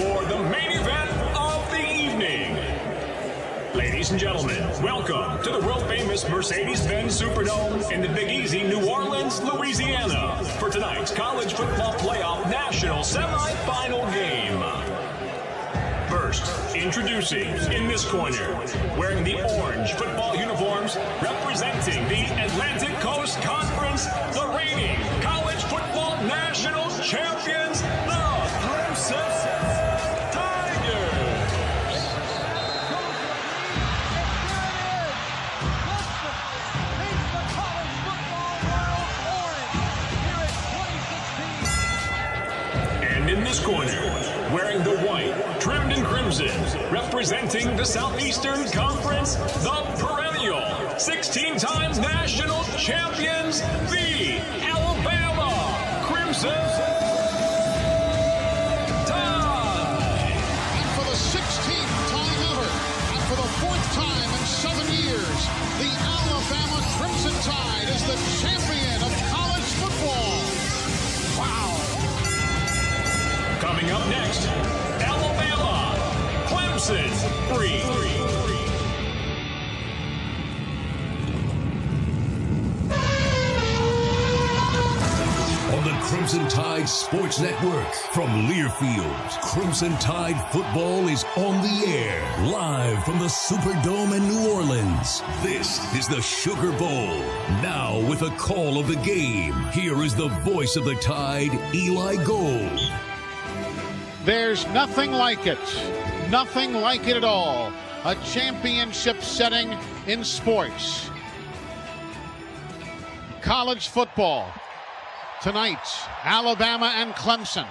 for the main event of the evening. Ladies and gentlemen, welcome to the world-famous Mercedes-Benz Superdome in the Big Easy, New Orleans, Louisiana, for tonight's college football playoff national semifinal game. First, introducing in this corner, wearing the orange football uniforms, representing the Atlantic Coast Conference, the reigning college football national champions, the Clemson Tigers. And in this corner, wearing the white, trimmed in crimson, representing the Southeastern Conference, the perennial 16-time national champions, the Alabama Crimson Tide. And for the 16th time ever, and for the 4th time in 7 years, the Alabama Crimson Tide is the champion of college football. Wow. Coming up next, Alabama, Clemson 3. On the Crimson Tide Sports Network from Learfield, Crimson Tide football is on the air, live from the Superdome in New Orleans. This is the Sugar Bowl. Now with a call of the game, here is the voice of the Tide, Eli Gold. There's nothing like it. Nothing like it at all. A championship setting in sports. College football. Tonight, Alabama and Clemson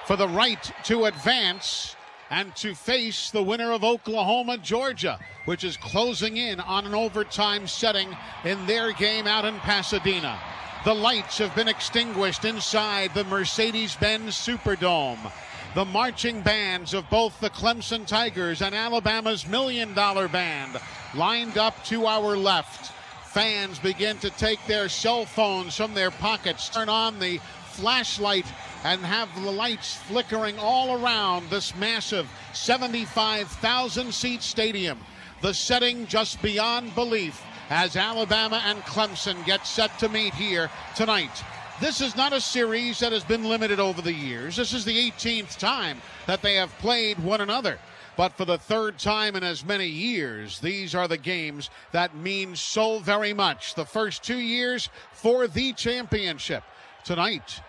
for the right to advance and to face the winner of Oklahoma, Georgia, which is closing in on an overtime setting in their game out in Pasadena. The lights have been extinguished inside the Mercedes-Benz Superdome. The marching bands of both the Clemson Tigers and Alabama's $1 Million Band lined up to our left. Fans begin to take their cell phones from their pockets, turn on the flashlight, and have the lights flickering all around this massive 75,000-seat stadium. The setting just beyond belief as Alabama and Clemson get set to meet here tonight. This is not a series that has been limited over the years. This is the 18th time that they have played one another. But for the 3rd time in as many years, these are the games that mean so very much. The first 2 years for the championship. Tonight,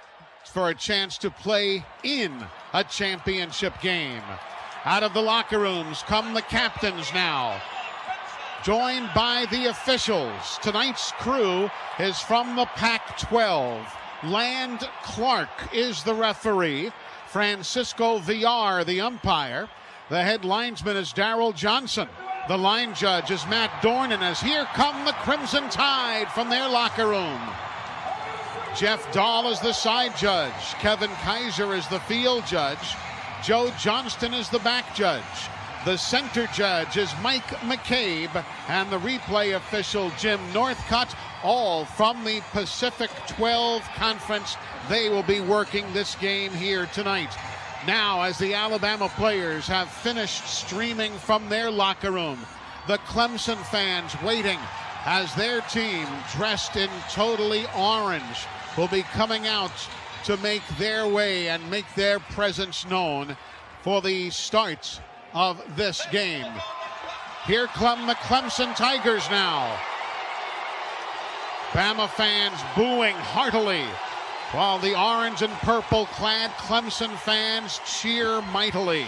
for a chance to play in a championship game. Out of the locker rooms come the captains now, joined by the officials. Tonight's crew is from the Pac-12. Land Clark is the referee. Francisco Villar, the umpire. The head linesman is Darrell Johnson. The line judge is Matt Dornan, as here come the Crimson Tide from their locker room. Jeff Dahl is the side judge. Kevin Kaiser is the field judge. Joe Johnston is the back judge. The center judge is Mike McCabe, and the replay official Jim Northcutt, all from the Pacific 12 Conference. They will be working this game here tonight. Now, as the Alabama players have finished streaming from their locker room, the Clemson fans waiting as their team, dressed in totally orange, will be coming out to make their way and make their presence known for the start of this game. Here come the Clemson Tigers now. Bama fans booing heartily, while the orange and purple clad Clemson fans cheer mightily.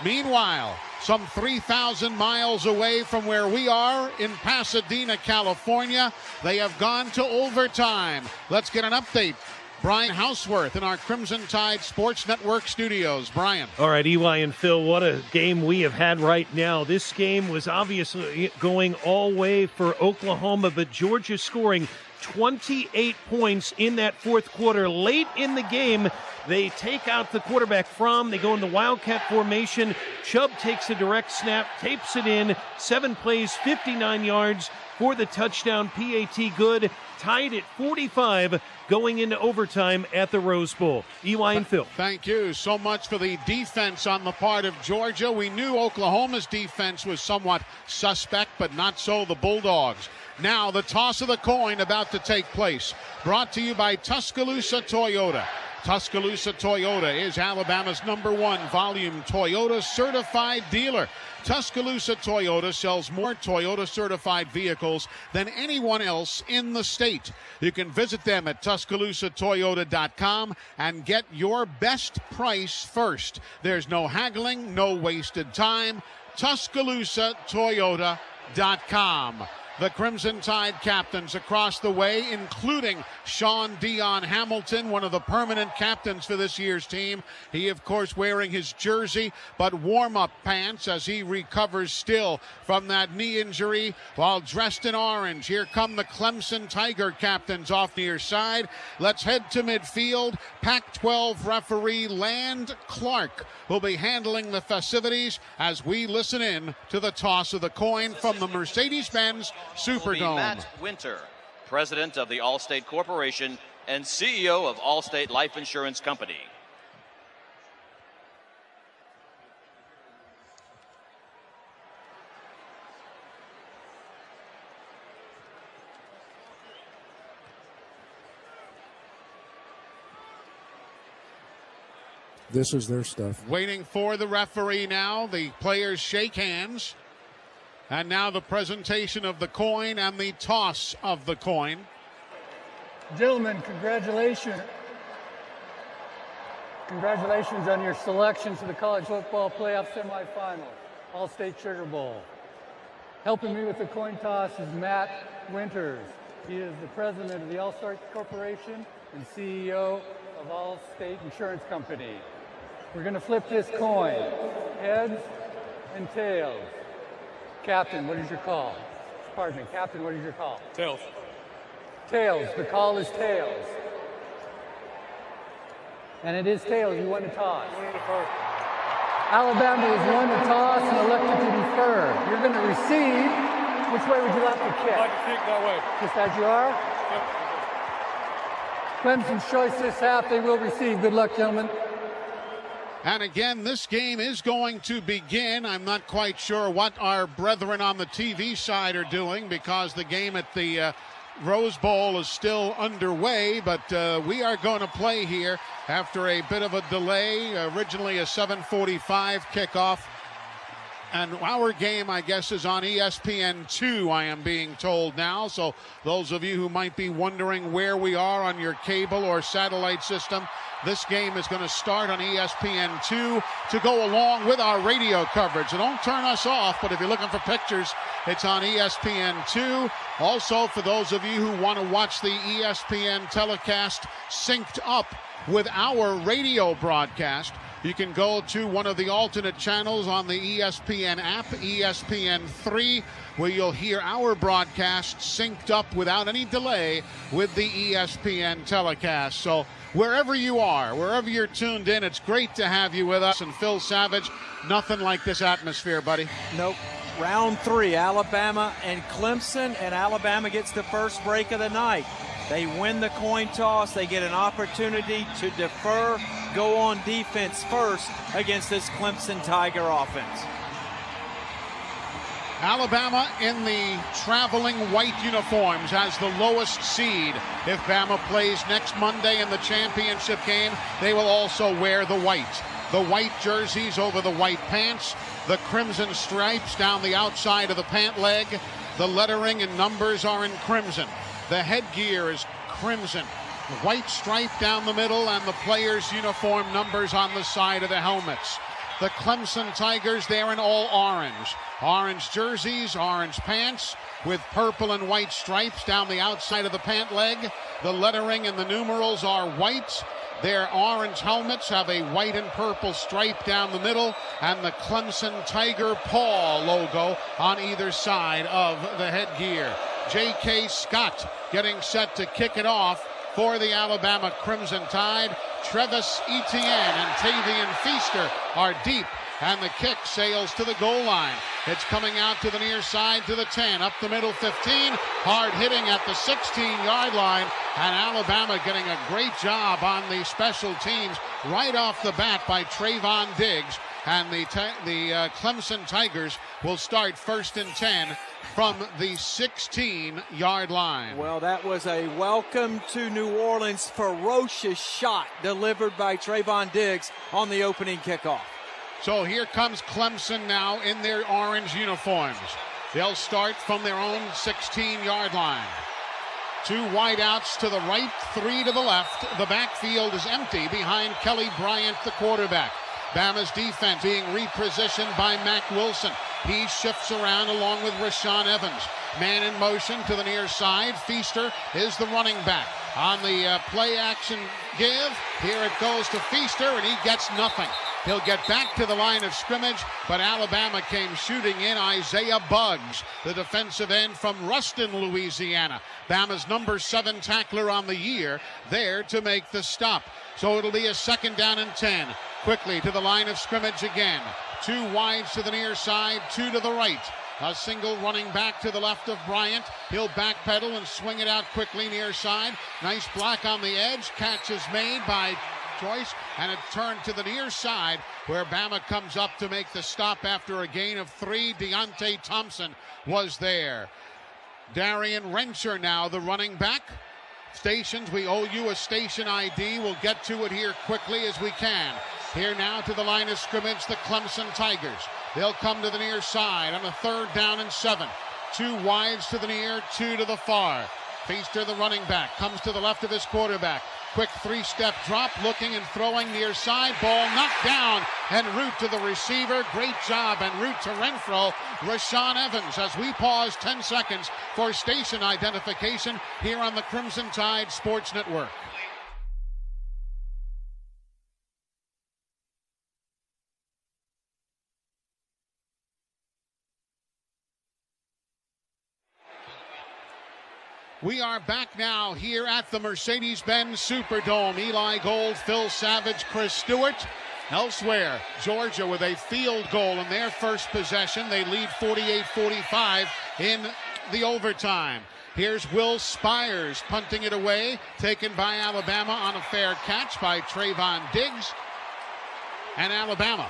Meanwhile, some 3,000 miles away from where we are in Pasadena, California, they have gone to overtime. Let's get an update. Brian Houseworth in our Crimson Tide Sports Network studios. Brian. All right, Eli and Phil, what a game we have had right now. This game was obviously going all way for Oklahoma, but Georgia scoring 28 points in that fourth quarter late in the game They take out the quarterback they go in the Wildcat formation. Chubb takes a direct snap, tapes it in, 7 plays, 59 yards for the touchdown. PAT good, tied at 45 going into overtime at the Rose Bowl. Eli and Phil. Thank you so much for the defense on the part of Georgia. We knew Oklahoma's defense was somewhat suspect, but not so the Bulldogs. Now the toss of the coin about to take place. Brought to you by Tuscaloosa Toyota. Tuscaloosa Toyota is Alabama's #1 volume Toyota certified dealer. Tuscaloosa Toyota sells more Toyota certified vehicles than anyone else in the state. You can visit them at TuscaloosaToyota.com and get your best price first. There's no haggling, no wasted time. TuscaloosaToyota.com. The Crimson Tide captains across the way, including Sean Dion Hamilton, one of the permanent captains for this year's team. He, of course, wearing his jersey, but warm-up pants as he recovers still from that knee injury while dressed in orange. Here come the Clemson Tiger captains off near side. Let's head to midfield. Pac-12 referee Land Clark will be handling the festivities as we listen in to the toss of the coin from the Mercedes-Benz Superdome. Matt Winter, president of the Allstate Corporation and CEO of Allstate Life Insurance Company. This is their stuff. Waiting for the referee now. The players shake hands. And now the presentation of the coin and the toss of the coin. Gentlemen, congratulations. Congratulations on your selection to the college football playoff semifinals, All-State Sugar Bowl. Helping me with the coin toss is Matt Winters. He is the president of the Allstate Corporation and CEO of Allstate Insurance Company. We're going to flip this coin, heads and tails. Captain, what is your call? Pardon me, Captain, what is your call? Tails. Tails. The call is tails. And it is tails. You won the toss. Alabama has won the toss and elected to defer. You're going to receive. Which way would you like to kick? I'd like to kick that way. Just as you are? Yep. Clemson's choice this half. They will receive. Good luck, gentlemen. And again, this game is going to begin. I'm not quite sure what our brethren on the TV side are doing because the game at the Rose Bowl is still underway, but we are going to play here after a bit of a delay. Originally a 7:45 kickoff. And our game, I guess, is on ESPN2, I am being told now. So those of you who might be wondering where we are on your cable or satellite system, this game is going to start on ESPN2 to go along with our radio coverage. So don't turn us off, but if you're looking for pictures, it's on ESPN2. Also, for those of you who want to watch the ESPN telecast synced up with our radio broadcast, you can go to one of the alternate channels on the ESPN app, ESPN3, where you'll hear our broadcast synced up without any delay with the ESPN telecast. So wherever you are, wherever you're tuned in, it's great to have you with us. And Phil Savage, nothing like this atmosphere, buddy. Nope. Round 3, Alabama and Clemson, and Alabama gets the first break of the night. They win the coin toss. They get an opportunity to defer, go on defense first against this Clemson Tiger offense. Alabama in the traveling white uniforms has the lowest seed. If Bama plays next Monday in the championship game, they will also wear the white. The white jerseys over the white pants, the crimson stripes down the outside of the pant leg. The lettering and numbers are in crimson. The headgear is crimson. The white stripe down the middle and the players' uniform numbers on the side of the helmets. The Clemson Tigers, they're in all orange. Orange jerseys, orange pants with purple and white stripes down the outside of the pant leg. The lettering and the numerals are white. Their orange helmets have a white and purple stripe down the middle and the Clemson Tiger paw logo on either side of the headgear. J.K. Scott getting set to kick it off for the Alabama Crimson Tide. Travis Etienne and Tavian Feaster are deep, and the kick sails to the goal line. It's coming out to the near side to the 10, up the middle 15, hard hitting at the 16-yard line, and Alabama getting a great job on the special teams right off the bat by Trayvon Diggs, and the Clemson Tigers will start 1st and 10 from the 16-yard line. Well, that was a welcome to New Orleans ferocious shot delivered by Trayvon Diggs on the opening kickoff. So here comes Clemson now in their orange uniforms. They'll start from their own 16-yard line. 2 wideouts to the right, 3 to the left. The backfield is empty behind Kelly Bryant, the quarterback. Bama's defense being repositioned by Mack Wilson. He shifts around along with Rashaan Evans. Man in motion to the near side. Feaster is the running back. On the play action give, here it goes to Feaster, and he gets nothing. He'll get back to the line of scrimmage, but Alabama came shooting in. Isaiah Buggs, the defensive end from Ruston, Louisiana. Bama's number 7 tackler on the year, there to make the stop. So it'll be a 2nd down and 10. Quickly to the line of scrimmage again. 2 wides to the near side, 2 to the right. A single running back to the left of Bryant. He'll backpedal and swing it out quickly near side. Nice block on the edge. Catch is made by Joyce, and it turned to the near side where Bama comes up to make the stop after a gain of 3. Deontay Thompson was there. Darian Rencher now the running back. Stations, we owe you a station ID. We'll get to it here quickly as we can. Here now to the line of scrimmage, the Clemson Tigers. They'll come to the near side on a 3rd down and 7. 2 wides to the near, 2 to the far. Feaster, the running back, comes to the left of his quarterback. Quick 3-step drop, looking and throwing near side. Ball knocked down en route to the receiver. Great job en route to Renfro. Rashaan Evans, as we pause 10 seconds for station identification here on the Crimson Tide Sports Network. We are back now here at the Mercedes-Benz Superdome. Eli Gold, Phil Savage, Chris Stewart. Elsewhere, Georgia with a field goal in their first possession. They lead 48-45 in the overtime. Here's Will Spires punting it away, taken by Alabama on a fair catch by Trayvon Diggs. And Alabama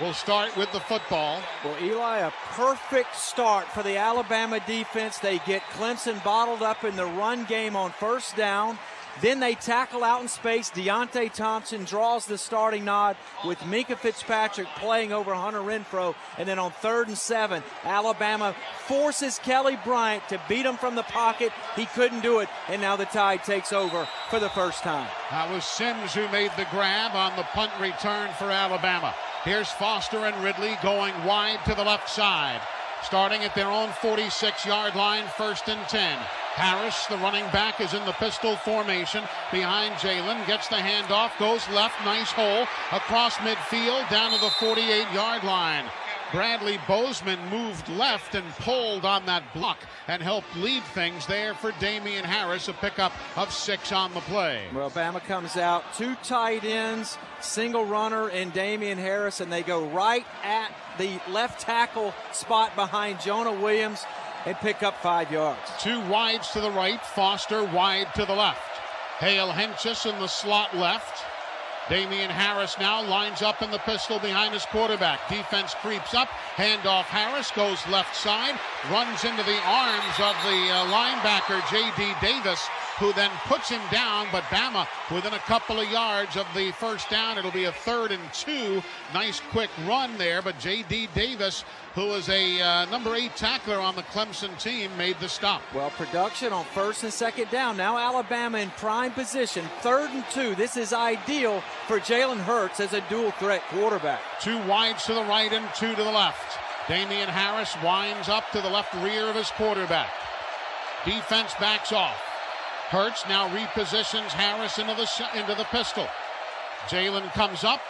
will start with the football. Well, Eli, a perfect start for the Alabama defense. They get Clemson bottled up in the run game on 1st down. Then they tackle out in space. Deontay Thompson draws the starting nod with Minkah Fitzpatrick playing over Hunter Renfro. And then on 3rd and 7, Alabama forces Kelly Bryant to beat him from the pocket. He couldn't do it, and now the Tide takes over for the first time. That was Sims who made the grab on the punt return for Alabama. Here's Foster and Ridley going wide to the left side. Starting at their own 46-yard line, 1st and 10. Harris, the running back, is in the pistol formation behind Jalen. Gets the handoff, goes left, nice hole. Across midfield, down to the 48-yard line. Bradley Bozeman moved left and pulled on that block and helped lead things there for Damian Harris, a pickup of 6 on the play. Well, Bama comes out, 2 tight ends, single runner in Damian Harris, and they go right at the left tackle spot behind Jonah Williams and pick up 5 yards. 2 wides to the right, Foster wide to the left. Hale Henches in the slot left. Damian Harris now lines up in the pistol behind his quarterback. Defense creeps up. Handoff Harris goes left side. Runs into the arms of the linebacker, J.D. Davis, who then puts him down. But Bama within a couple of yards of the first down. It'll be a 3rd and 2. Nice quick run there. But J.D. Davis, who is a number 8 tackler on the Clemson team, made the stop. Well, production on 1st and 2nd down. Now Alabama in prime position. 3rd and 2. This is ideal for Jalen Hurts as a dual threat quarterback. 2 wides to the right and 2 to the left. Damian Harris winds up to the left rear of his quarterback. Defense backs off. Hurts now repositions Harris into the pistol. Jalen comes up.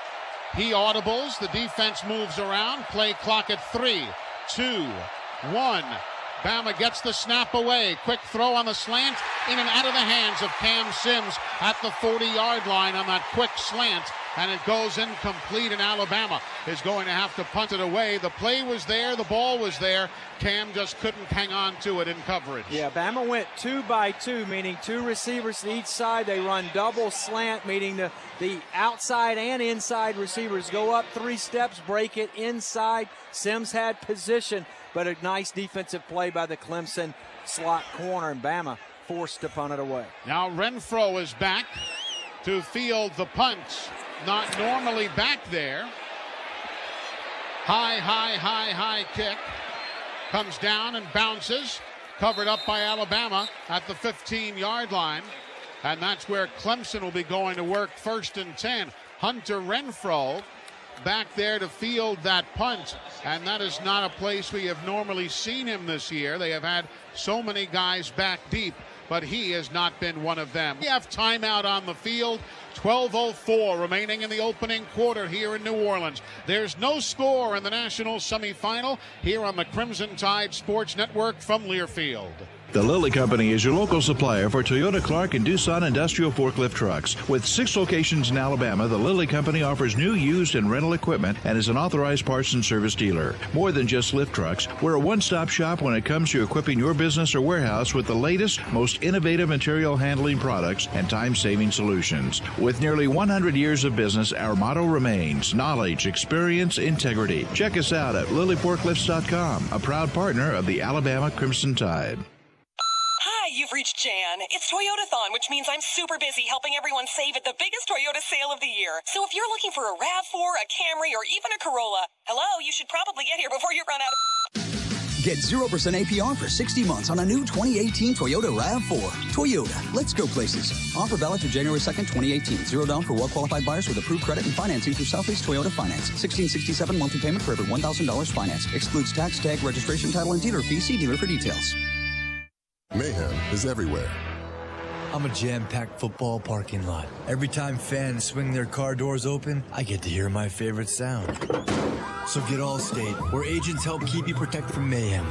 He audibles. The defense moves around. Play clock at 3, 2, 1. Bama gets the snap away. Quick throw on the slant, in and out of the hands of Cam Sims at the 40-yard line on that quick slant. And it goes incomplete, and Alabama is going to have to punt it away. The play was there, the ball was there. Cam just couldn't hang on to it in coverage. Yeah, Bama went 2 by 2, meaning 2 receivers to each side. They run double slant, meaning the outside and inside receivers go up 3 steps, break it inside. Sims had position, but a nice defensive play by the Clemson slot corner, and Bama forced to punt it away. Now Renfro is back to field the punt. Not normally back there. High kick. Comes down and bounces. Covered up by Alabama at the 15-yard line. And that's where Clemson will be going to work 1st and 10. Hunter Renfro back there to field that punt. And that is not a place we have normally seen him this year. They have had so many guys back deep, but he has not been one of them. We have timeout on the field. 12:04 remaining in the opening quarter here in New Orleans. There's no score in the national semifinal here on the Crimson Tide Sports Network from Learfield. The Lilly Company is your local supplier for Toyota, Clark, and Doosan industrial forklift trucks. With 6 locations in Alabama, the Lilly Company offers new, used, and rental equipment and is an authorized parts and service dealer. More than just lift trucks, we're a one-stop shop when it comes to equipping your business or warehouse with the latest, most innovative material handling products and time-saving solutions. With nearly 100 years of business, our motto remains knowledge, experience, integrity. Check us out at LillyForklifts.com, a proud partner of the Alabama Crimson Tide. You've reached Jan. It's Toyotathon, which means I'm super busy helping everyone save at the biggest Toyota sale of the year. So if you're looking for a RAV4, a Camry, or even a Corolla, hello, you should probably get here before you run out of... Get 0% APR for 60 months on a new 2018 Toyota RAV4. Toyota, let's go places. Offer valid through January 2nd, 2018. 0 down for well-qualified buyers with approved credit and financing through Southeast Toyota Finance. $1,667 monthly payment for every $1,000 finance. Excludes tax, tag, registration, title, and dealer fee. See dealer for details. Mayhem is everywhere. I'm a jam-packed football parking lot. Every time fans swing their car doors open, I get to hear my favorite sound. So get Allstate, where agents help keep you protected from mayhem.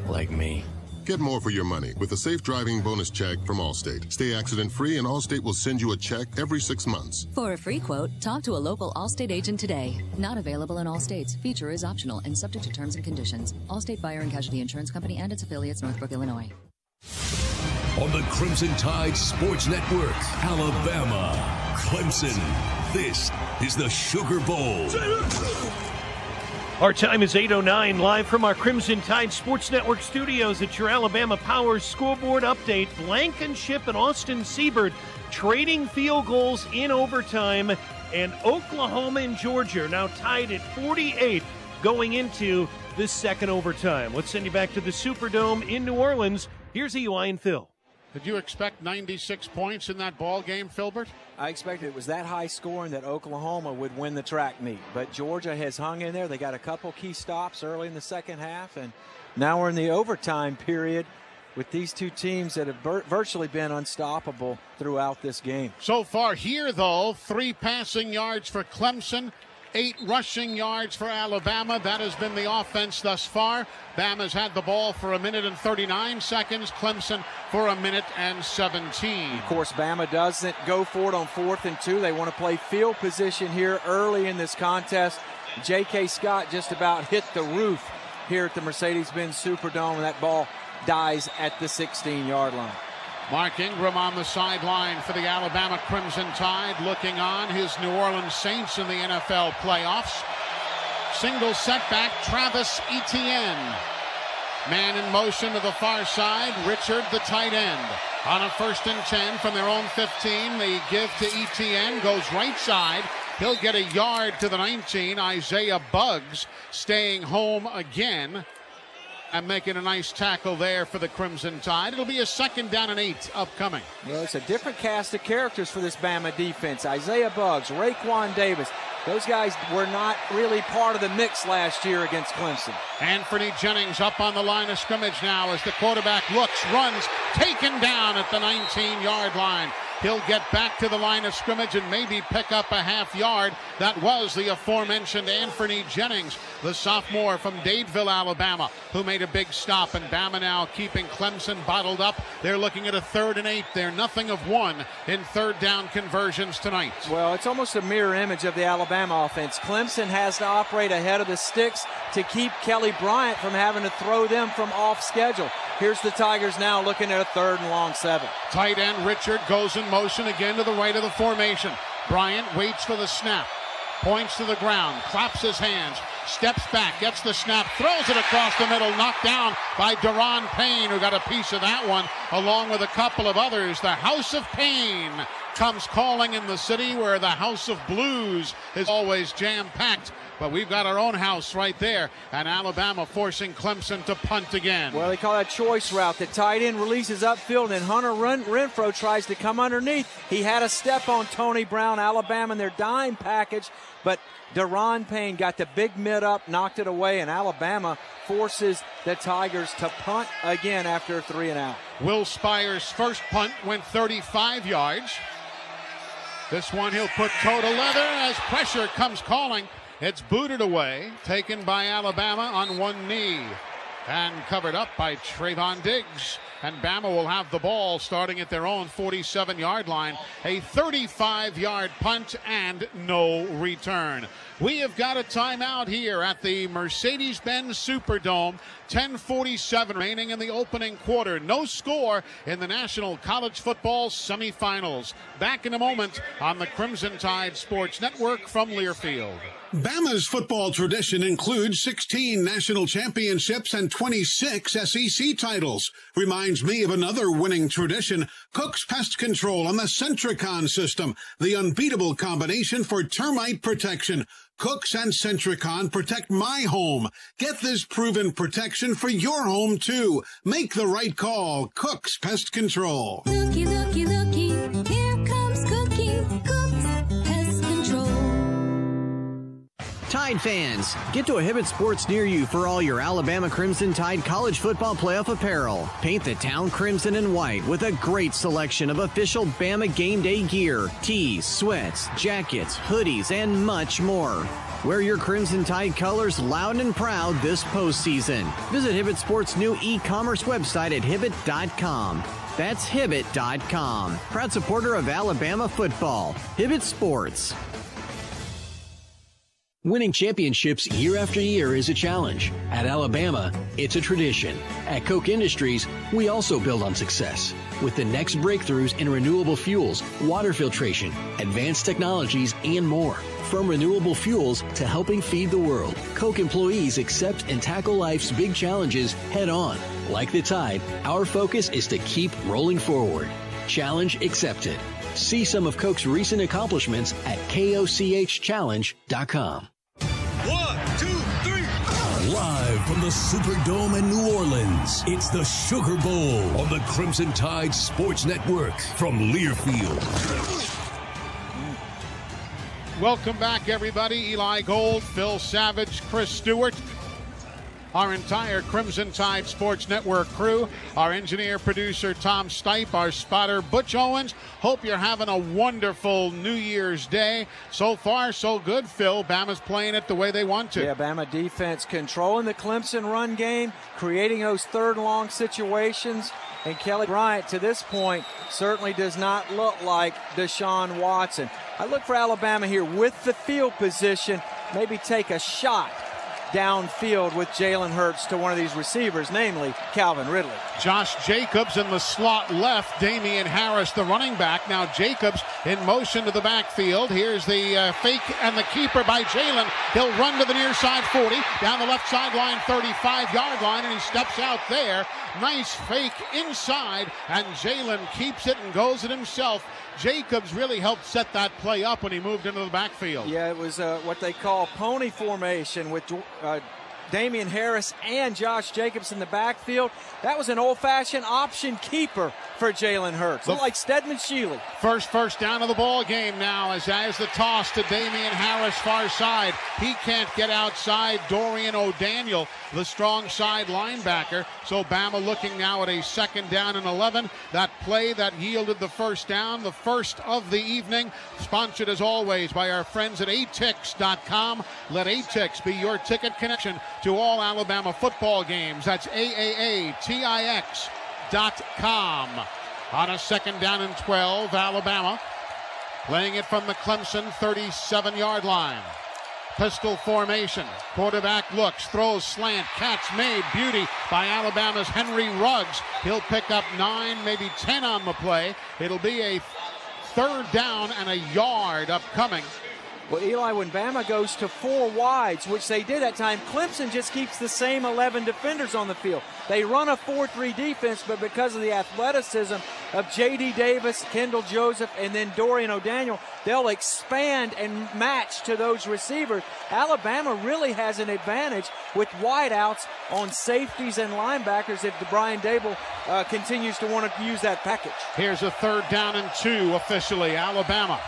Like me. Get more for your money with a safe driving bonus check from Allstate. Stay accident-free and Allstate will send you a check every 6 months. For a free quote, talk to a local Allstate agent today. Not available in all states. Feature is optional and subject to terms and conditions. Allstate Fire and Casualty Insurance Company and its affiliates, Northbrook, Illinois. On the Crimson Tide Sports Network, Alabama, Clemson. This is the Sugar Bowl. Our time is 8:09, live from our Crimson Tide Sports Network studios at your Alabama Power scoreboard update. Blankenship and Austin Siebert trading field goals in overtime, and Oklahoma and Georgia are now tied at 48 going into this second overtime. Let's send you back to the Superdome in New Orleans. Here's Eli and Phil. Did you expect 96 points in that ball game, Filbert? I expected it was that high scoring that Oklahoma would win the track meet. But Georgia has hung in there. They got a couple key stops early in the second half. And now we're in the overtime period with these two teams that have virtually been unstoppable throughout this game. So far here, though, 3 passing yards for Clemson, 8 rushing yards for Alabama. That has been the offense thus far. Bama's had the ball for 1 minute and 39 seconds. Clemson for 1 minute and 17. Of course, Bama doesn't go for it on 4th and 2. They want to play field position here early in this contest. J.K. Scott just about hit the roof here at the Mercedes-Benz Superdome, and that ball dies at the 16-yard line. Mark Ingram on the sideline for the Alabama Crimson Tide, looking on his New Orleans Saints in the NFL playoffs. Single setback, Travis Etienne. Man in motion to the far side, Richard, the tight end. On a 1st and 10 from their own 15, the give to Etienne goes right side. He'll get a yard to the 19. Isaiah Buggs staying home again and making a nice tackle there for the Crimson Tide. It'll be a 2nd down and 8 upcoming. Well, it's a different cast of characters for this Bama defense. Isaiah Buggs, Raekwon Davis. Those guys were not really part of the mix last year against Clemson. Anthony Jennings up on the line of scrimmage now as the quarterback looks, runs, taken down at the 19-yard line. He'll get back to the line of scrimmage and maybe pick up a half yard. That was the aforementioned Anthony Jennings, the sophomore from Dadeville, Alabama, who made a big stop. And Bama now keeping Clemson bottled up. They're looking at a 3rd and 8. They're nothing of one in third down conversions tonight. Well, it's almost a mirror image of the Alabama offense. Clemson has to operate ahead of the sticks to keep Kelly Bryant from having to throw them from off schedule. Here's the Tigers now looking at a 3rd and long 7. Tight end Richard goes in motion again to the right of the formation. Bryant waits for the snap, points to the ground, claps his hands, steps back, gets the snap, throws it across the middle, knocked down by Deron Payne, who got a piece of that one, along with a couple of others. The House of Pain comes calling in the city where the House of Blues is always jam-packed. But we've got our own house right there, and Alabama forcing Clemson to punt again. Well, they call that choice route. The tight end releases upfield, and Hunter Renfro tries to come underneath. He had a step on Tony Brown, Alabama, in their dime package, but Deron Payne got the big mid up, knocked it away, and Alabama forces the Tigers to punt again after a 3 and out. Will Spire's first punt went 35 yards. This one he'll put toe to leather as pressure comes calling. It's booted away, taken by Alabama on one knee, and covered up by Trayvon Diggs. And Bama will have the ball starting at their own 47-yard line. A 35-yard punt and no return. We have got a timeout here at the Mercedes-Benz Superdome. 10:47 remaining in the opening quarter. No score in the National College Football semifinals. Back in a moment on the Crimson Tide Sports Network from Learfield. Bama's football tradition includes 16 national championships and 26 SEC titles. Reminds me of another winning tradition, Cook's Pest Control on the Centricon system, the unbeatable combination for termite protection. Cook's and Centricon protect my home. Get this proven protection for your home, too. Make the right call. Cook's Pest Control. Looky, looky, looky. Here comes Cookie. Cook's Pest Control. Tide fans, get to a Hibbett Sports near you for all your Alabama Crimson Tide college football playoff apparel. Paint the town crimson and white with a great selection of official Bama game day gear, tees, sweats, jackets, hoodies, and much more. Wear your Crimson Tide colors loud and proud this postseason. Visit Hibbett Sports' new e-commerce website at Hibbett.com. That's Hibbett.com. Proud supporter of Alabama football. Hibbett Sports. Winning championships year after year is a challenge. At Alabama, it's a tradition. At Koch Industries, we also build on success with the next breakthroughs in renewable fuels, water filtration, advanced technologies, and more. From renewable fuels to helping feed the world, Koch employees accept and tackle life's big challenges head on. Like the tide, our focus is to keep rolling forward. Challenge accepted. See some of Koch's recent accomplishments at kochchallenge.com. 1, 2, 3. Live from the Superdome in New Orleans, it's the Sugar Bowl on the Crimson Tide Sports Network from Learfield. Welcome back, everybody. Eli Gold, Phil Savage, Chris Stewart. Our entire Crimson Tide Sports Network crew, our engineer, producer, Tom Stipe, our spotter, Butch Owens. Hope you're having a wonderful New Year's Day. So far, so good, Phil. Bama's playing it the way they want to. Yeah, Bama defense controlling the Clemson run game, creating those third and long situations. And Kelly Bryant, to this point, certainly does not look like Deshaun Watson. I look for Alabama here with the field position, maybe take a shot downfield with Jalen Hurts to one of these receivers, namely Calvin Ridley. Josh Jacobs in the slot left, Damian Harris the running back. Now Jacobs in motion to the backfield. Here's the fake and the keeper by Jalen. He'll run to the near side 40, down the left sideline 35-yard line, and he steps out there. Nice fake inside, and Jalen keeps it and goes it himself. Jacobs really helped set that play up when he moved into the backfield. Yeah, it was what they call pony formation with Damian Harris and Josh Jacobs in the backfield. That was an old-fashioned option keeper for Jalen Hurts. Looked like Stedman Shealy. First down of the ball game now as the toss to Damian Harris, far side. He can't get outside Dorian O'Daniel, the strong side linebacker. So Bama looking now at a 2nd down and 11. That play that yielded the first down, the first of the evening, sponsored as always by our friends at atix.com. Let Atix be your ticket connection to all Alabama football games. That's AAATIX.com. On a 2nd down and 12, Alabama playing it from the Clemson 37-yard line. Pistol formation. Quarterback looks, throws, slant, catch made. Beauty by Alabama's Henry Ruggs. He'll pick up 9, maybe 10 on the play. It'll be a 3rd down and a yard upcoming. Well, Eli, when Bama goes to 4 wides, which they did at time, Clemson just keeps the same 11 defenders on the field. They run a 4-3 defense, but because of the athleticism of J.D. Davis, Kendall Joseph, and then Dorian O'Daniel, they'll expand and match to those receivers. Alabama really has an advantage with wideouts on safeties and linebackers if Brian Dable continues to want to use that package. Here's a 3rd down and 2 officially. Alabama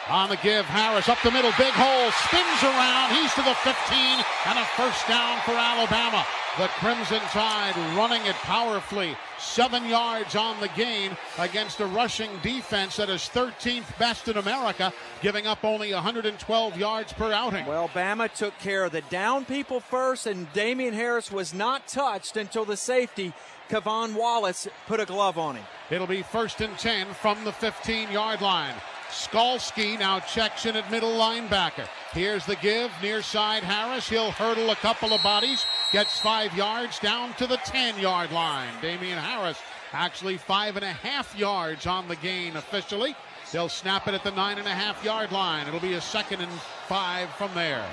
on the give. Harris up the middle, big hole, spins around. He's to the 15 and a 1st down for Alabama. The Crimson Tide running it powerfully. 7 yards on the gain against a rushing defense that is 13th best in America, giving up only 112 yards per outing. Well, Bama took care of the down people first, and Damian Harris was not touched until the safety, Kevon Wallace, put a glove on him. It'll be 1st and 10 from the 15-yard line. Skalski now checks in at middle linebacker. Here's the give, near side Harris. He'll hurdle a couple of bodies, gets 5 yards down to the 10-yard line. Damian Harris actually 5.5 yards on the gain officially. They'll snap it at the 9.5-yard line. It'll be a 2nd and 5 from there.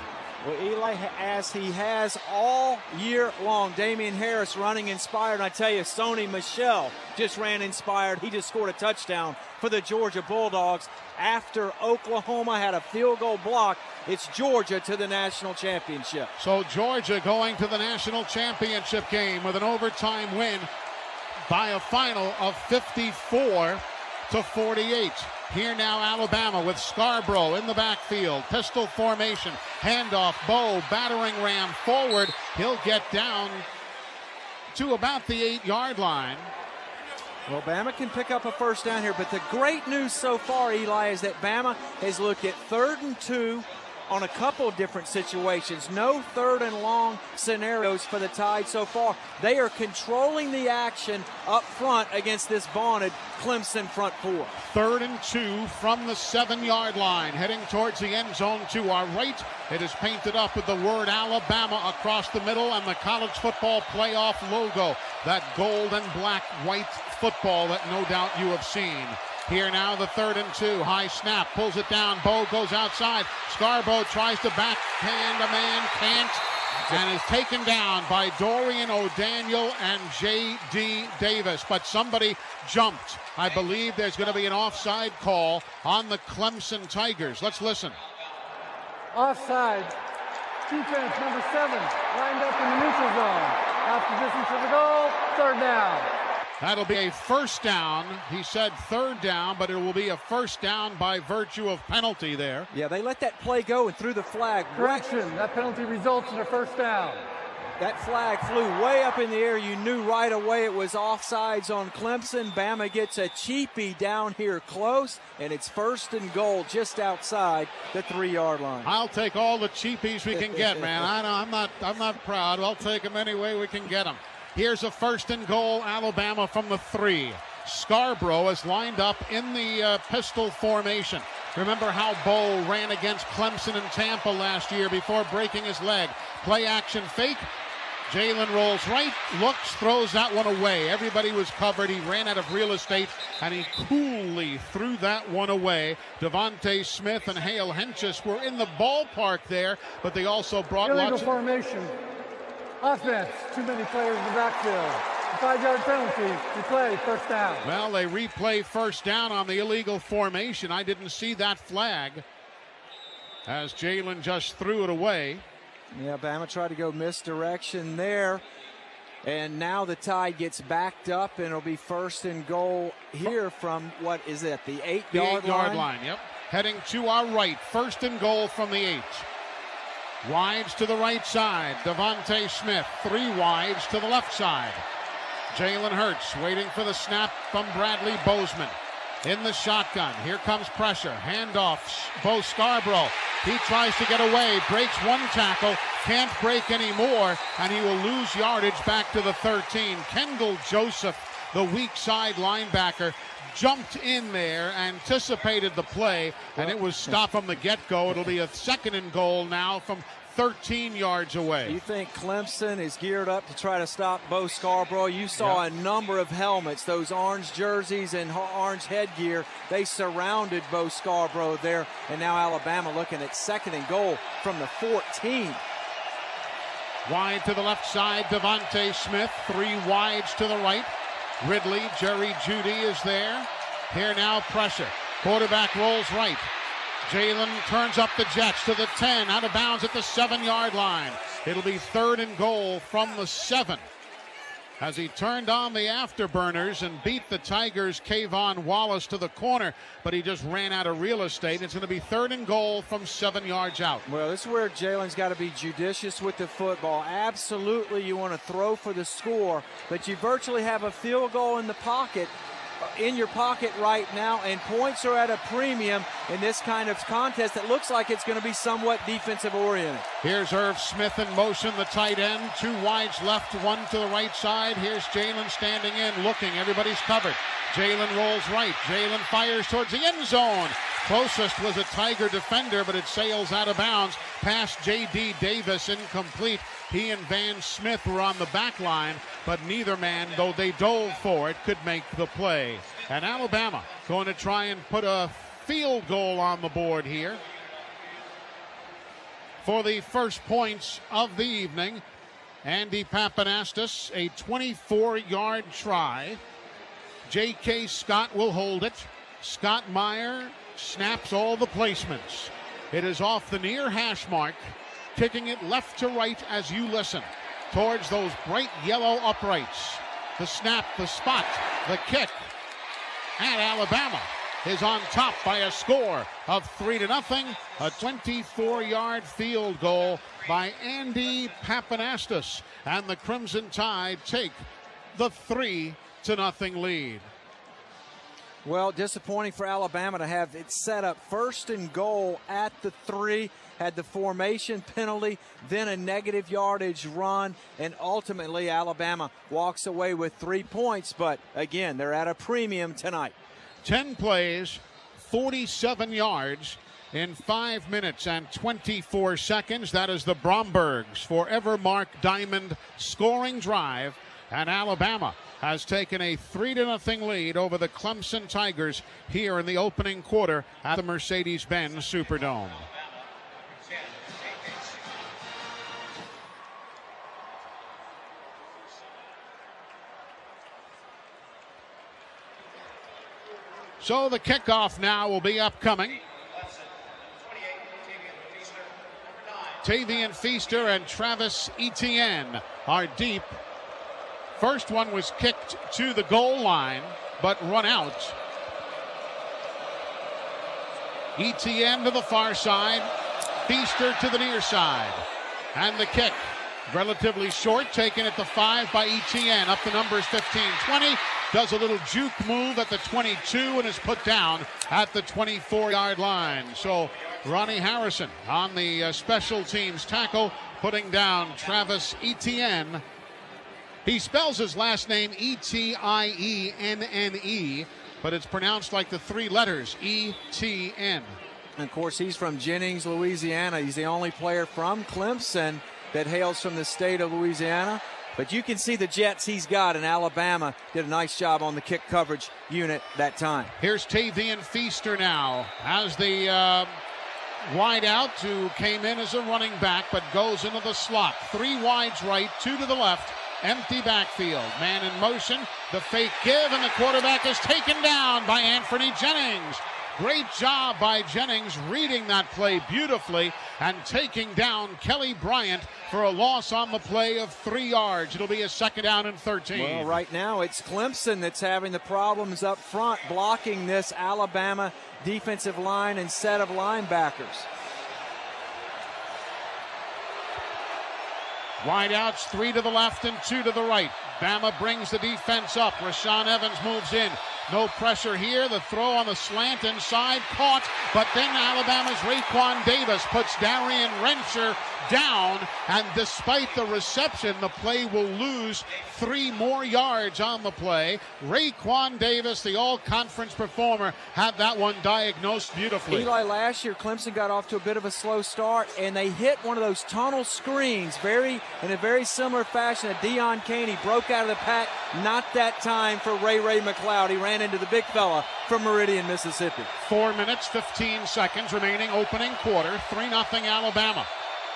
Well, Eli, as he has all year long, Damian Harris running inspired. And I tell you, Sony Michel just ran inspired. He just scored a touchdown for the Georgia Bulldogs. After Oklahoma had a field goal block, it's Georgia to the national championship. So Georgia going to the national championship game with an overtime win by a final of 54-48. Here now Alabama with Scarborough in the backfield. Pistol formation. Handoff. Bo battering ram forward. He'll get down to about the 8-yard line. Well, Bama can pick up a 1st down here, but the great news so far, Eli, is that Bama has looked at 3rd and 2 on a couple different situations. No 3rd and long scenarios for the Tide so far. They are controlling the action up front against this vaunted Clemson front 4. 3rd and 2 from the 7-yard line, heading towards the end zone to our right. It is painted up with the word Alabama across the middle and the college football playoff logo, that gold and black white football that no doubt you have seen. Here now the 3rd and 2. High snap, pulls it down. Bo goes outside. Scarborough tries to backhand a man, can't, and is taken down by Dorian O'Daniel and J.D. Davis. But somebody jumped. I believe there's going to be an offside call on the Clemson Tigers. Let's listen. Offside. Defense number 7 lined up in the neutral zone. Half the distance of the goal. 3rd down. That'll be a 1st down. He said 3rd down, but it will be a 1st down by virtue of penalty there. Yeah, they let that play go and threw the flag. Correction, that penalty results in a 1st down. That flag flew way up in the air. You knew right away it was offsides on Clemson. Bama gets a cheapie down here close, and it's 1st and goal just outside the 3-yard line. I'll take all the cheapies we can get, man. I'm not proud. I'll take them any way we can get them. Here's a 1st and goal, Alabama from the 3. Scarborough is lined up in the pistol formation. Remember how Bo ran against Clemson and Tampa last year before breaking his leg. Play action fake. Jalen rolls right, looks, throws that one away. Everybody was covered. He ran out of real estate, and he coolly threw that one away. Devontae Smith and Hale Henches were in the ballpark there, but they also brought illegal lots of formation. Offense, too many players in the backfield. 5-yard penalty, replay, 1st down. Well, they replay 1st down on the illegal formation. I didn't see that flag as Jalen just threw it away. Yeah, Bama tried to go misdirection there. And now the Tide gets backed up, and it'll be 1st and goal here from, what is it, the 8-yard line? The 8-yard line, yep. Heading to our right, 1st and goal from the 8. Wides to the right side, Devontae Smith. 3 wides to the left side. Jalen Hurts waiting for the snap from Bradley Bozeman. In the shotgun, here comes pressure. Handoffs, Bo Scarborough. He tries to get away, breaks 1 tackle, can't break any more, and he will lose yardage back to the 13. Kendall Joseph, the weak side linebacker, jumped in there, anticipated the play, and it was stopped from the get-go. It'll be a 2nd and goal now from 13 yards away. You think Clemson is geared up to try to stop Bo Scarborough? You saw a number of helmets, those orange jerseys and orange headgear. They surrounded Bo Scarborough there, and now Alabama looking at 2nd and goal from the 14. Wide to the left side, Devontae Smith. 3 wides to the right. Ridley, Jerry Jeudy is there. Here now, pressure. Quarterback rolls right. Jalen turns up the Jets to the 10, out of bounds at the 7-yard line. It'll be 3rd and goal from the 7. As he turned on the afterburners and beat the Tigers' Kayvon Wallace to the corner, but he just ran out of real estate. It's going to be 3rd and goal from 7 yards out. Well, this is where Jalen's got to be judicious with the football. Absolutely, you want to throw for the score, but you virtually have a field goal in your pocket right now, and points are at a premium in this kind of contest that looks like it's going to be somewhat defensive oriented. Here's Irv Smith in motion, the tight end. 2 wides left, 1 to the right side. Here's Jalen standing in, looking. Everybody's covered. Jalen rolls right. Jalen fires towards the end zone. Closest was a Tiger defender, but it sails out of bounds past J.D. Davis, incomplete. He and Van Smith were on the back line, but neither man, though they dove for it, could make the play. And Alabama going to try and put a field goal on the board here for the first points of the evening. Andy Papanastis, a 24-yard try. J.K. Scott will hold it. Scott Meyer snaps all the placements. It is off the near hash mark, kicking it left to right as you listen towards those bright yellow uprights. The snap, the spot, the kick. And Alabama is on top by a score of 3-0. A 24-yard field goal by Andy Papanastis. And the Crimson Tide take the 3-0 lead. Well, disappointing for Alabama to have it set up 1st and goal at the 3. Had the formation penalty, then a negative yardage run, and ultimately Alabama walks away with 3 points. But again, they're at a premium tonight. 10 plays, 47 yards in 5 minutes and 24 seconds. That is the Bromberg's forever Mark Diamond scoring drive. And Alabama has taken a 3-0 lead over the Clemson Tigers here in the opening quarter at the Mercedes-Benz Superdome. So the kickoff now will be upcoming. Tavian Feaster and Travis Etienne are deep. First one was kicked to the goal line, but run out. Etienne to the far side, Feaster to the near side. And the kick, relatively short, taken at the 5 by Etienne. Up the numbers 15-20. Does a little juke move at the 22 and is put down at the 24-yard line. So Ronnie Harrison on the special teams tackle, putting down Travis Etienne. He spells his last name E-T-I-E-N-N-E, but it's pronounced like the 3 letters, E-T-N. And of course, he's from Jennings, Louisiana. He's the only player from Clemson that hails from the state of Louisiana. But you can see the jets he's got, and Alabama did a nice job on the kick coverage unit that time. Here's Tavian Feaster now as the wide out, who came in as a running back but goes into the slot. 3 wides right, 2 to the left, empty backfield. Man in motion, the fake give, and the quarterback is taken down by Anthony Jennings. Great job by Jennings reading that play beautifully and taking down Kelly Bryant for a loss on the play of 3 yards. It'll be a 2nd down and 13. Well, right now it's Clemson that's having the problems up front blocking this Alabama defensive line and set of linebackers. Wideouts, 3 to the left and 2 to the right. Bama brings the defense up. Rashaan Evans moves in. No pressure here. The throw on the slant inside, caught. But then Alabama's Raekwon Davis puts Darian Rencher down. And despite the reception, the play will lose 3 more yards on the play. Raekwon Davis, the all-conference performer, had that one diagnosed beautifully. Eli, last year, Clemson got off to a bit of a slow start, and they hit one of those tunnel screens in a very similar fashion. Deion Kane, he broke out of the pack. Not that time for Ray McLeod. He ran into the big fella from Meridian, Mississippi. 4 minutes, 15 seconds remaining, opening quarter, 3-0 Alabama.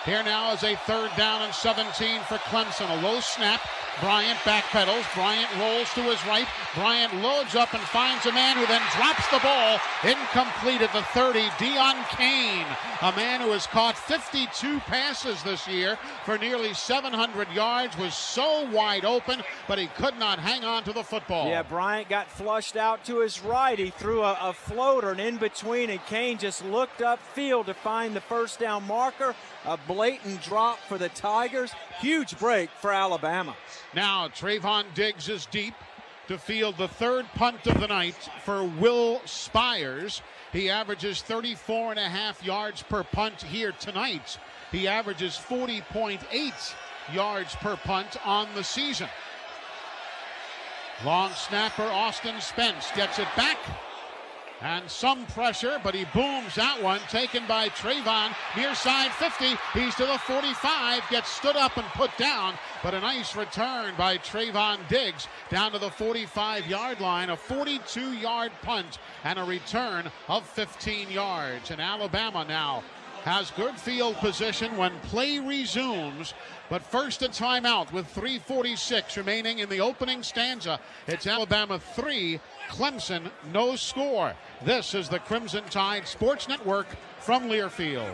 Here now is a 3rd down and 17 for Clemson. A low snap. Bryant backpedals. Bryant rolls to his right. Bryant loads up and finds a man who then drops the ball. Incomplete at the 30. Deion Kane, a man who has caught 52 passes this year for nearly 700 yards, was so wide open, but he could not hang on to the football. Yeah, Bryant got flushed out to his right. He threw a floater and in between, and Kane just looked upfield to find the 1st down marker. A blatant drop for the Tigers. Huge break for Alabama. Now Trayvon Diggs is deep to field the 3rd punt of the night for Will Spires. He averages 34.5 yards per punt here tonight. He averages 40.8 yards per punt on the season. Long snapper Austin Spence gets it back. And some pressure, but he booms that one, taken by Trayvon, near side 50. He's to the 45, gets stood up and put down, but a nice return by Trayvon Diggs down to the 45-yard line, a 42-yard punt and a return of 15 yards. And Alabama now has good field position when play resumes, but first a timeout with 3:46 remaining in the opening stanza. It's Alabama 3, Clemson no score. This is the Crimson Tide Sports Network from Learfield.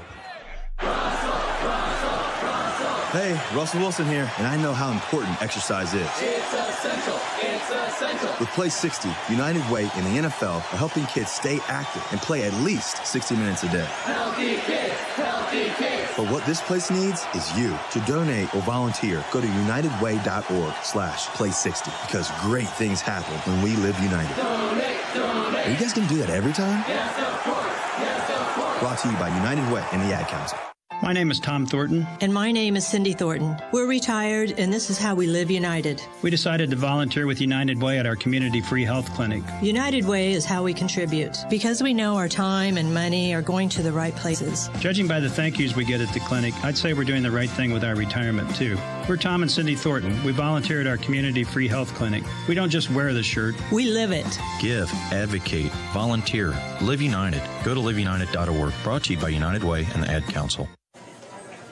Hey, Russell Wilson here, and I know how important exercise is. It's essential. It's essential. With Play 60, United Way and the NFL are helping kids stay active and play at least 60 minutes a day. Healthy kids, healthy kids. But what this place needs is you. To donate or volunteer, go to unitedway.org/play60 because great things happen when we live united. Donate, donate. Are you guys going to do that every time? Yes, of course. Yes, of course. Brought to you by United Way and the Ad Council. My name is Tom Thornton. And my name is Cindy Thornton. We're retired, and this is how we live united. We decided to volunteer with United Way at our community free health clinic. United Way is how we contribute, because we know our time and money are going to the right places. Judging by the thank yous we get at the clinic, I'd say we're doing the right thing with our retirement, too. We're Tom and Cindy Thornton. We volunteer at our community free health clinic. We don't just wear the shirt. We live it. Give, advocate, volunteer, live united. Go to liveunited.org. Brought to you by United Way and the Ad Council.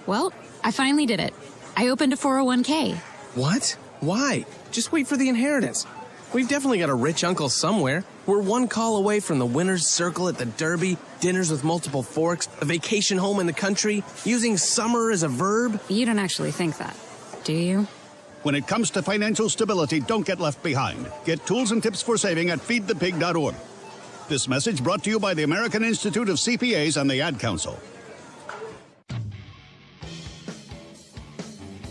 Well, I finally did it. I opened a 401k. What? Why? Just wait for the inheritance. We've definitely got a rich uncle somewhere. We're one call away from the winner's circle at the Derby, dinners with multiple forks, a vacation home in the country, using summer as a verb. You don't actually think that, do you? When it comes to financial stability, don't get left behind. Get tools and tips for saving at feedthepig.org. This message brought to you by the American Institute of CPAs and the Ad Council.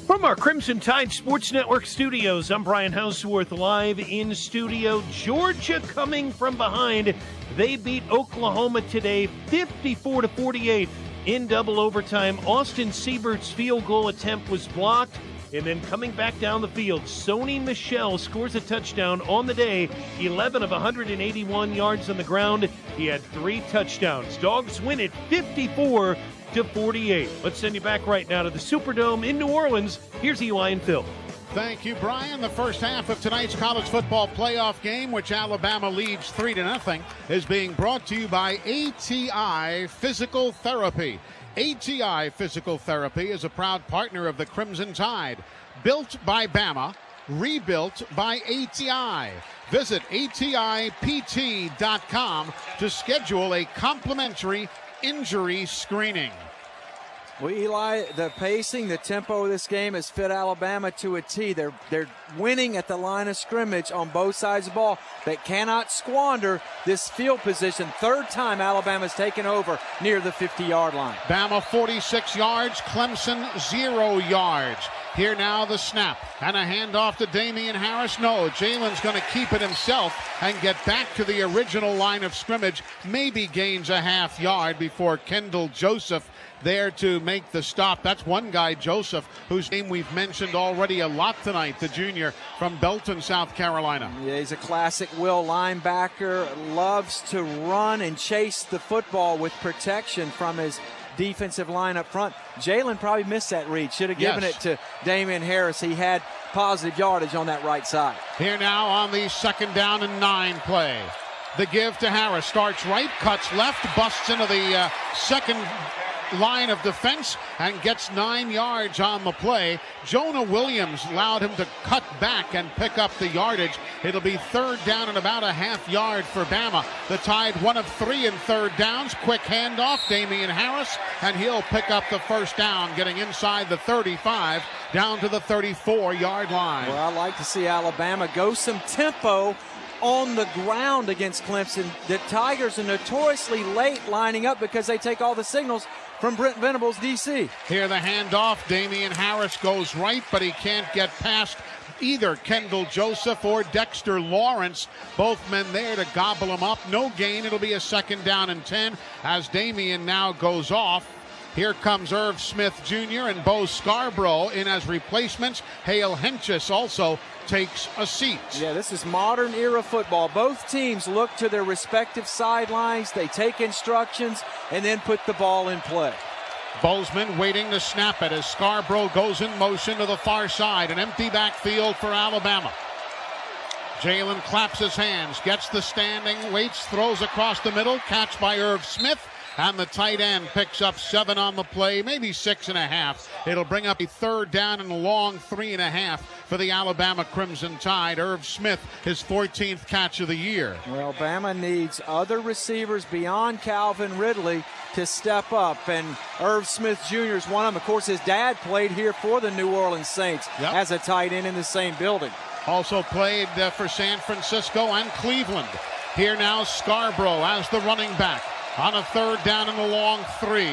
From our Crimson Tide Sports Network studios, I'm Brian Houseworth, live in studio. Georgia coming from behind. They beat Oklahoma today, 54-48 in double overtime. Austin Siebert's field goal attempt was blocked. And then coming back down the field, Sony Michel scores a touchdown on the day, 11 of 181 yards on the ground. He had 3 touchdowns. Dogs win it 54-48. Let's send you back right now to the Superdome in New Orleans. Here's Eli and Phil. Thank you, Brian. The first half of tonight's college football playoff game, which Alabama leads 3-0, is being brought to you by ATI Physical Therapy. ATI Physical Therapy is a proud partner of the Crimson Tide. Built by Bama, rebuilt by ATI. Visit ATIPT.com to schedule a complimentary injury screening. Well, Eli, the pacing, the tempo of this game has fit Alabama to a T. They're winning at the line of scrimmage on both sides of the ball, but cannot squander this field position. Third time Alabama's taken over near the 50-yard line. Bama 46 yards, Clemson 0 yards. Here now the snap and a handoff to Damian Harris. No, Jalen's going to keep it himself and get back to the original line of scrimmage. Maybe gains a half yard before Kendall Joseph there to make the stop. That's one guy, Joseph, whose name we've mentioned already a lot tonight, the junior from Belton, South Carolina. Yeah, he's a classic will linebacker, loves to run and chase the football with protection from his defensive line up front. Jalen probably missed that read. Should have given it to Damian Harris. He had positive yardage on that right side. Here now on the 2nd down and 9 play. The give to Harris. Starts right, cuts left, busts into the second line of defense and gets 9 yards on the play. Jonah Williams allowed him to cut back and pick up the yardage. It'll be 3rd down and about a half yard for Bama. The Tide 1 of 3 in 3rd downs. Quick handoff, Damian Harris, and he'll pick up the 1st down, getting inside the 35 down to the 34-yard line. Well, I like to see Alabama go some tempo on the ground against Clemson. The Tigers are notoriously late lining up because they take all the signals from Brent Venables, D.C. Here the handoff. Damian Harris goes right, but he can't get past either Kendall Joseph or Dexter Lawrence. Both men there to gobble him up. No gain. It'll be a 2nd down and 10 as Damian now goes off. Here comes Irv Smith Jr. and Bo Scarborough in as replacements. Hale Henches also takes a seat. Yeah, this is modern era football. Both teams look to their respective sidelines. They take instructions and then put the ball in play. Bozeman waiting to snap it as Scarborough goes in motion to the far side. An empty backfield for Alabama. Jalen claps his hands, gets the standing, waits, throws across the middle. Catch by Irv Smith. And the tight end picks up 7 on the play, maybe 6.5. It'll bring up a 3rd down and a long 3.5 for the Alabama Crimson Tide. Irv Smith, his 14th catch of the year. Well, Bama needs other receivers beyond Calvin Ridley to step up, and Irv Smith Jr. is one of them. Of course, his dad played here for the New Orleans Saints as a tight end in the same building. Also played for San Francisco and Cleveland. Here now Scarborough as the running back. On a 3rd down and a long 3.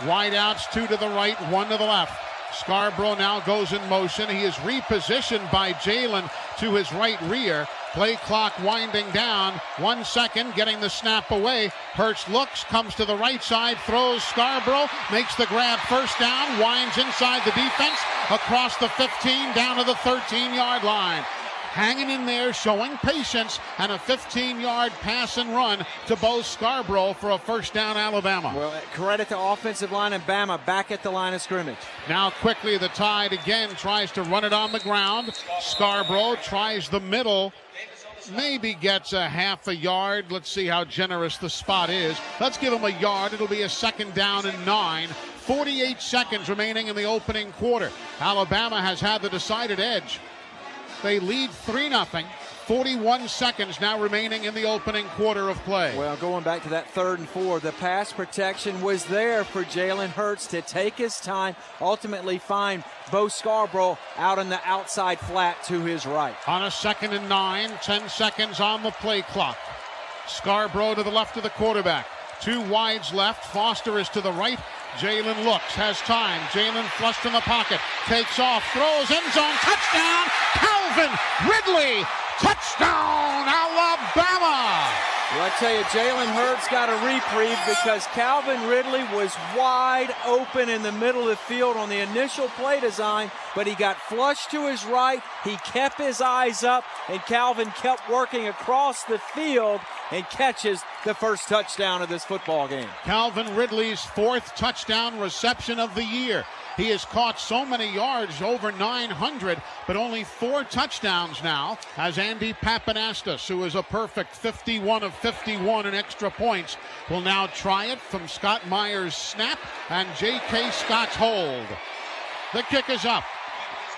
Wide outs, 2 to the right, 1 to the left. Scarborough now goes in motion. He is repositioned by Jalen to his right rear. Play clock winding down. 1 second, getting the snap away. Hurts looks, comes to the right side, throws. Scarborough makes the grab, 1st down, winds inside the defense, across the 15, down to the 13-yard line. Hanging in there, showing patience, and a 15-yard pass and run to Bo Scarborough for a 1st down, Alabama. Well, credit to offensive line and Bama back at the line of scrimmage. Now quickly the Tide again tries to run it on the ground. Scarborough tries the middle, maybe gets a half a yard. Let's see how generous the spot is. Let's give him a yard. It'll be a 2nd down and 9. 48 seconds remaining in the opening quarter. Alabama has had the decided edge. They lead 3-0. 41 seconds now remaining in the opening quarter of play. Well, going back to that 3rd and 4, the pass protection was there for Jalen Hurts to take his time, ultimately find Bo Scarborough out on the outside flat to his right. On a 2nd and 9, 10 seconds on the play clock. Scarborough to the left of the quarterback. 2 wides left. Foster is to the right. Jalen looks, has time. Jalen flushed in the pocket, takes off, throws, end zone, touchdown, Calvin Ridley, touchdown, Alabama. Well, I tell you, Jalen Hurts got a reprieve because Calvin Ridley was wide open in the middle of the field on the initial play design, but he got flushed to his right. He kept his eyes up, and Calvin kept working across the field and catches the 1st touchdown of this football game. Calvin Ridley's 4th touchdown reception of the year. He has caught so many yards, over 900, but only 4 touchdowns now, as Andy Papanastos, who is a perfect 51 of 51 in extra points, will now try it from Scott Myers' snap and J.K. Scott's hold. The kick is up,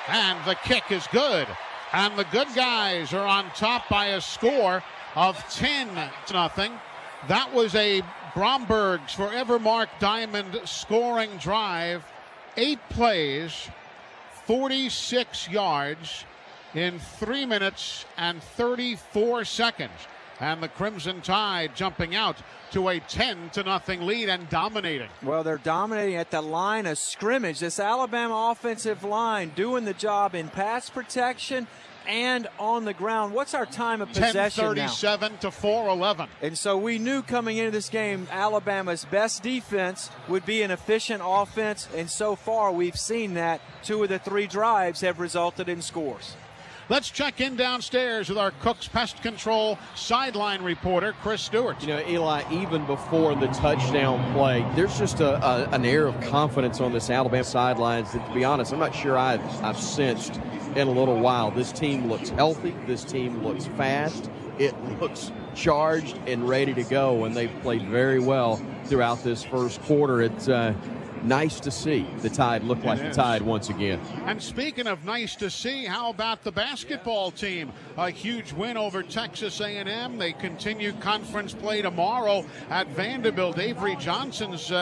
and the kick is good. And the good guys are on top by a score of 10-0. That was a Bromberg's Forever Mark Diamond scoring drive. 8 plays, 46 yards in 3 minutes and 34 seconds. And the Crimson Tide jumping out to a 10-0 lead and dominating. Well, they're dominating at the line of scrimmage. This Alabama offensive line doing the job in pass protection and on the ground. What's our time of possession 10:37 to 4:11. And so we knew coming into this game Alabama's best defense would be an efficient offense, and so far we've seen that. 2 of the 3 drives have resulted in scores. Let's check in downstairs with our Cook's Pest Control sideline reporter, Chris Stewart. You know, Eli, even before the touchdown play, there's just an air of confidence on this Alabama sidelines that, to be honest, I'm not sure I've sensed in a little while. This team looks healthy. This team looks fast. It looks charged and ready to go, and they've played very well throughout this first quarter. It's nice to see the Tide look like the Tide once again. And speaking of nice to see, how about the basketball team? A huge win over Texas A&M. They continue conference play tomorrow at Vanderbilt. Avery Johnson's,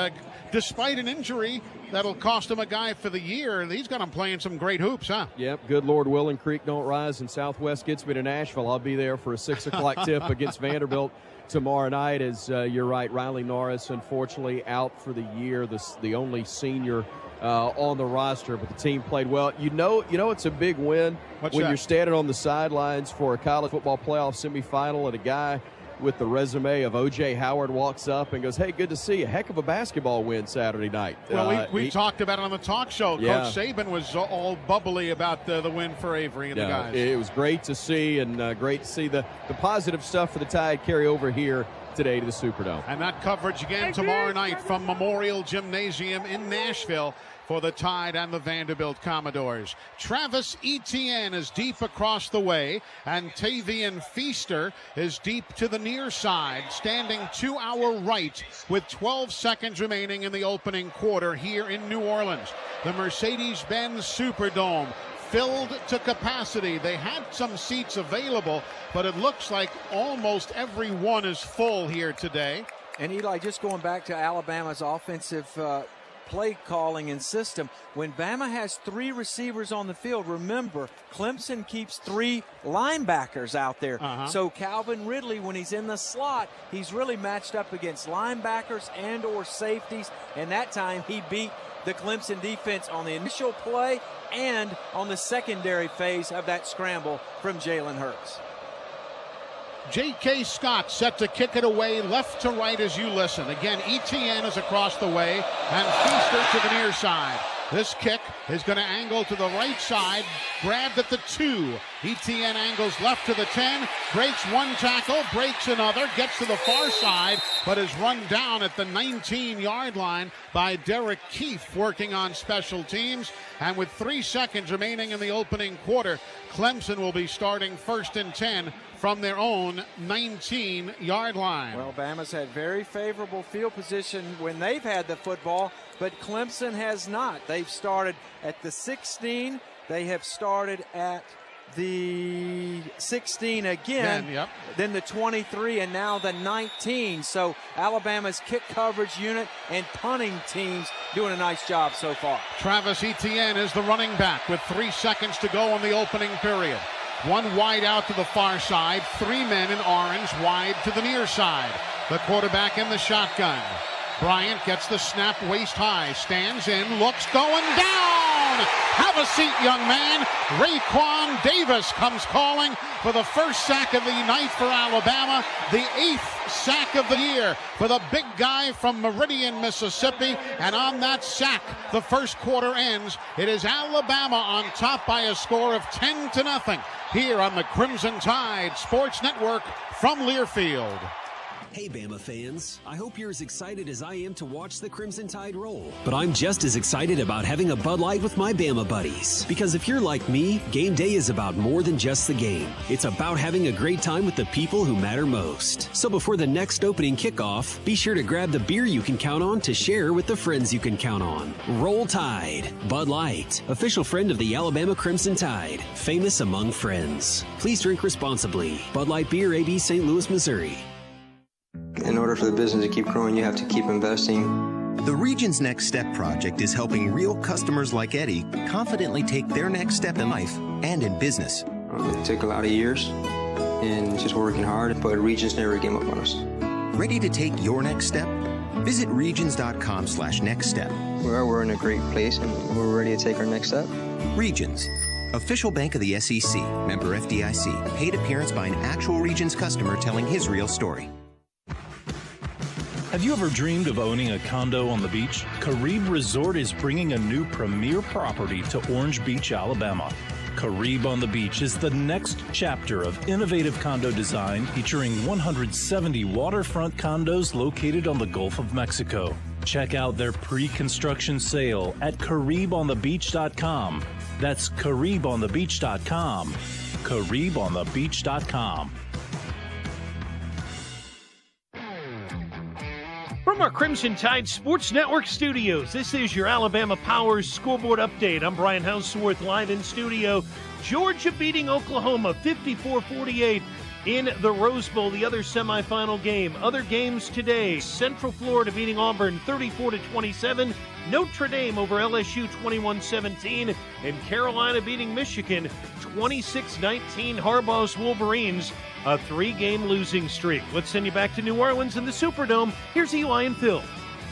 despite an injury that'll cost him a guy for the year, he's got him playing some great hoops, huh? Yep, good Lord willing, creek don't rise and Southwest gets me to Nashville. I'll be there for a 6 o'clock tip against Vanderbilt tomorrow night. As you're right, Riley Norris unfortunately out for the year, the only senior on the roster, but the team played well. You know it's a big win when you're standing on the sidelines for a college football playoff semifinal and a guy with the resume of O.J. Howard walks up and goes, "Hey, good to see you. Heck of a basketball win Saturday night." Well, we talked about it on the talk show. Yeah. Coach Saban was all bubbly about the win for Avery and the guys. It was great to see, and great to see the positive stuff for the Tide carry over here today to the Superdome. And that coverage again tomorrow night from Memorial Gymnasium in Nashville for the Tide and the Vanderbilt Commodores. Travis Etienne is deep across the way, and Tavian Feaster is deep to the near side, standing to our right with 12 seconds remaining in the opening quarter here in New Orleans. The Mercedes-Benz Superdome filled to capacity. They had some seats available, but it looks like almost every one is full here today. And Eli, just going back to Alabama's offensive play calling and system, when Bama has 3 receivers on the field, remember Clemson keeps 3 linebackers out there. So Calvin Ridley, when he's in the slot, he's really matched up against linebackers and or safeties, and that time he beat the Clemson defense on the initial play and on the secondary phase of that scramble from Jalen Hurts. J.K. Scott set to kick it away left to right as you listen. Again, Etienne is across the way and Feaster to the near side. This kick is going to angle to the right side, grabbed at the 2. Etienne angles left to the 10, breaks one tackle, breaks another, gets to the far side, but is run down at the 19-yard line by Derek Keefe working on special teams. And with 3 seconds remaining in the opening quarter, Clemson will be starting 1st and 10 from their own 19-yard line. Well, Bama's had very favorable field position when they've had the football, but Clemson has not. They've started at the 16. They have started at the 16 again, then the 23, and now the 19. So Alabama's kick coverage unit and punting teams doing a nice job so far. Travis Etienne is the running back with 3 seconds to go in the opening period. One wide out to the far side, 3 men in orange wide to the near side. The quarterback in the shotgun. Bryant gets the snap waist high, stands in, looks, going down! Have a seat, young man. Raekwon Davis comes calling for the first sack of the night for Alabama, the 8th sack of the year for the big guy from Meridian, Mississippi. And on that sack, the first quarter ends. It is Alabama on top by a score of 10-0 here on the Crimson Tide Sports Network from Learfield. Hey Bama fans, I hope you're as excited as I am to watch the Crimson Tide roll. But I'm just as excited about having a Bud Light with my Bama buddies. Because if you're like me, game day is about more than just the game. It's about having a great time with the people who matter most. So before the next opening kickoff, be sure to grab the beer you can count on to share with the friends you can count on. Roll Tide. Bud Light, official friend of the Alabama Crimson Tide. Famous among friends. Please drink responsibly. Bud Light Beer, AB, St. Louis, Missouri. In order for the business to keep growing, you have to keep investing. The Region's Next Step project is helping real customers like Eddie confidently take their next step in life and in business. It took a lot of years and just working hard, but Regions never gave up on us. Ready to take your next step? Visit regions.com/nextstep. Well, we're in a great place and we're ready to take our next step. Regions, official bank of the SEC, member FDIC, paid appearance by an actual Regions customer telling his real story. Have you ever dreamed of owning a condo on the beach? Carib Resort is bringing a new premier property to Orange Beach, Alabama. Carib on the Beach is the next chapter of innovative condo design featuring 170 waterfront condos located on the Gulf of Mexico. Check out their pre-construction sale at caribonthebeach.com. That's caribonthebeach.com. caribonthebeach.com. From our Crimson Tide Sports Network studios, this is your Alabama Powers scoreboard update. I'm Brian Houseworth, live in studio. Georgia beating Oklahoma 54-48 in the Rose Bowl, the other semifinal game. Other games today, Central Florida beating Auburn 34-27, Notre Dame over LSU 21-17, and Carolina beating Michigan 26-19. Harbaugh's Wolverines, a 3-game losing streak. Let's send you back to New Orleans in the Superdome. Here's Eli and Phil.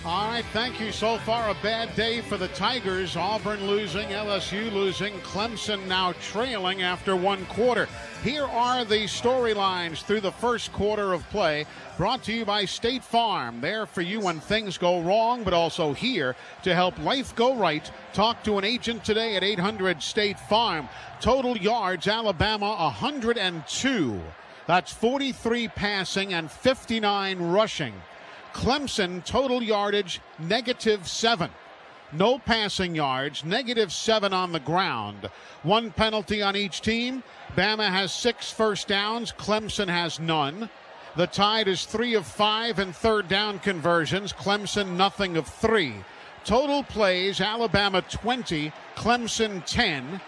All right, thank you. So far, a bad day for the Tigers. Auburn losing, LSU losing, Clemson now trailing after one quarter. Here are the storylines through the first quarter of play, brought to you by State Farm. There for you when things go wrong, but also here to help life go right. Talk to an agent today at 800 State Farm. Total yards, Alabama 102. That's 43 passing and 59 rushing. Clemson, total yardage, -7. No passing yards, -7 on the ground. One penalty on each team. Bama has 6 first downs. Clemson has none. The Tide is 3 of 5 in third down conversions. Clemson, nothing of 3. Total plays, Alabama 20, Clemson 10.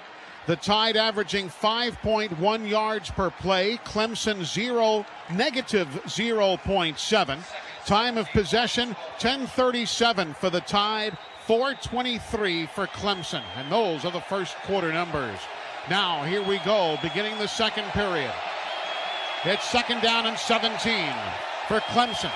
The Tide averaging 5.1 yards per play. Clemson -0.7. Time of possession, 10:37 for the Tide, 4:23 for Clemson. And those are the first quarter numbers. Now, here we go, beginning the second period. It's second down and 17 for Clemson.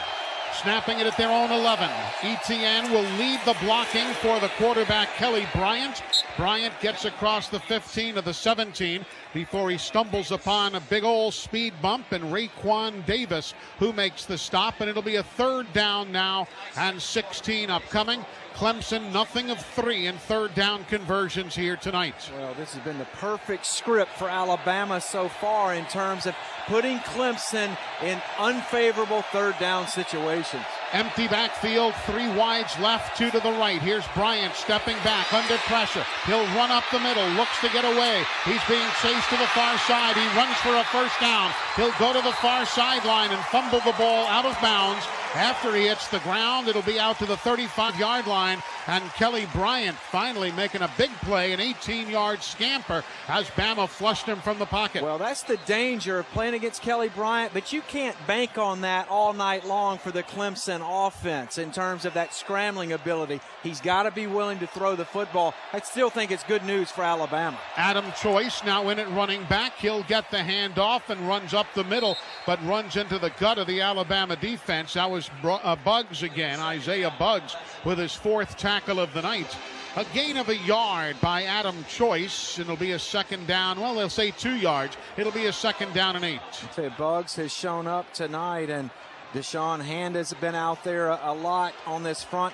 Snapping it at their own 11. Etienne will lead the blocking for the quarterback, Kelly Bryant. Bryant gets across the 15 to the 17 before he stumbles upon a big old speed bump, and Raekwon Davis who makes the stop, and it'll be a third down now and 16 upcoming. Clemson, nothing of 3 in third down conversions here tonight. Well, this has been the perfect script for Alabama so far in terms of putting Clemson in unfavorable third down situations. Empty backfield, 3 wides left, 2 to the right. Here's Bryant stepping back under pressure. He'll run up the middle, looks to get away. He's being chased to the far side. He runs for a first down. He'll go to the far sideline and fumble the ball out of bounds. After he hits the ground, it'll be out to the 35-yard line, and Kelly Bryant finally making a big play, an 18-yard scamper as Bama flushed him from the pocket. Well, that's the danger of playing against Kelly Bryant, but you can't bank on that all night long for the Clemson offense in terms of that scrambling ability. He's got to be willing to throw the football. I still think it's good news for Alabama. Adam Choice now in at running back. He'll get the handoff and runs up the middle, but runs into the gut of the Alabama defense. That was Buggs again, Isaiah Buggs, with his 4th tackle of the night. A gain of a yard by Adam Choice, and it'll be a second down. Well, they'll say 2 yards. It'll be a second down and 8. Buggs has shown up tonight, and Deshaun Hand has been out there a lot on this front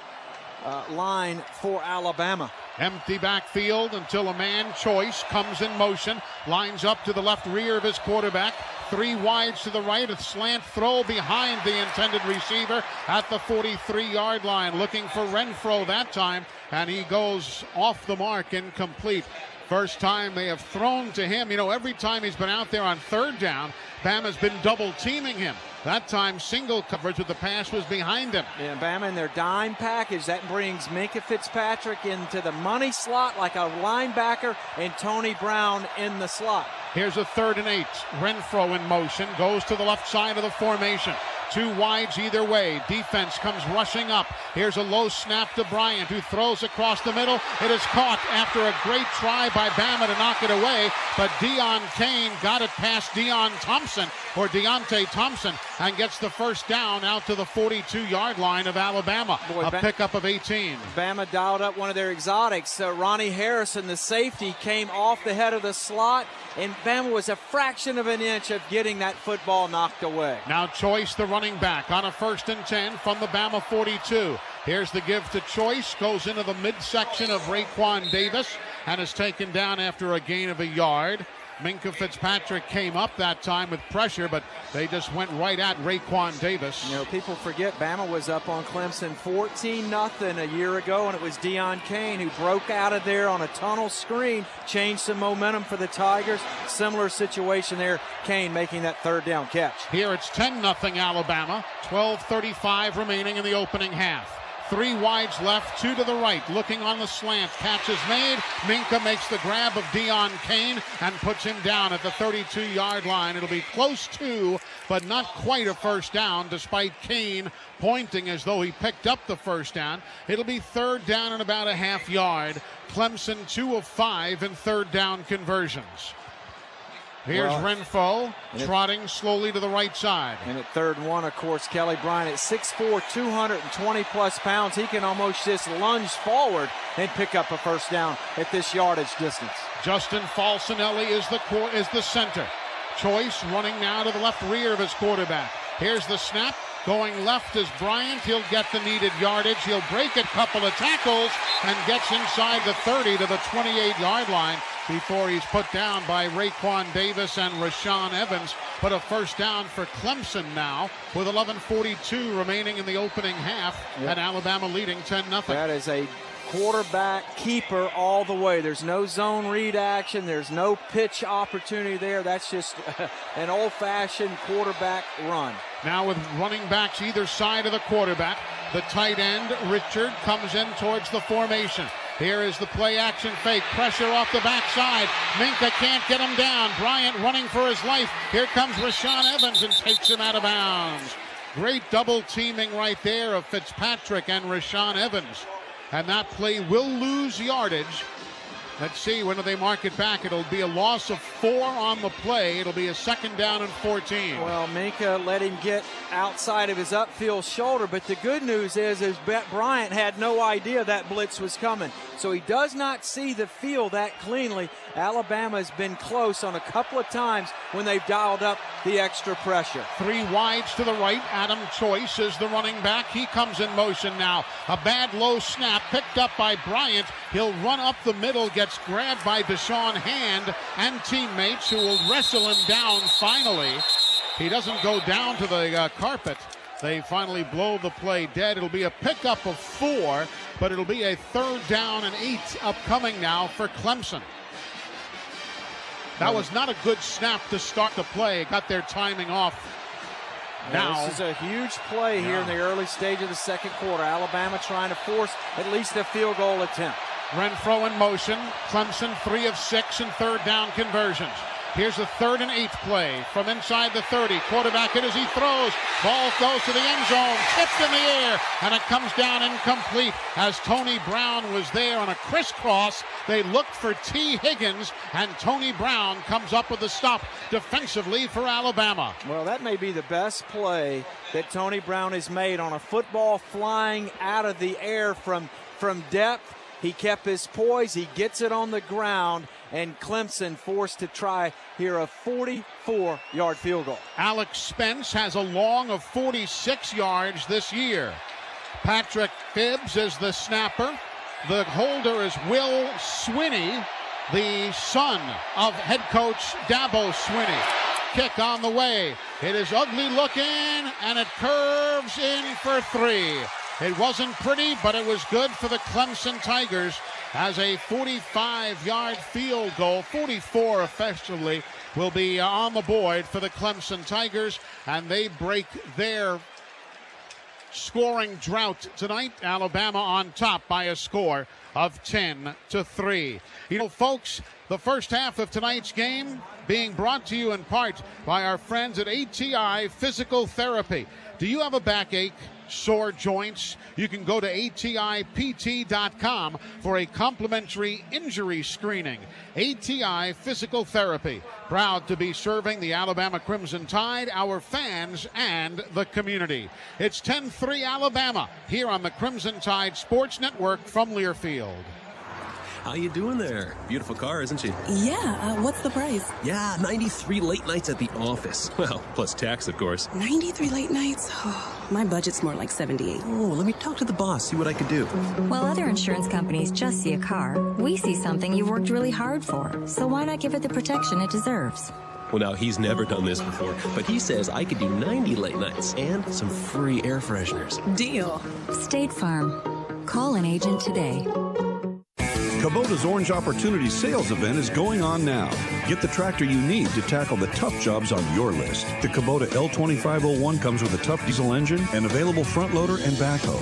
line for Alabama. Empty backfield until a man, Choice, comes in motion, lines up to the left rear of his quarterback. 3 wides to the right, a slant throw behind the intended receiver at the 43-yard line. Looking for Renfro that time, and he goes off the mark, incomplete. First time they have thrown to him. You know, every time he's been out there on third down, Bama's been double teaming him. That time, single coverage with the pass was behind him. Yeah, Bama in their dime package. That brings Minkah Fitzpatrick into the money slot like a linebacker and Tony Brown in the slot. Here's a 3rd and 8. Renfro in motion, goes to the left side of the formation. 2 wides either way. Defense comes rushing up. Here's a low snap to Bryant, who throws across the middle. It is caught after a great try by Bama to knock it away, but Deon Cain got it past Deontay Thompson and gets the first down out to the 42-yard line of Alabama. A pickup of 18. Bama dialed up one of their exotics. Ronnie Harrison, the safety, came off the head of the slot, and Bama was a fraction of an inch of getting that football knocked away. Now Choice, the running back, on a 1st and 10 from the Bama 42. Here's the give to Choice, goes into the midsection of Raekwon Davis and is taken down after a gain of a yard. Minkah Fitzpatrick came up that time with pressure, but they just went right at Raekwon Davis. You know, people forget Bama was up on Clemson 14-0 a year ago, and it was Deon Cain who broke out of there on a tunnel screen, changed some momentum for the Tigers. Similar situation there, Cain making that 3rd down catch. Here it's 10-0 Alabama, 12:35 remaining in the opening half. 3 wides left, 2 to the right, looking on the slant. Catch is made. Minkah makes the grab of Deon Cain and puts him down at the 32-yard line. It'll be close to, but not quite a first down, despite Cain pointing as though he picked up the first down. It'll be 3rd down and about a half yard. Clemson 2 of 5 in 3rd down conversions. Here's Renfro trotting slowly to the right side. And at 3rd and 1, of course, Kelly Bryant at 6'4", 220-plus pounds. He can almost just lunge forward and pick up a first down at this yardage distance. Justin Falcinelli is the center. Choice running now to the left rear of his quarterback. Here's the snap. Going left is Bryant. He'll get the needed yardage. He'll break a couple of tackles and gets inside the 30 to the 28-yard line before he's put down by Raekwon Davis and Rashaan Evans. But a first down for Clemson now with 11:42 remaining in the opening half, and Alabama leading 10-0. That is a quarterback keeper all the way. There's no zone read action. There's no pitch opportunity there. That's just an old-fashioned quarterback run. Now with running backs either side of the quarterback, the tight end, Richard, comes in towards the formation. Here is the play-action fake. Pressure off the backside. Minkah can't get him down. Bryant running for his life. Here comes Rashaan Evans and takes him out of bounds. Great double teaming right there of Fitzpatrick and Rashaan Evans. And that play will lose yardage. Let's see, when do they mark it back? It'll be a loss of 4 on the play. It'll be a 2nd down and 14. Well, Minkah let him get outside of his upfield shoulder, but the good news is Bryant had no idea that blitz was coming. So he does not see the field that cleanly. Alabama has been close on a couple of times when they've dialed up the extra pressure. 3 wides to the right. Adam Choice is the running back. He comes in motion now. A bad low snap picked up by Bryant. He'll run up the middle, gets grabbed by Deshaun Hand and teammates who will wrestle him down finally. He doesn't go down to the carpet. They finally blow the play dead. It'll be a pickup of 4, but it'll be a 3rd down and 8 upcoming now for Clemson. That was not a good snap to start the play. Got their timing off. Now, this is a huge play here in the early stage of the 2nd quarter. Alabama trying to force at least a field goal attempt. Renfro in motion. Clemson 3 of 6 in 3rd down conversions. Here's a 3rd and 8 play from inside the 30. Quarterback it as he throws. Ball goes to the end zone. Tipped in the air. And it comes down incomplete as Tony Brown was there on a crisscross. They looked for T. Higgins, and Tony Brown comes up with a stop defensively for Alabama. Well, that may be the best play that Tony Brown has made on a football flying out of the air from depth. He kept his poise. He gets it on the ground, and Clemson forced to try here a 44-yard field goal. Alex Spence has a long of 46 yards this year. Patrick Phibbs is the snapper. The holder is Will Swinney, the son of head coach Dabo Swinney. Kick on the way. It is ugly looking, and it curves in for 3. It wasn't pretty, but it was good for the Clemson Tigers as a 45-yard field goal. 44 effectively will be on the board for the Clemson Tigers, and they break their scoring drought tonight. Alabama on top by a score of 10-3. You know, folks, the first half of tonight's game being brought to you in part by our friends at ATI Physical Therapy. Do you have a backache, sore joints? You can go to ATIPT.com for a complimentary injury screening. ATI Physical Therapy, proud to be serving the Alabama Crimson Tide, our fans, and the community. It's 10-3 Alabama here on the Crimson Tide Sports Network from Learfield. How you doing there? Beautiful car, isn't she? Yeah, what's the price? Yeah, 93 late nights at the office. Well, plus tax, of course. 93 late nights? Oh, my budget's more like 78. Oh, let me talk to the boss, see what I could do. While other insurance companies just see a car, we see something you worked really hard for. So why not give it the protection it deserves? Well, now, he's never done this before, but he says I could do 90 late nights and some free air fresheners. Deal. State Farm. Call an agent today. Kubota's Orange Opportunity Sales Event is going on now. Get the tractor you need to tackle the tough jobs on your list. The Kubota L2501 comes with a tough diesel engine and available front loader and backhoe.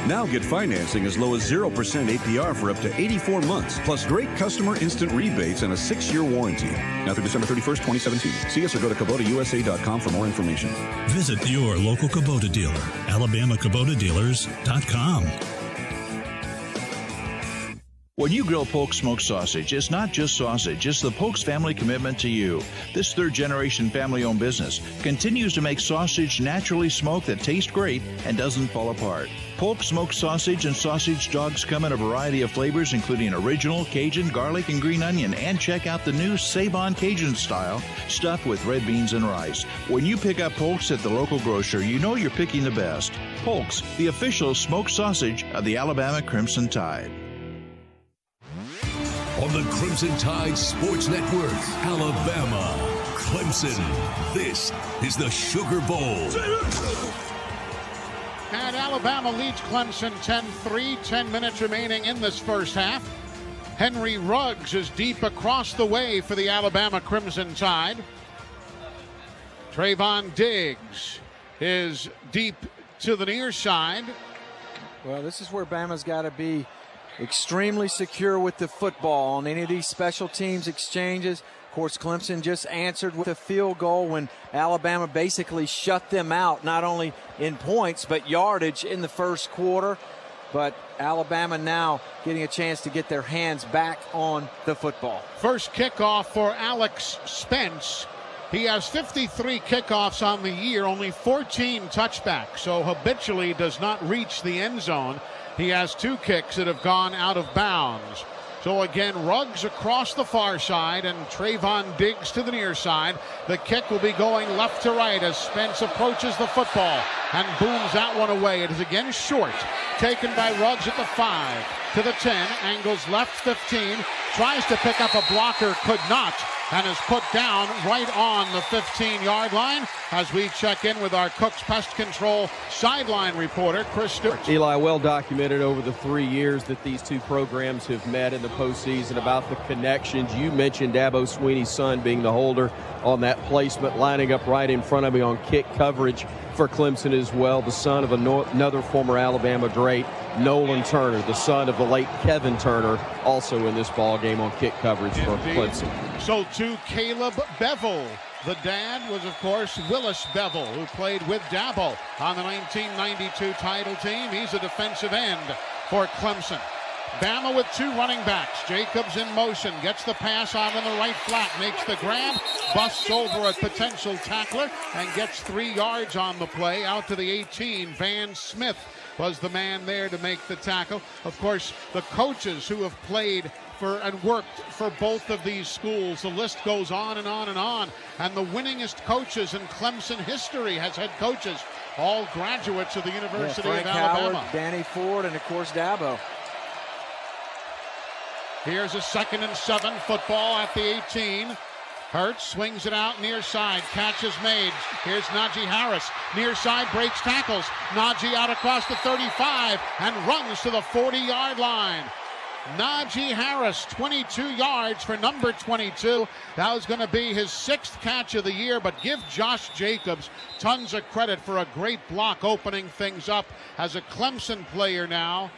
Now get financing as low as 0% APR for up to 84 months, plus great customer instant rebates and a 6-year warranty. Now through December 31st, 2017. See us or go to KubotaUSA.com for more information. Visit your local Kubota dealer, AlabamaKubotaDealers.com. When you grill Polk's smoked sausage, it's not just sausage, it's the Polk's family commitment to you. This third-generation family-owned business continues to make sausage naturally smoked that tastes great and doesn't fall apart. Polk smoked sausage and sausage dogs come in a variety of flavors, including original, Cajun, garlic, and green onion. And check out the new Save-On Cajun style, stuffed with red beans and rice. When you pick up Polk's at the local grocer, you know you're picking the best. Polk's, the official smoked sausage of the Alabama Crimson Tide. On the Crimson Tide Sports Network, Alabama, Clemson. This is the Sugar Bowl. And Alabama leads Clemson 10-3, 10 minutes remaining in this first half. Henry Ruggs is deep across the way for the Alabama Crimson Tide. Trayvon Diggs is deep to the near side. Well, this is where Bama's got to be extremely secure with the football on any of these special teams exchanges. Of course, Clemson just answered with a field goal when Alabama basically shut them out, not only in points but yardage in the first quarter. But Alabama now getting a chance to get their hands back on the football. First kickoff for Alex Spence. He has 53 kickoffs on the year, only 14 touchbacks, so habitually does not reach the end zone. He has 2 kicks that have gone out of bounds. So again, Ruggs across the far side and Trayvon Diggs to the near side. The kick will be going left to right as Spence approaches the football and booms that one away. It is again short. Taken by Ruggs at the 5 to the 10. Angles left 15. Tries to pick up a blocker, could not, and is put down right on the 15-yard line as we check in with our Cook's Pest Control sideline reporter, Chris Stewart. Eli, well documented over the 3 years that these two programs have met in the postseason about the connections. You mentioned Dabo Swinney's son being the holder on that placement, lining up right in front of me on kick coverage for Clemson as well. The son of another former Alabama great, Nolan Turner, the son of the late Kevin Turner, also in this ball game on kick coverage for Clemson. So to Caleb Bevel. The dad was, of course, Willis Bevel, who played with Dabo on the 1992 title team. He's a defensive end for Clemson. Bama with 2 running backs. Jacobs in motion, gets the pass out on the right flat, makes the grab, busts over a potential tackler, and gets 3 yards on the play out to the 18. Van Smith was the man there to make the tackle. Of course, the coaches who have played for and worked for both of these schools, the list goes on and on and on. And the winningest coaches in Clemson history has head coaches, all graduates of the University of Alabama. Howard, Danny Ford, and of course Dabo. Here's a 2nd and 7 football at the 18. Hurts swings it out near side. Catch is made. Here's Najee Harris. Near side, breaks tackles. Najee out across the 35 and runs to the 40-yard line. Najee Harris, 22 yards for number 22. That was going to be his 6th catch of the year, but give Josh Jacobs tons of credit for a great block opening things up as a Clemson player now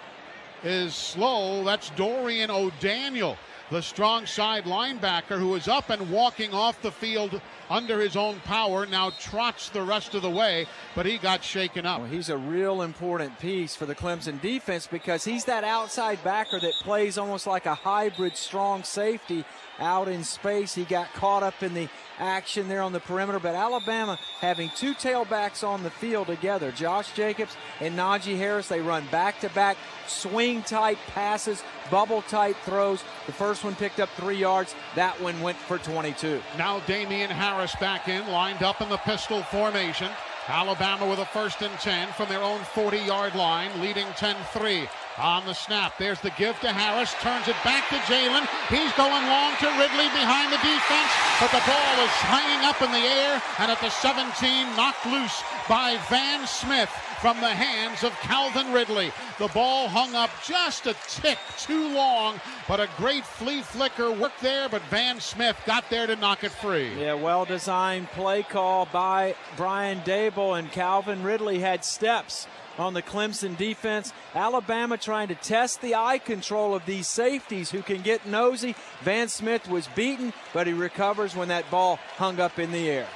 is slow. That's Dorian O'Daniel, the strong side linebacker who is up and walking off the field under his own power, now trots the rest of the way, but he got shaken up. Well, he's a real important piece for the Clemson defense because he's that outside backer that plays almost like a hybrid strong safety out in space. He got caught up in the action there on the perimeter, but Alabama having 2 tailbacks on the field together, Josh Jacobs and Najee Harris, they run back-to-back swing-type passes, bubble-type throws. The first one picked up 3 yards. That one went for 22. Now Damian Harris back in, lined up in the pistol formation. Alabama with a 1st and 10 from their own 40-yard line, leading 10-3. On the snap, there's the give to Harris, turns it back to Jalen. He's going long to Ridley behind the defense, but the ball is hanging up in the air, and at the 17, knocked loose by Van Smith from the hands of Calvin Ridley. The ball hung up just a tick too long, but a great flea flicker work there, but Van Smith got there to knock it free. Yeah, well-designed play call by Brian Dable, and Calvin Ridley had steps on the Clemson defense. Alabama trying to test the eye control of these safeties who can get nosy. Van Smith was beaten, but he recovers when that ball hung up in the air.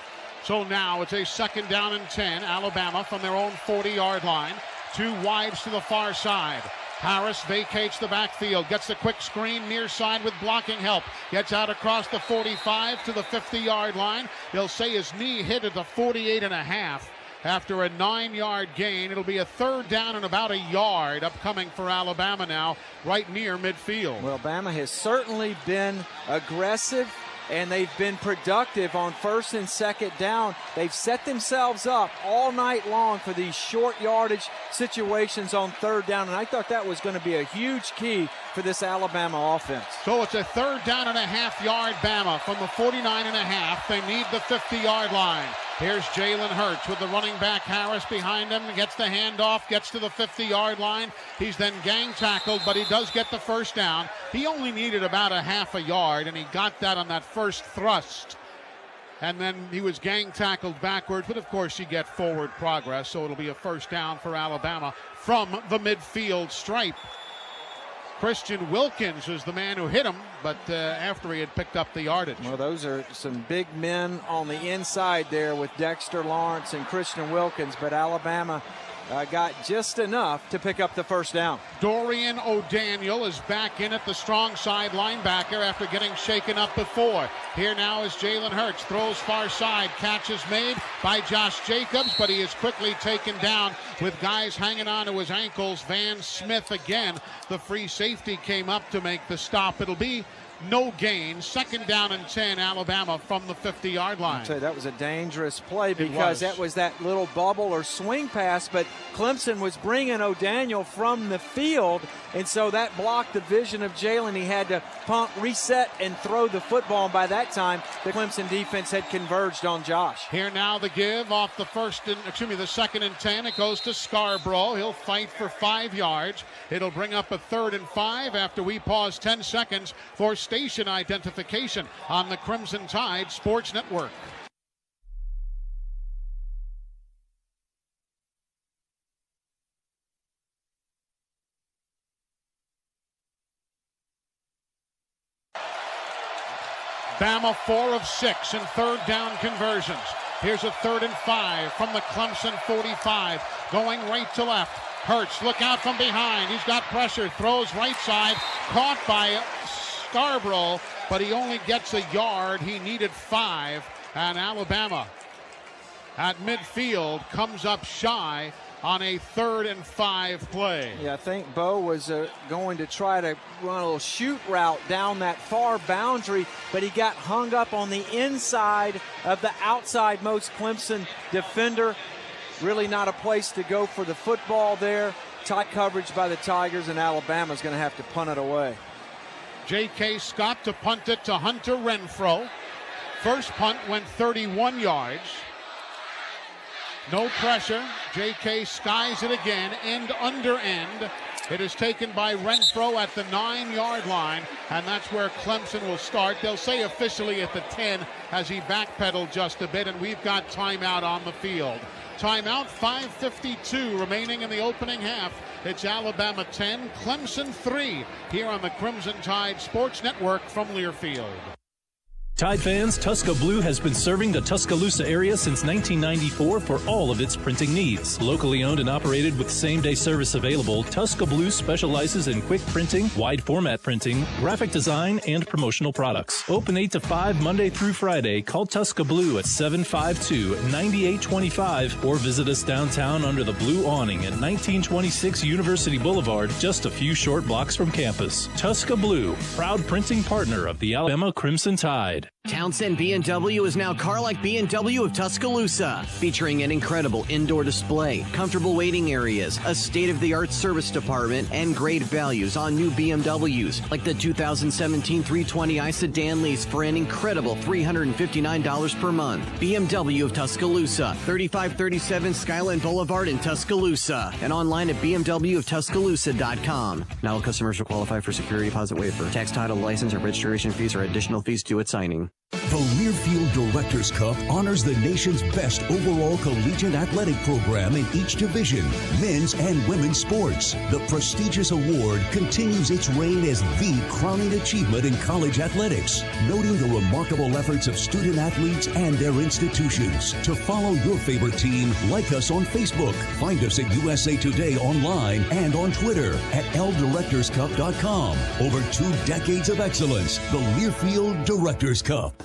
So now it's a 2nd down and 10. Alabama from their own 40-yard line. 2 wides to the far side. Harris vacates the backfield, gets the quick screen near side with blocking help. Gets out across the 45 to the 50-yard line. They'll say his knee hit at the 48.5. After a 9-yard gain. It'll be a 3rd down and about a yard upcoming for Alabama now, right near midfield. Well, Bama has certainly been aggressive, and they've been productive on 1st and 2nd down. They've set themselves up all night long for these short yardage situations on 3rd down, and I thought that was going to be a huge key for this Alabama offense. So it's a 3rd down and a half-yard Bama from the 49.5. They need the 50-yard line. Here's Jalen Hurts with the running back Harris behind him, gets the handoff, gets to the 50-yard line. He's then gang tackled, but he does get the 1st down. He only needed about a half a yard, and he got that on that first thrust. And then he was gang tackled backwards, but of course you get forward progress, so it'll be a 1st down for Alabama from the midfield stripe. Christian Wilkins is the man who hit him, but after he had picked up the yardage. Well, those are some big men on the inside there with Dexter Lawrence and Christian Wilkins, but Alabama got just enough to pick up the 1st down. Dorian O'Daniel is back in at the strong side linebacker after getting shaken up before. Here now is Jalen Hurts, throws far side, catch is made by Josh Jacobs, but he is quickly taken down with guys hanging on to his ankles. Van Smith again, the free safety, came up to make the stop. It'll be no gain. 2nd down and 10, Alabama from the 50-yard line. I'll tell you, that was a dangerous play because that was that little bubble or swing pass, but Clemson was bringing O'Daniel from the field, and so that blocked the vision of Jalen. He had to pump, reset, and throw the football, and by that time, the Clemson defense had converged on Josh. Here now the give off the 2nd and 10. It goes to Scarborough. He'll fight for 5 yards. It'll bring up a 3rd and 5 after we pause 10 seconds for station identification on the Crimson Tide Sports Network. Bama 4 of 6 in 3rd down conversions. Here's a 3rd and 5 from the Clemson 45, going right to left. Hurts, look out from behind. He's got pressure, throws right side, caught by Scarborough, but he only gets a yard. He needed 5, and Alabama at midfield comes up shy on a 3rd and 5 play. Yeah, I think Bo was going to try to run a little shoot route down that far boundary, but he got hung up on the inside of the outside most Clemson defender. Really not a place to go for the football there. Tight coverage by the Tigers, and Alabama's going to have to punt it away. J.K. Scott to punt it to Hunter Renfro. First punt went 31 yards. No pressure. J.K. skies it again, end under end. It is taken by Renfro at the 9-yard line, and that's where Clemson will start. They'll say officially at the 10 as he backpedaled just a bit, and we've got timeout on the field. Timeout, 5:52 remaining in the opening half. It's Alabama 10, Clemson 3 here on the Crimson Tide Sports Network from Learfield. Tide fans, Tusca Blue has been serving the Tuscaloosa area since 1994 for all of its printing needs. Locally owned and operated with same-day service available, Tusca Blue specializes in quick printing, wide format printing, graphic design, and promotional products. Open 8 to 5 Monday through Friday. Call Tusca Blue at 752-9825 or visit us downtown under the blue awning at 1926 University Boulevard, just a few short blocks from campus. Tusca Blue, proud printing partner of the Alabama Crimson Tide. Townsend B&W is now Car Like B&W of Tuscaloosa, featuring an incredible indoor display, comfortable waiting areas, a state-of-the-art service department, and great values on new BMWs, like the 2017 320i sedan lease for an incredible $359 per month. BMW of Tuscaloosa, 3537 Skyline Boulevard in Tuscaloosa, and online at bmwoftuscaloosa.com. Now all customers will qualify for security deposit waiver. Tax, title, license, or registration fees or additional fees due at signing. The Learfield Directors Cup honors the nation's best overall collegiate athletic program in each division, men's and women's sports. The prestigious award continues its reign as the crowning achievement in college athletics, noting the remarkable efforts of student athletes and their institutions. To follow your favorite team, like us on Facebook. Find us at USA Today online and on Twitter at ldirectorscup.com. Over 2 decades of excellence, the Learfield Directors Cup.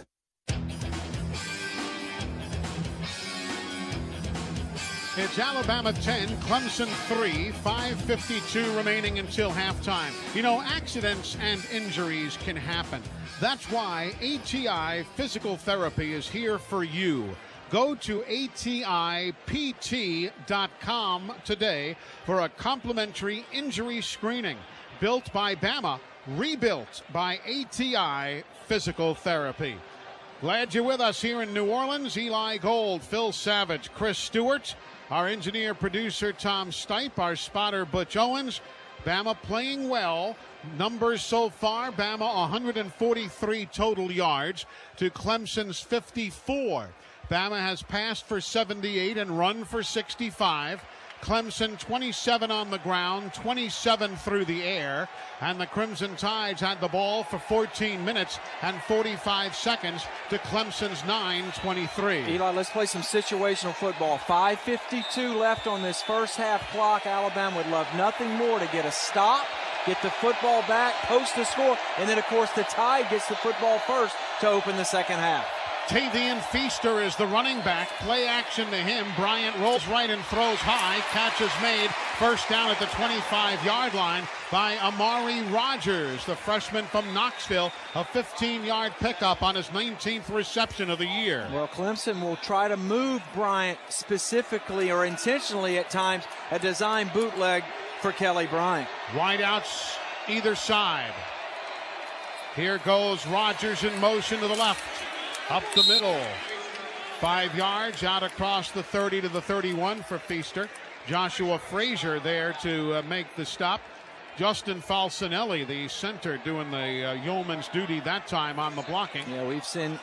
It's Alabama 10, Clemson 3, 5:52 remaining until halftime. You know, accidents and injuries can happen. That's why ATI Physical Therapy is here for you. Go to ATIPT.com today for a complimentary injury screening. Built by Bama, rebuilt by ATI Physical Therapy. Glad you're with us here in New Orleans. Eli Gold, Phil Savage, Chris Stewart, our engineer, producer, Tom Stipe, our spotter, Butch Owens. Bama playing well. Numbers so far, Bama 143 total yards to Clemson's 54. Bama has passed for 78 and run for 65. Clemson 27 on the ground, 27 through the air, and the Crimson Tides had the ball for 14 minutes and 45 seconds to Clemson's 9:23. Eli, let's play some situational football. 5:52 left on this first half clock. Alabama would love nothing more to get a stop, get the football back, post a score, and then, of course, the Tide gets the football first to open the second half. Tavian Feaster is the running back. Play action to him. Bryant rolls right and throws high. Catch is made. First down at the 25-yard line by Amari Rogers, the freshman from Knoxville. A 15-yard pickup on his 19th reception of the year. Well, Clemson will try to move Bryant specifically or intentionally at times, a design bootleg for Kelly Bryant. Wideouts either side. Here goes Rogers in motion to the left. Up the middle. 5 yards out across the 30 to the 31 for Feaster. Joshua Frazier there to make the stop. Justin Falcinelli, the center, doing the yeoman's duty that time on the blocking. Yeah, we've seen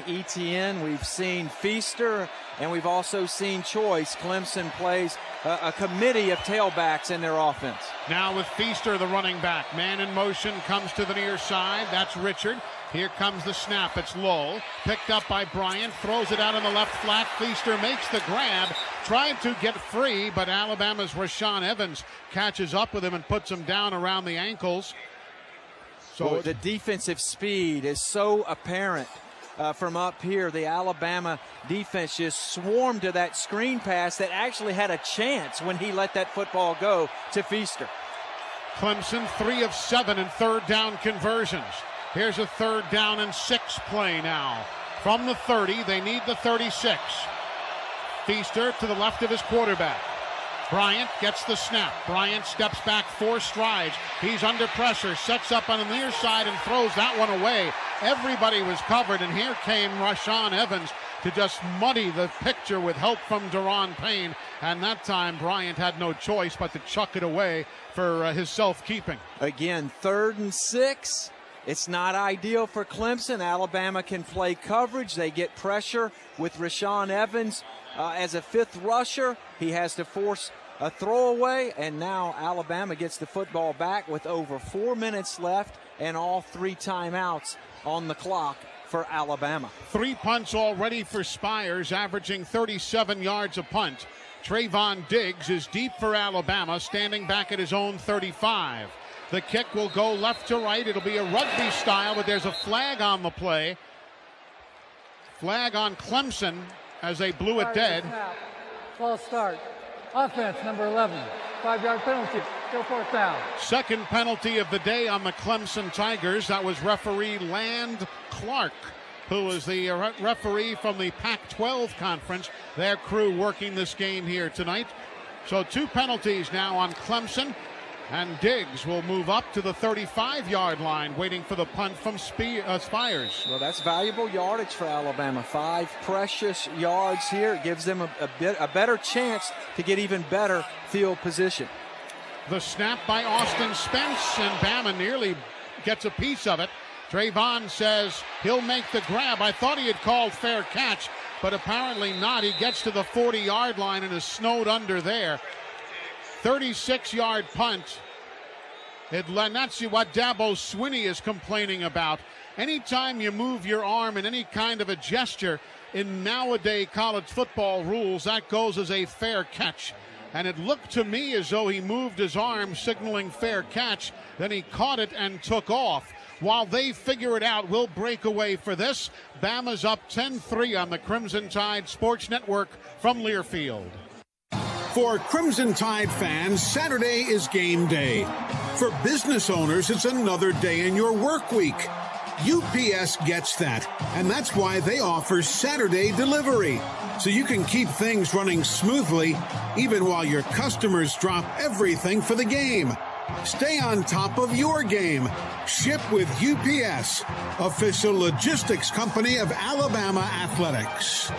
Etienne, we've seen Feaster, and we've also seen Choice. Clemson plays a committee of tailbacks in their offense. Now with Feaster, the running back. Man in motion, comes to the near side. That's Richard. Here comes the snap. It's low. Picked up by Bryant. Throws it out on the left flat. Feaster makes the grab. Tried to get free, but Alabama's Rashaan Evans catches up with him and puts him down around the ankles. So the defensive speed is so apparent from up here. The Alabama defense just swarmed to that screen pass that actually had a chance when he let that football go to Feaster. Clemson 3 of 7 in third down conversions. Here's a 3rd down and 6 play now. From the 30, they need the 36. Feaster to the left of his quarterback. Bryant gets the snap. Bryant steps back 4 strides. He's under pressure, sets up on the near side and throws that one away. Everybody was covered, and here came Rashaan Evans to just muddy the picture with help from Daron Payne. And that time, Bryant had no choice but to chuck it away for his self-keeping. Again, 3rd and 6. It's not ideal for Clemson. Alabama can play coverage. They get pressure with Rashaan Evans as a 5th rusher. He has to force a throwaway, and now Alabama gets the football back with over 4 minutes left and all 3 timeouts on the clock for Alabama. 3 punts already for Spires, averaging 37 yards a punt. Trayvon Diggs is deep for Alabama, standing back at his own 35. The kick will go left to right. It'll be a rugby style, but there's a flag on the play. Flag on Clemson as they blew it dead. False start. Offense, number 11. 5-yard penalty. Still 4th down. Second penalty of the day on the Clemson Tigers. That was referee Land Clark, who was the referee from the Pac-12 conference. Their crew working this game here tonight. So 2 penalties now on Clemson. And Diggs will move up to the 35-yard line, waiting for the punt from Spires. Well, that's valuable yardage for Alabama. 5 precious yards here. It gives them a better chance to get even better field position. The snap by Austin Spence, and Bama nearly gets a piece of it. Trayvon says he'll make the grab. I thought he had called fair catch, but apparently not. He gets to the 40-yard line and is snowed under there. 36-yard punt. And that's what Dabo Swinney is complaining about. Anytime you move your arm in any kind of a gesture in nowadays college football rules, that goes as a fair catch. And it looked to me as though he moved his arm signaling fair catch. Then he caught it and took off. While they figure it out, we'll break away for this. Bama's up 10-3 on the Crimson Tide Sports Network from Learfield. For Crimson Tide fans, Saturday is game day. For business owners, it's another day in your work week. UPS gets that, and that's why they offer Saturday delivery, so you can keep things running smoothly even while your customers drop everything for the game. Stay on top of your game. Ship with UPS, official logistics company of Alabama Athletics.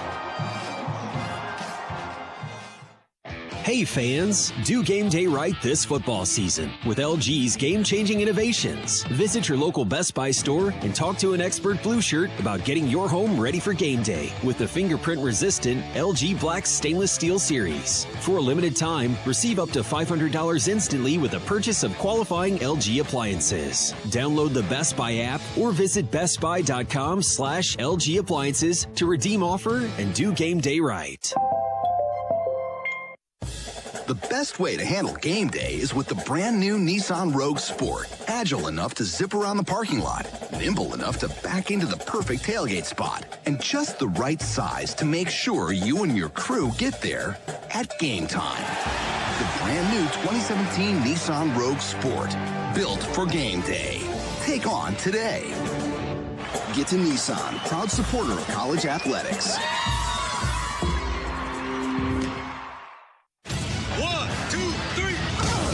Hey fans, do game day right this football season with LG's game-changing innovations. Visit your local Best Buy store and talk to an expert blue shirt about getting your home ready for game day with the fingerprint-resistant LG Black Stainless Steel Series. For a limited time, receive up to $500 instantly with the purchase of qualifying LG appliances. Download the Best Buy app or visit bestbuy.com/LG appliances to redeem offer and do game day right. The best way to handle game day is with the brand new Nissan Rogue Sport. Agile enough to zip around the parking lot, nimble enough to back into the perfect tailgate spot, and just the right size to make sure you and your crew get there at game time. The brand new 2017 Nissan Rogue Sport, built for game day. Take on today. Get to Nissan, proud supporter of college athletics.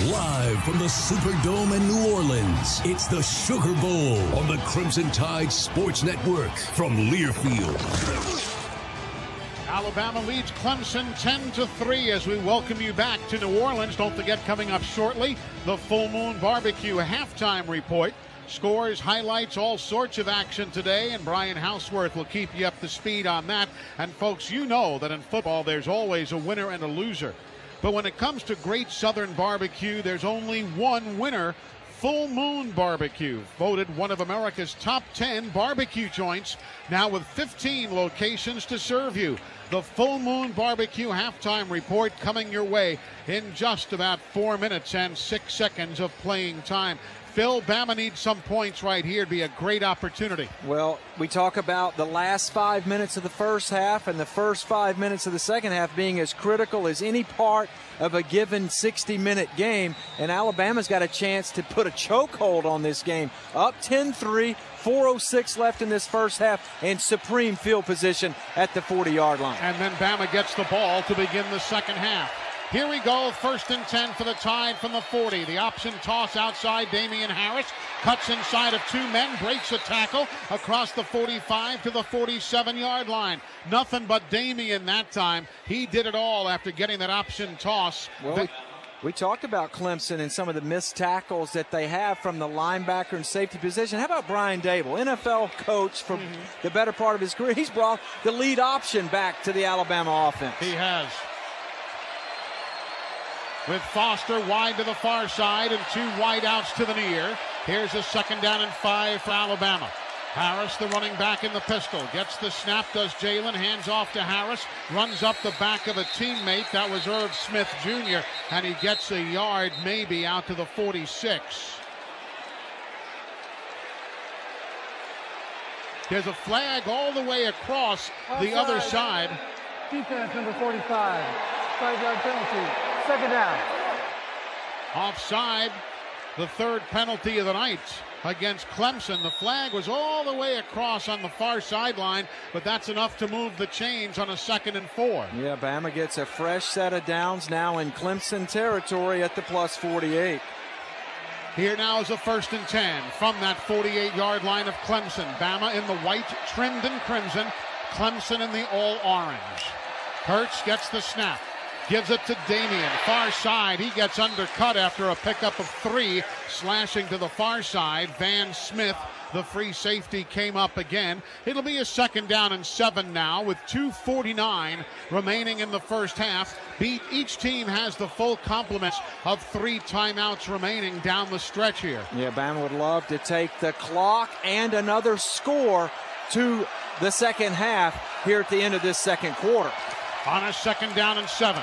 Live from the Superdome in New Orleans, it's the Sugar Bowl on the Crimson Tide Sports Network from Learfield. Alabama leads Clemson 10-3 as we welcome you back to New Orleans. Don't forget, coming up shortly, the Full Moon Barbecue halftime report. Scores, highlights, all sorts of action today, and Brian Houseworth will keep you up to speed on that. And folks, you know that in football there's always a winner and a loser. But when it comes to Great Southern Barbecue, there's only one winner, Full Moon Barbecue, voted one of America's top 10 barbecue joints, now with 15 locations to serve you. The Full Moon Barbecue halftime report coming your way in just about 4 minutes and 6 seconds of playing time. Phil, Bama needs some points right here. It'd be a great opportunity. Well, we talk about the last 5 minutes of the first half and the first 5 minutes of the second half being as critical as any part of a given 60-minute game, and Alabama's got a chance to put a chokehold on this game. Up 10-3, 4:06 left in this first half, and supreme field position at the 40-yard line. And then Bama gets the ball to begin the second half. Here we go, 1st and 10 for the Tide from the 40. The option toss outside, Damian Harris cuts inside of 2 men, breaks a tackle across the 45 to the 47-yard line. Nothing but Damian that time. He did it all after getting that option toss. Well, we talked about Clemson and some of the missed tackles that they have from the linebacker and safety position. How about Brian Dable, NFL coach for the better part of his career? He's brought the lead option back to the Alabama offense. He has. With Foster wide to the far side and 2 wideouts to the near. Here's a 2nd down and 5 for Alabama. Harris, the running back in the pistol, gets the snap, does Jalen, hands off to Harris, runs up the back of a teammate. That was Irv Smith Jr., and he gets a yard maybe out to the 46. There's a flag all the way across the other side. Defense number 45, 5-yard penalty, 2nd down. Offside, the 3rd penalty of the night against Clemson. The flag was all the way across on the far sideline, but that's enough to move the chains on a 2nd and 4. Yeah, Bama gets a fresh set of downs now in Clemson territory at the plus 48. Here now is a 1st and 10 from that 48-yard line of Clemson. Bama in the white, trimmed in crimson. Clemson in the all-orange. Hurts gets the snap. Gives it to Damian, far side. He gets undercut after a pickup of 3, slashing to the far side. Van Smith, the free safety, came up again. It'll be a 2nd down and 7 now with 2:49 remaining in the first half. Each team has the full complement of 3 timeouts remaining down the stretch here. Yeah, Bama would love to take the clock and another score to the second half here at the end of this second quarter. On a 2nd down and 7.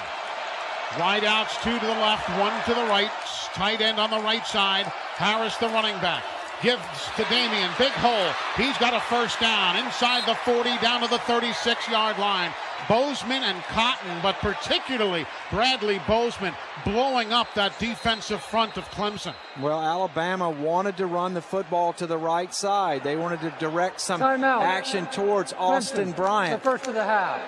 Wide outs, 2 to the left, 1 to the right. Tight end on the right side. Harris, the running back, gives to Damian. Big hole. He's got a 1st down inside the 40 down to the 36-yard line. Bozeman and Cotton, but particularly Bradley Bozeman, blowing up that defensive front of Clemson. Well, Alabama wanted to run the football to the right side. They wanted to direct some action towards Austin Bryant. The 1st of the half.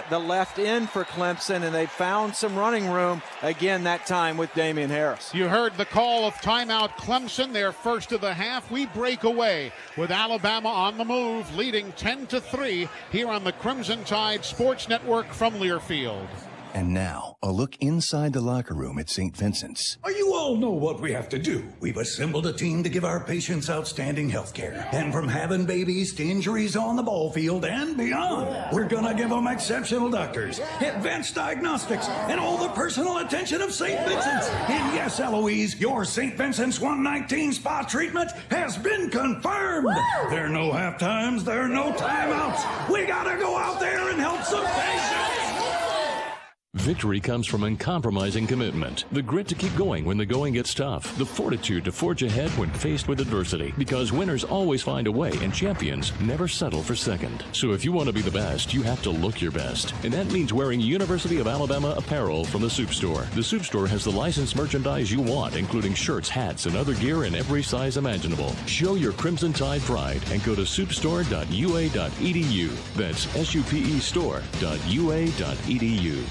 The left end for Clemson, and they found some running room again that time with Damian Harris. You heard the call of timeout. Clemson, their 1st of the half. We break away with Alabama on the move, leading 10-3 here on the Crimson Tide Sports Network from Learfield. And now, a look inside the locker room at St. Vincent's. You all know what we have to do. We've assembled a team to give our patients outstanding health care. And from having babies to injuries on the ball field and beyond, we're going to give them exceptional doctors, advanced diagnostics, and all the personal attention of St. Vincent's. And yes, Eloise, your St. Vincent's 119 spa treatment has been confirmed. Woo! There are no half times, there are no timeouts. We got to go out there and help some patients. Victory comes from uncompromising commitment, the grit to keep going when the going gets tough, the fortitude to forge ahead when faced with adversity, because winners always find a way and champions never settle for second. So if you want to be the best, you have to look your best, and that means wearing University of Alabama apparel from the Soup Store. The Soup Store has the licensed merchandise you want, including shirts, hats, and other gear in every size imaginable. Show your Crimson Tide pride and go to soupstore.ua.edu. That's SUPEstore.ua.edu.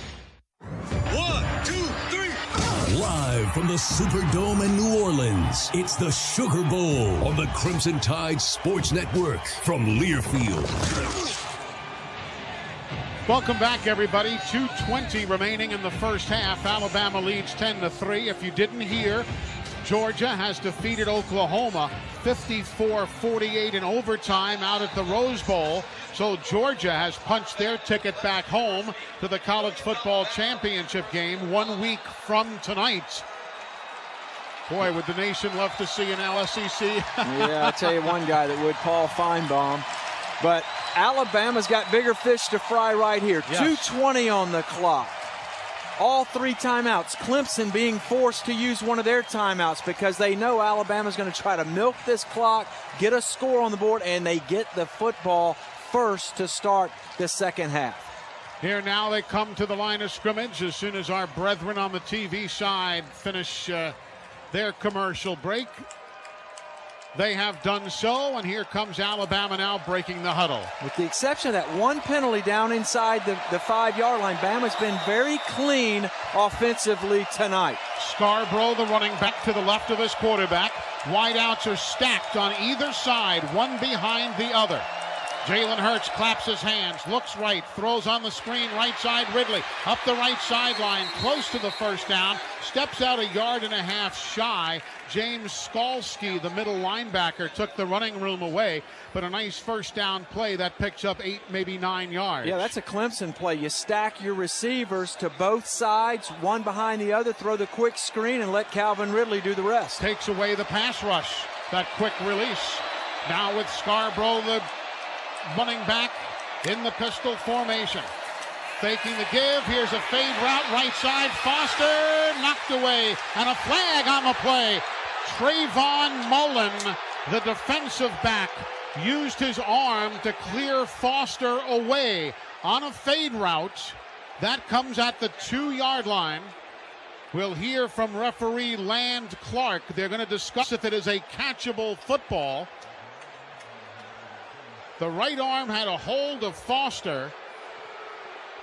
1, 2, 3. Live from the Superdome in New Orleans, it's the Sugar Bowl on the Crimson Tide Sports Network from Learfield. Welcome back, everybody. 2:20 remaining in the first half. Alabama leads 10-3. If you didn't hear, Georgia has defeated Oklahoma 54-48 in overtime out at the Rose Bowl. So Georgia has punched their ticket back home to the college football championship game 1 week from tonight. Boy, would the nation love to see an LSEC. Yeah, I'll tell you one guy that would, Paul Feinbaum. But Alabama's got bigger fish to fry right here. Yes. 2:20 on the clock. All 3 timeouts. Clemson being forced to use one of their timeouts because they know Alabama's going to try to milk this clock, get a score on the board, and they get the football first to start the second half. Here now they come to the line of scrimmage as soon as our brethren on the TV side finish their commercial break. they have done so, and here comes Alabama now breaking the huddle. With the exception of that one penalty down inside the 5-yard line, Bama's been very clean offensively tonight. Scarborough, the running back, to the left of his quarterback. Wideouts are stacked on either side, one behind the other. Jalen Hurts claps his hands, looks right, throws on the screen, right side Ridley, up the right sideline, close to the first down, steps out 1.5 yards shy. James Skalski, the middle linebacker, took the running room away, but a nice first down play that picks up 8, maybe 9 yards. Yeah, that's a Clemson play. You stack your receivers to both sides, one behind the other, throw the quick screen, and let Calvin Ridley do the rest. Takes away the pass rush, that quick release. Now with Scarborough, the running back in the pistol formation. Faking the give. Here's a fade route right side. Foster knocked away, and a flag on the play. Trayvon Mullen, the defensive back, used his arm to clear Foster away on a fade route. That comes at the 2-yard line. We'll hear from referee Land Clark. They're going to discuss if it is a catchable football. The right arm had a hold of Foster,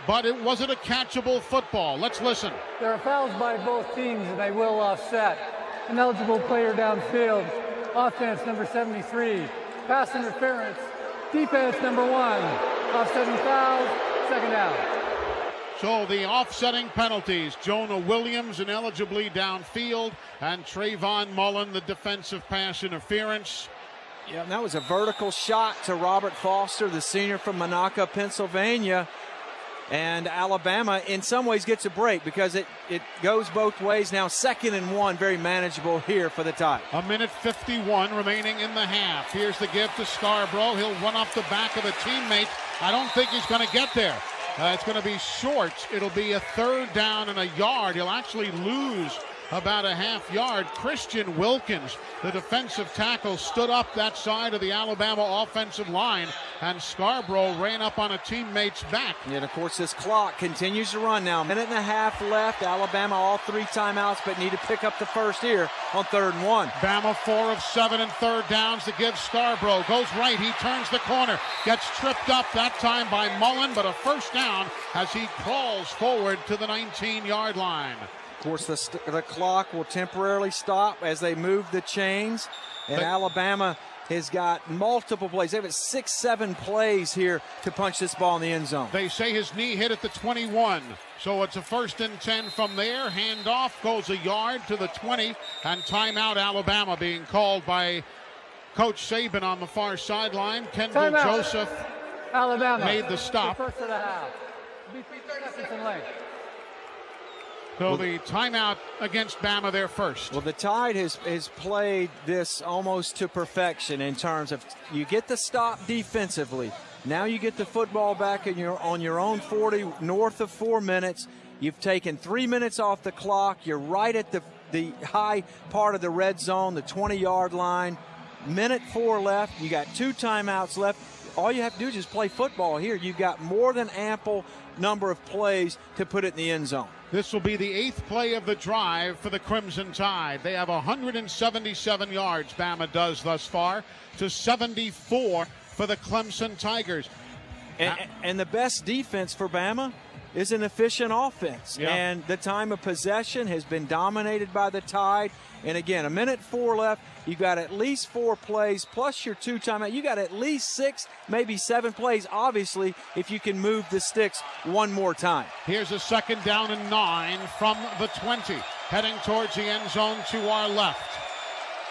but it wasn't a catchable football. Let's listen. There are fouls by both teams, and they will offset. An eligible player downfield. Offense number 73. Pass interference. Defense number 1. Offsetting fouls. Second down. So the offsetting penalties. Jonah Williams ineligibly downfield, and Trayvon Mullen, the defensive pass interference. Yeah, and that was a vertical shot to Robert Foster, the senior from Monaca, Pennsylvania. And Alabama, in some ways, gets a break because it goes both ways. Now 2nd and 1, very manageable here for the Tide. 1:51 remaining in the half. Here's the give to Scarborough. He'll run up the back of a teammate. I don't think he's going to get there. It's going to be short. It'll be a 3rd down and 1 yard. He'll actually lose about a half yard. Christian Wilkins, the defensive tackle, stood up that side of the Alabama offensive line, and Scarborough ran up on a teammate's back. And of course this clock continues to run now. 1.5 left. Alabama all 3 timeouts, but need to pick up the first here on 3rd and 1. Bama 4 of 7 and 3rd downs to give Scarborough. Goes right, he turns the corner, gets tripped up that time by Mullen, but a first down as he crawls forward to the 19-yard line. Of course, the clock will temporarily stop as they move the chains, and Alabama has got multiple plays. They have 6-7 plays here to punch this ball in the end zone. They say his knee hit at the 21, so it's a 1st and 10 from there. Handoff goes 1 yard to the 20, and timeout Alabama being called by Coach Saban on the far sideline. Kendall Joseph Alabama made the stop. First of the half. Be 3 seconds in length. So the timeout against Bama there first. Well, the Tide has played this almost to perfection in terms of you get the stop defensively. Now you get the football back on your own 40, north of 4 minutes. You've taken 3 minutes off the clock. You're right at the high part of the red zone, the 20-yard line. 1:04 left. You got 2 timeouts left. All you have to do is just play football here. You've got more than ample number of plays to put it in the end zone. This will be the 8th play of the drive for the Crimson Tide. They have 177 yards, Bama does thus far, to 74 for the Clemson Tigers. And the best defense for Bama is an efficient offense. Yeah. And the time of possession has been dominated by the Tide. And again, 1:04 left. You got at least 4 plays plus your 2 timeouts. You got at least 6, maybe 7 plays, obviously, if you can move the sticks one more time. Here's a 2nd down and 9 from the 20. Heading towards the end zone to our left.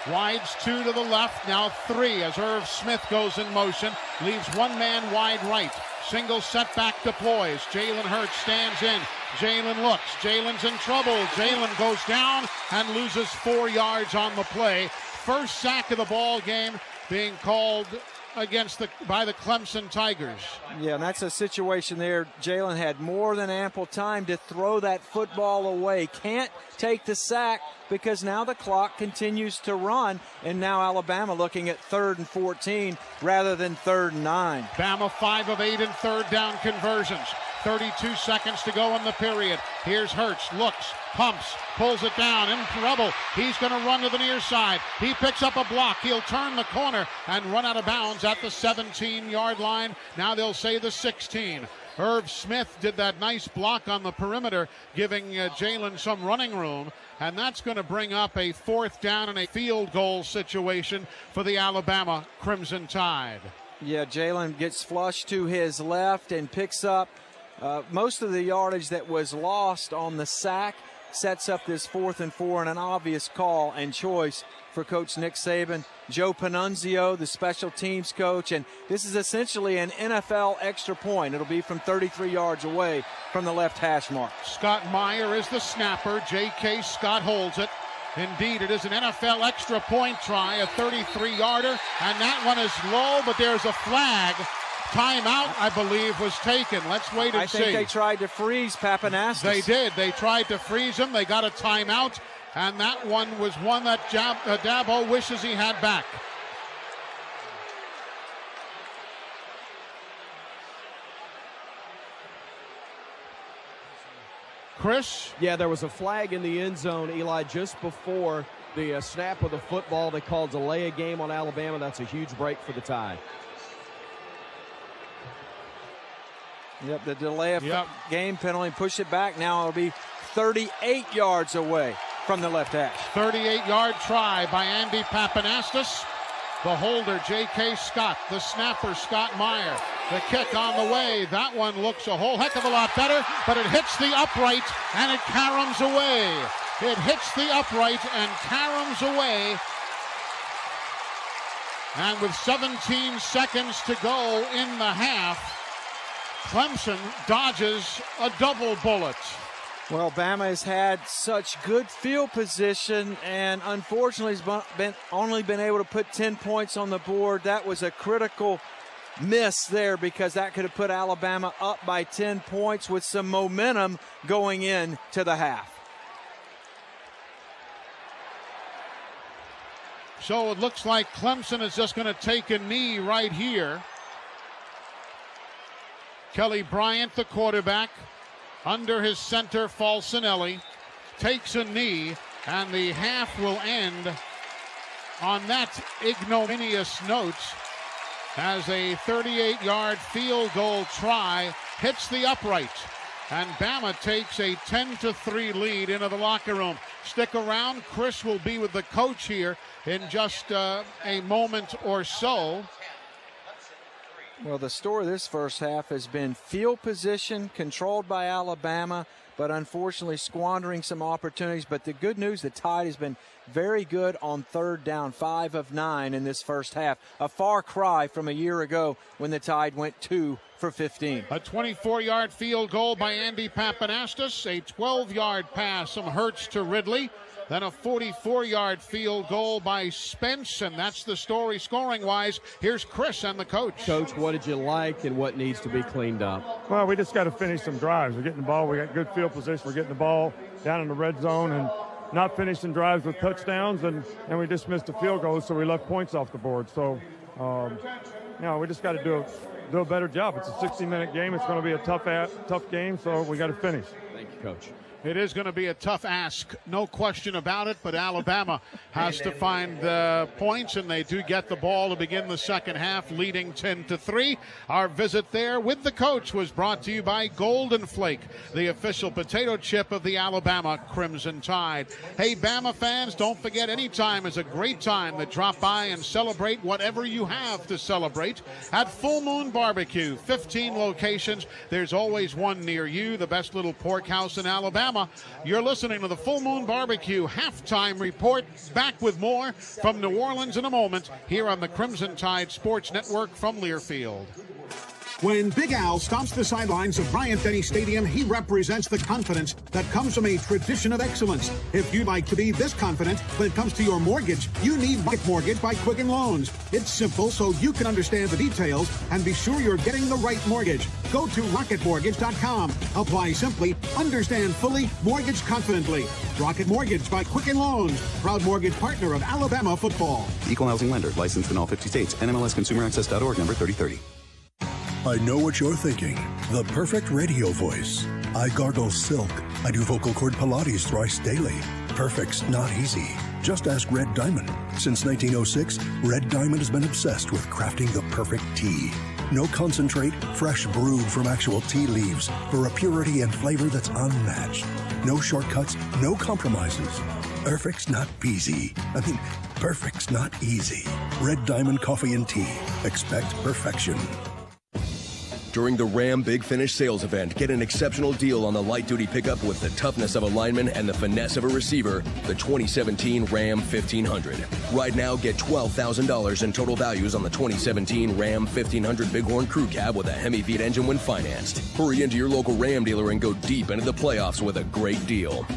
Wides 2 to the left, now 3 as Irv Smith goes in motion. Leaves 1 man wide right. Single setback deploys. Jalen Hurts stands in. Jalen looks. Jalen's in trouble. Jalen goes down and loses 4 yards on the play. First sack of the ball game being called by the Clemson Tigers. Yeah, and that's a situation there. Jalen had more than ample time to throw that football away. Can't take the sack because now the clock continues to run, and now Alabama looking at 3rd and 14 rather than 3rd and 9. Bama 5 of 8 in 3rd down conversions. 32 seconds to go in the period. Here's Hurts, looks, pumps, pulls it down, in trouble. He's going to run to the near side. He picks up a block. He'll turn the corner and run out of bounds at the 17-yard line. Now they'll say the 16. Irv Smith did that nice block on the perimeter, giving Jalen some running room. And that's going to bring up a 4th down and a field goal situation for the Alabama Crimson Tide. Yeah, Jalen gets flushed to his left and picks up most of the yardage that was lost on the sack, sets up this 4th and 4, and an obvious call and choice for Coach Nick Saban. Joe Panunzio, the special teams coach, and this is essentially an NFL extra point. It'll be from 33 yards away from the left hash mark. Scott Meyer is the snapper. J.K. Scott holds it. Indeed, it is an NFL extra point try, a 33-yarder, and that one is low, but there's a flag. Timeout, I believe, was taken. Let's wait and see. I think they tried to freeze Pappanastis. They did. They tried to freeze him. They got a timeout, and that one was one that Dabo wishes he had back. Chris? Yeah, there was a flag in the end zone, Eli, just before the snap of the football. They called delay a game on Alabama. That's a huge break for the Tide. Yep, the delay of game penalty, push it back. Now it'll be 38 yards away from the left hash. 38-yard try by Andy Pappanastis. The holder, J.K. Scott. The snapper, Scott Meyer. The kick on the way. That one looks a whole heck of a lot better, but it hits the upright and it caroms away. It hits the upright and caroms away. And with 17 seconds to go in the half, Clemson dodges a double bullet. Well, Bama has had such good field position and unfortunately has only been able to put 10 points on the board. That was a critical miss there because that could have put Alabama up by 10 points with some momentum going into the half. So it looks like Clemson is just going to take a knee right here. Kelly Bryant, the quarterback, under his center, Falcinelli, takes a knee, and the half will end on that ignominious note as a 38-yard field goal try hits the upright, and Bama takes a 10-3 lead into the locker room. Stick around. Chris will be with the coach here in just a moment or so. Well, the story of this first half has been field position controlled by Alabama, but unfortunately squandering some opportunities. But the good news, the Tide has been very good on third down, 5 of 9 in this first half. A far cry from a year ago when the Tide went 2 for 15. A 24-yard field goal by Andy Pappanastis, a 12-yard pass from Hurts to Ridley. Then a 44-yard field goal by Spence, and that's the story scoring-wise. Here's Chris and the coach. Coach, what did you like and what needs to be cleaned up? Well, we just got to finish some drives. We're getting the ball. We got good field position. We're getting the ball down in the red zone and not finishing drives with touchdowns, and we just missed a field goal, so we left points off the board. So, we just got to do a better job. It's a 60-minute game. It's going to be a tough game, so we got to finish. Thank you, Coach. It is going to be a tough ask, no question about it, but Alabama has to find points, and they do get the ball to begin the second half, leading 10-3. Our visit there with the coach was brought to you by Golden Flake, the official potato chip of the Alabama Crimson Tide. Hey, Bama fans, don't forget any time is a great time to drop by and celebrate whatever you have to celebrate at Full Moon Barbecue. 15 locations. There's always one near you, the best little pork house in Alabama. You're listening to the Full Moon Barbecue Halftime Report. Back with more from New Orleans in a moment here on the Crimson Tide Sports Network from Learfield. When Big Al stomps the sidelines of Bryant-Denny Stadium, he represents the confidence that comes from a tradition of excellence. If you'd like to be this confident when it comes to your mortgage, you need Rocket Mortgage by Quicken Loans. It's simple so you can understand the details and be sure you're getting the right mortgage. Go to rocketmortgage.com. Apply simply, understand fully, mortgage confidently. Rocket Mortgage by Quicken Loans, proud mortgage partner of Alabama football. Equal housing lender, licensed in all 50 states. NMLSconsumeraccess.org, number 3030. I know what you're thinking. The perfect radio voice. I gargle silk. I do vocal cord Pilates thrice daily. Perfect's not easy. Just ask Red Diamond. Since 1906, Red Diamond has been obsessed with crafting the perfect tea. No concentrate, fresh brewed from actual tea leaves for a purity and flavor that's unmatched. No shortcuts, no compromises. Perfect's not easy. Perfect's not easy. Red Diamond Coffee and Tea. Expect perfection. During the Ram Big Finish sales event, get an exceptional deal on the light-duty pickup with the toughness of a lineman and the finesse of a receiver, the 2017 Ram 1500. Right now, get $12,000 in total values on the 2017 Ram 1500 Bighorn Crew Cab with a Hemi V8 engine when financed. Hurry into your local Ram dealer and go deep into the playoffs with a great deal.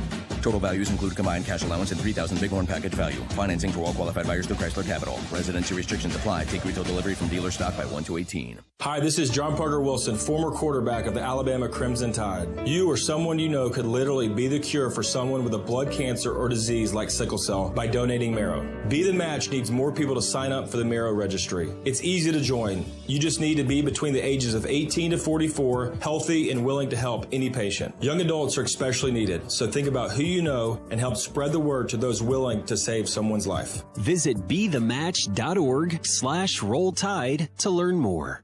Total values include combined cash allowance and $3,000 Bighorn package value. Financing for all qualified buyers through Chrysler Capital. Residency restrictions apply. Take retail delivery from dealer stock by 1/2/18. Hi, this is John Parker Wilson, former quarterback of the Alabama Crimson Tide. You or someone you know could literally be the cure for someone with a blood cancer or disease like sickle cell by donating marrow. Be the Match needs more people to sign up for the marrow registry. It's easy to join. You just need to be between the ages of 18 to 44, healthy and willing to help any patient. Young adults are especially needed, so think about who you know and help spread the word to those willing to save someone's life. Visit bethematch.org/rolltide to learn more.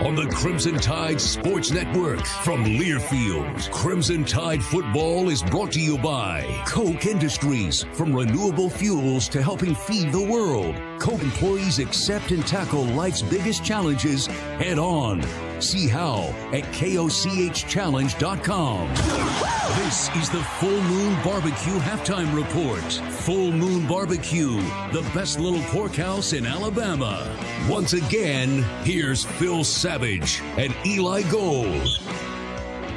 On the Crimson Tide Sports Network from Learfield, Crimson Tide football is brought to you by Koch Industries. From renewable fuels to helping feed the world, Koch employees accept and tackle life's biggest challenges head on. See how at kochchallenge.com. This is the Full Moon Barbecue Halftime Report. Full Moon Barbecue, the best little pork house in Alabama. Once again, here's Phil Savage and Eli Gold.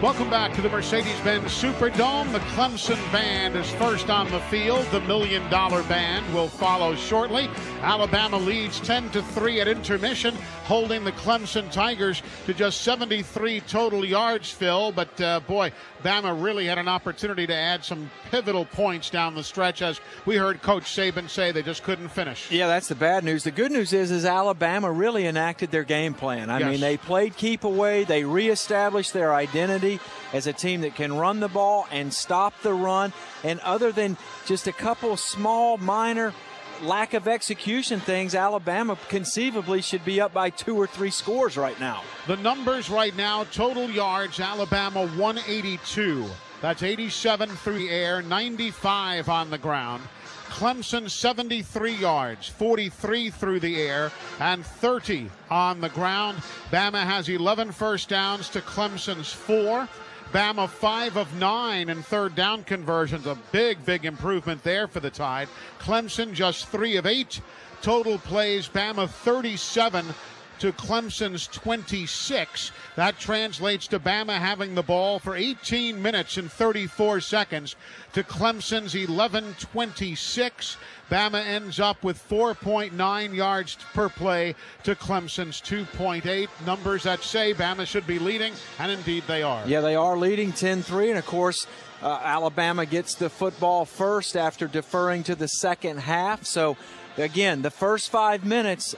Welcome back to the Mercedes-Benz Superdome. The Clemson band is first on the field. The $1 Million Band will follow shortly. Alabama leads 10-3 at intermission, holding the Clemson Tigers to just 73 total yards, Phil. But, boy, Bama really had an opportunity to add some pivotal points down the stretch. As we heard Coach Saban say, they just couldn't finish. Yeah, that's the bad news. The good news is Alabama really enacted their game plan. I mean, they played keep away. They reestablished their identity as a team that can run the ball and stop the run. And other than just a couple small, minor lack of execution things, Alabama conceivably should be up by 2 or 3 scores right now. The numbers right now, total yards, Alabama 182. That's 87 through the air, 95 on the ground. Clemson 73 yards, 43 through the air, and 30 on the ground. Bama has 11 first downs to Clemson's 4. Bama 5 of 9 in third down conversions. A big, big improvement there for the Tide. Clemson just 3 of 8. Total plays, Bama 37 to Clemson's 26. That translates to Bama having the ball for 18 minutes and 34 seconds to Clemson's 11:26. Bama ends up with 4.9 yards per play to Clemson's 2.8. Numbers that say Bama should be leading, and indeed they are. Yeah, they are leading 10-3, and of course, Alabama gets the football first after deferring to the second half. So, again, the first 5 minutes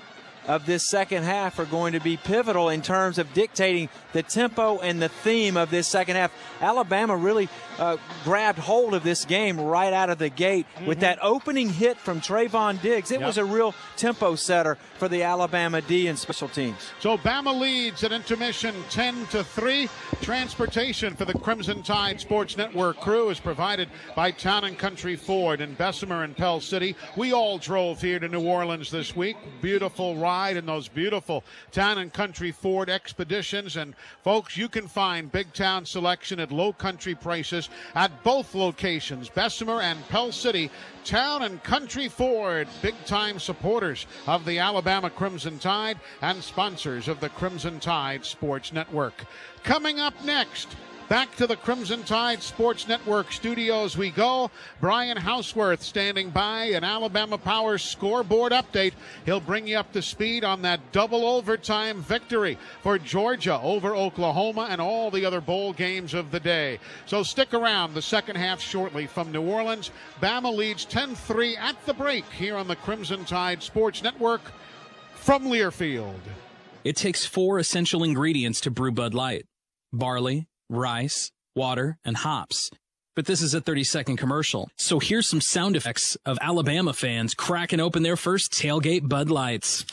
of this second half are going to be pivotal in terms of dictating the tempo and the theme of this second half. Alabama really grabbed hold of this game right out of the gate with that opening hit from Trayvon Diggs. It was a real tempo setter for the Alabama D and special teams. So Bama leads at intermission 10-3. Transportation for the Crimson Tide Sports Network crew is provided by Town & Country Ford in Bessemer and Pell City. We all drove here to New Orleans this week. Beautiful ride in those beautiful Town & Country Ford Expeditions. And folks, you can find big town selection at low country prices at both locations, Bessemer and Pell City. Town & Country Ford, big-time supporters of the Alabama Crimson Tide and sponsors of the Crimson Tide Sports Network. Coming up next, back to the Crimson Tide Sports Network studios we go. Brian Houseworth standing by, an Alabama Power scoreboard update. He'll bring you up to speed on that double overtime victory for Georgia over Oklahoma and all the other bowl games of the day. So stick around, the second half shortly from New Orleans. Bama leads 10-3 at the break here on the Crimson Tide Sports Network. from Learfield. It takes 4 essential ingredients to brew Bud Light: barley, rice, water, and hops. But this is a 30-second commercial, so here's some sound effects of Alabama fans cracking open their first tailgate Bud Lights.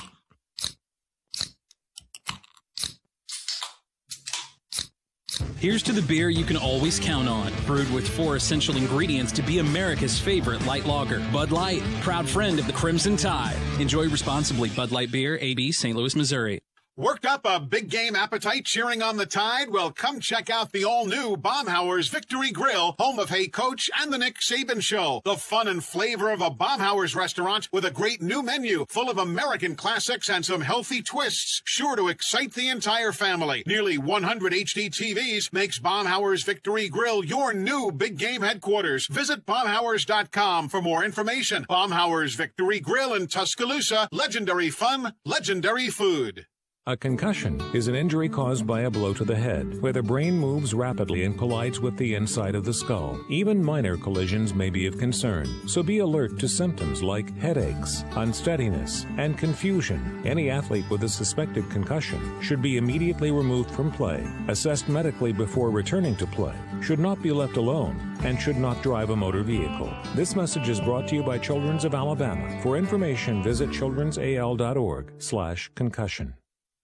Here's to the beer you can always count on, brewed with 4 essential ingredients to be America's favorite light lager. Bud Light, proud friend of the Crimson Tide. Enjoy responsibly. Bud Light Beer, AB, St. Louis, Missouri. Worked up a big game appetite cheering on the Tide? Well, come check out the all-new Baumhauer's Victory Grill, home of Hey Coach and the Nick Saban Show. The fun and flavor of a Baumhauer's restaurant with a great new menu full of American classics and some healthy twists, sure to excite the entire family. Nearly 100 HD TVs makes Baumhauer's Victory Grill your new big game headquarters. Visit Baumhauers.com for more information. Baumhauer's Victory Grill in Tuscaloosa. Legendary fun, legendary food. A concussion is an injury caused by a blow to the head, where the brain moves rapidly and collides with the inside of the skull. Even minor collisions may be of concern, so be alert to symptoms like headaches, unsteadiness, and confusion. Any athlete with a suspected concussion should be immediately removed from play, assessed medically before returning to play, should not be left alone, and should not drive a motor vehicle. This message is brought to you by Children's of Alabama. For information, visit childrensal.org/concussion.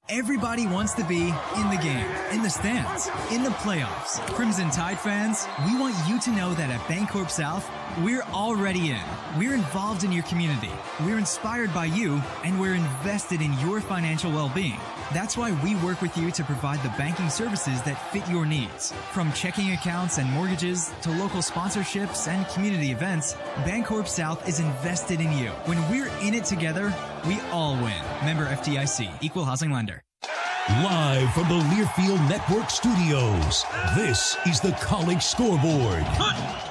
Everybody wants to be in the game, in the stands, in the playoffs. Crimson Tide fans, we want you to know that at Bancorp South, we're already in. We're involved in your community. We're inspired by you, and we're invested in your financial well-being. That's why we work with you to provide the banking services that fit your needs. From checking accounts and mortgages to local sponsorships and community events, Bancorp South is invested in you. When we're in it together, we all win. Member FDIC, Equal Housing Lender. Live from the Learfield Network studios, this is the College Scoreboard.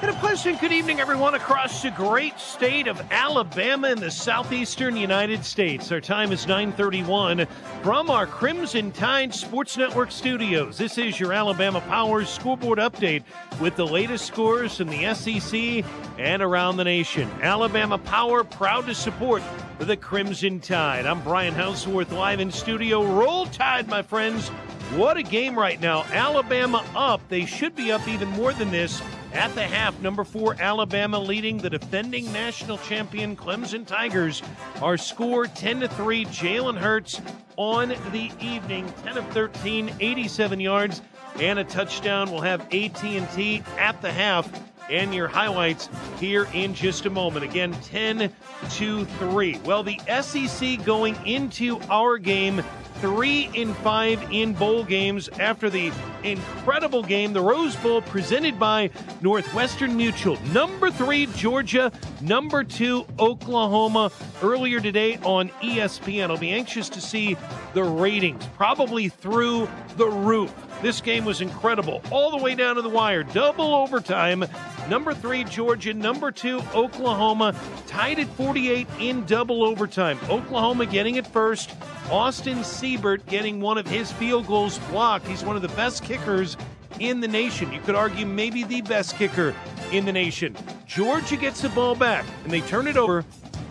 And a pleasant good evening, everyone, across the great state of Alabama in the southeastern United States. Our time is 9:31 from our Crimson Tide Sports Network studios. This is your Alabama Powers Scoreboard update with the latest scores from the SEC and around the nation. Alabama Power proud to support the Crimson Tide. I'm Brian Houseworth, live in studio. Roll Tide, my friends. What a game right now. Alabama up. They should be up even more than this at the half. Number 4, Alabama leading the defending national champion Clemson Tigers. Our score 10-3. Jalen Hurts on the evening. 10 of 13, 87 yards and a touchdown. We'll have AT&T at the half. And your highlights here in just a moment. Again, 10-3. Well, the SEC going into our game 3-5 in bowl games after the incredible game, the Rose Bowl, presented by Northwestern Mutual. Number 3, Georgia. Number 2, Oklahoma. Earlier today on ESPN. I'll be anxious to see the ratings, probably through the roof. This game was incredible, all the way down to the wire. Double overtime. Number 3, Georgia. Number 2, Oklahoma. Tied at 48 in double overtime. Oklahoma getting it first. Austin Siebert getting one of his field goals blocked. He's one of the best kickers in the nation. You could argue maybe the best kicker in the nation. Georgia gets the ball back, and they turn it over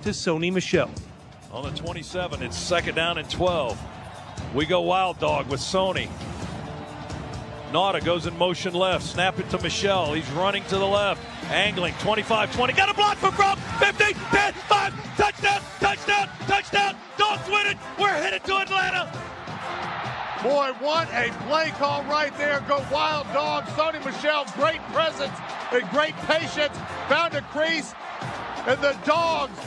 to Sony Michel. On the 27, it's 2nd down and 12. We go wild dog with Sony. Nauta goes in motion left. Snap it to Michel. He's running to the left. Angling. 25-20. Got a block from Gronk. 15, 10, 5. Touchdown, touchdown, touchdown. Dogs win it. We're headed to Atlanta. Boy, what a play call right there. Go wild dog. Sony Michel, great presence and great patience. Found a crease. And the Dogs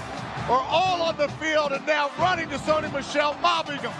are all on the field and now running to Sony Michel, mobbing him.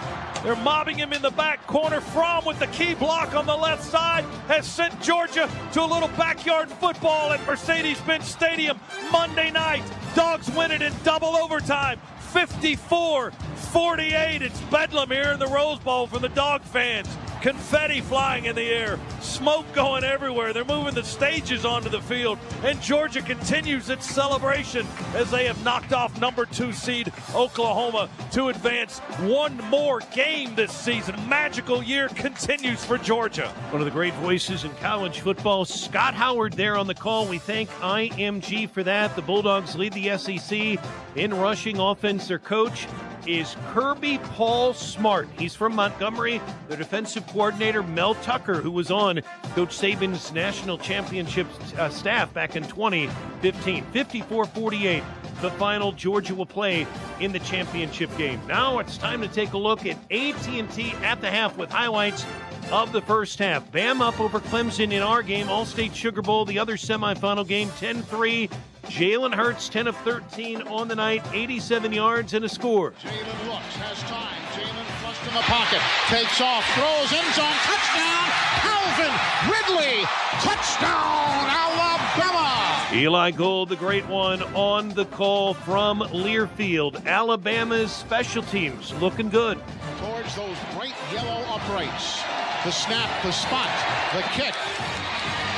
They're mobbing him in the back corner. Fromm with the key block on the left side has sent Georgia to a little backyard football at Mercedes-Benz Stadium Monday night. Dogs win it in double overtime. 54-48. It's bedlam here in the Rose Bowl for the Dog fans. Confetti flying in the air, smoke going everywhere. They're moving the stages onto the field, and Georgia continues its celebration as they have knocked off number 2 seed Oklahoma to advance one more game this season. Magical year continues for Georgia. One of the great voices in college football, Scott Howard there on the call. We thank IMG for that. The Bulldogs lead the SEC in rushing offense. Their coach, is Kirby Paul Smart. He's from Montgomery. The defensive coordinator, Mel Tucker, who was on Coach Saban's national championship staff back in 2015. 54-48, the final. Georgia will play in the championship game. Now it's time to take a look at AT&T at the half with highlights of the first half. Bam up over Clemson in our game, All-State Sugar Bowl. The other semifinal game, 10-3. Jalen Hurts, 10 of 13 on the night, 87 yards and a score. Jalen looks, has time. Jalen flushed in the pocket, takes off, throws, end zone, touchdown, Calvin Ridley, touchdown, Alabama. Eli Gold, the great one, on the call from Learfield. Alabama's special teams looking good. Towards those bright yellow uprights. The snap, the spot, the kick,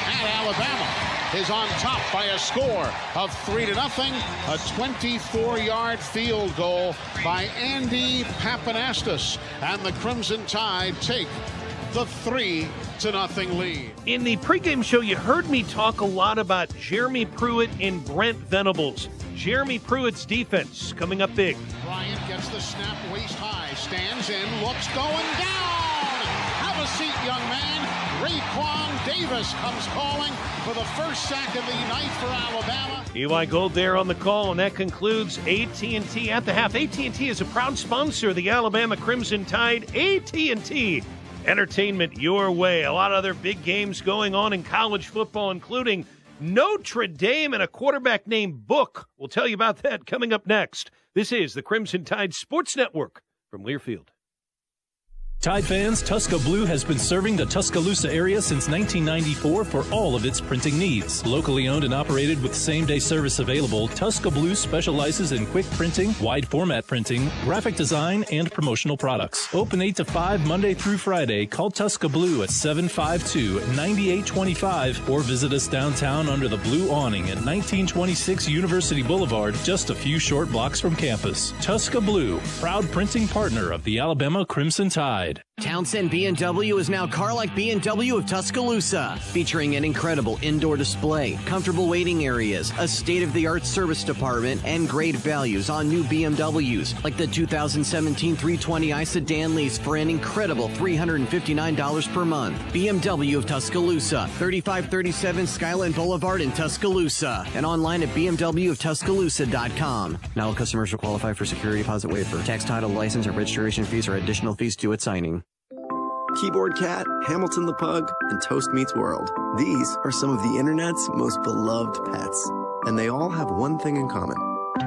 and Alabama is on top by a score of 3-0. A 24-yard field goal by Andy Papanastis, and the Crimson Tide take the 3-0 lead. In the pregame show, you heard me talk a lot about Jeremy Pruitt and Brent Venables. Jeremy Pruitt's defense coming up big. Bryant gets the snap waist high, stands in, looks, going down. Have a seat, young man. Raekwon Davis comes calling for the first sack of the night for Alabama. Eli Gold there on the call, and that concludes AT&T at the half. AT&T is a proud sponsor of the Alabama Crimson Tide. AT&T, entertainment your way. A lot of other big games going on in college football, including Notre Dame and a quarterback named Book. We'll tell you about that coming up next. This is the Crimson Tide Sports Network from Learfield. Tide fans, Tusca Blue has been serving the Tuscaloosa area since 1994 for all of its printing needs. Locally owned and operated with same-day service available, Tusca Blue specializes in quick printing, wide format printing, graphic design, and promotional products. Open 8 to 5 Monday through Friday. Call Tusca Blue at 752-9825 or visit us downtown under the blue awning at 1926 University Boulevard, just a few short blocks from campus. Tusca Blue, proud printing partner of the Alabama Crimson Tide. Townsend B&W is now Car Like B&W of Tuscaloosa, featuring an incredible indoor display, comfortable waiting areas, a state-of-the-art service department, and great values on new BMWs, like the 2017 320i sedan lease for an incredible $359 per month. BMW of Tuscaloosa, 3537 Skyline Boulevard in Tuscaloosa, and online at bmwoftuscaloosa.com. Now all customers will qualify for security deposit waiver. Tax, title, license, and registration fees are additional fees due at signing. Keyboard Cat, Hamilton the Pug, and Toast Meets World. These are some of the internet's most beloved pets, and they all have one thing in common.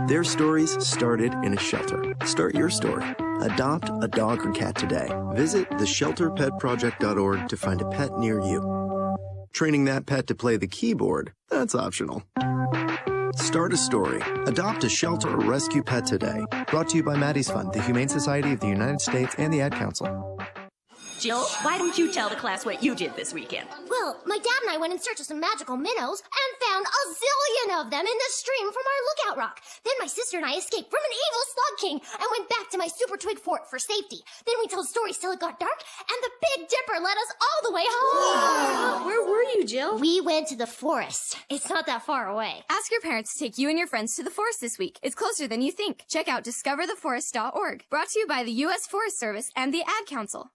Their stories started in a shelter. Start your story. Adopt a dog or cat today. Visit theshelterpetproject.org to find a pet near you. Training that pet to play the keyboard, that's optional. Start a story. Adopt a shelter or rescue pet today. Brought to you by Maddie's Fund, the Humane Society of the United States, and the Ad Council. Jill, why don't you tell the class what you did this weekend? Well, my dad and I went in search of some magical minnows and found a zillion of them in the stream from our lookout rock. Then my sister and I escaped from an evil slug king and went back to my super twig fort for safety. Then we told stories till it got dark, and the Big Dipper led us all the way home. Where were you, Jill? We went to the forest. It's not that far away. Ask your parents to take you and your friends to the forest this week. It's closer than you think. Check out discovertheforest.org. Brought to you by the U.S. Forest Service and the Ad Council.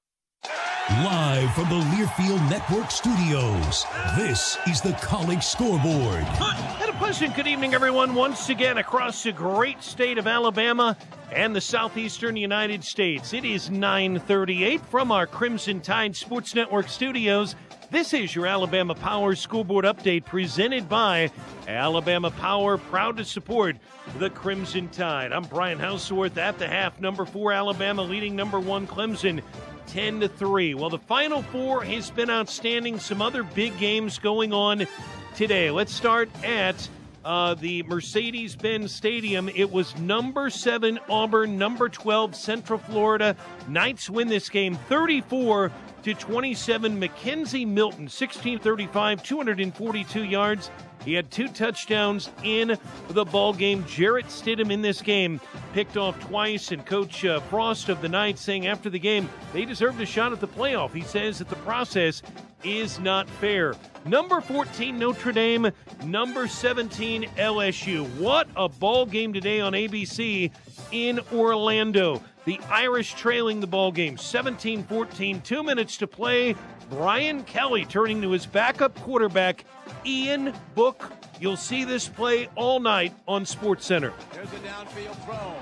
Live from the Learfield Network studios, this is the College Scoreboard. And a pleasant good evening, everyone, once again across the great state of Alabama and the southeastern United States. It is 9:38 from our Crimson Tide Sports Network studios. This is your Alabama Power Scoreboard update presented by Alabama Power, proud to support the Crimson Tide. I'm Brian Houseworth at the half. Number 4 Alabama leading number 1 Clemson 10-3. Well, the Final Four has been outstanding. Some other big games going on today. Let's start at the Mercedes-Benz Stadium. It was number 7 Auburn, number 12 Central Florida. Knights win this game 34-27. Mackenzie Milton, 16-35, 242 yards. He had 2 touchdowns in the ball game. Jarrett Stidham in this game picked off twice, and Coach Frost of the Knights saying after the game they deserved a shot at the playoff. He says that the process is not fair. Number 14 Notre Dame, number 17 LSU. What a ball game today on ABC in Orlando. The Irish trailing the ball game 17-14, 2 minutes to play. Brian Kelly turning to his backup quarterback, Ian Book. You'll see this play all night on SportsCenter. There's a downfield throw.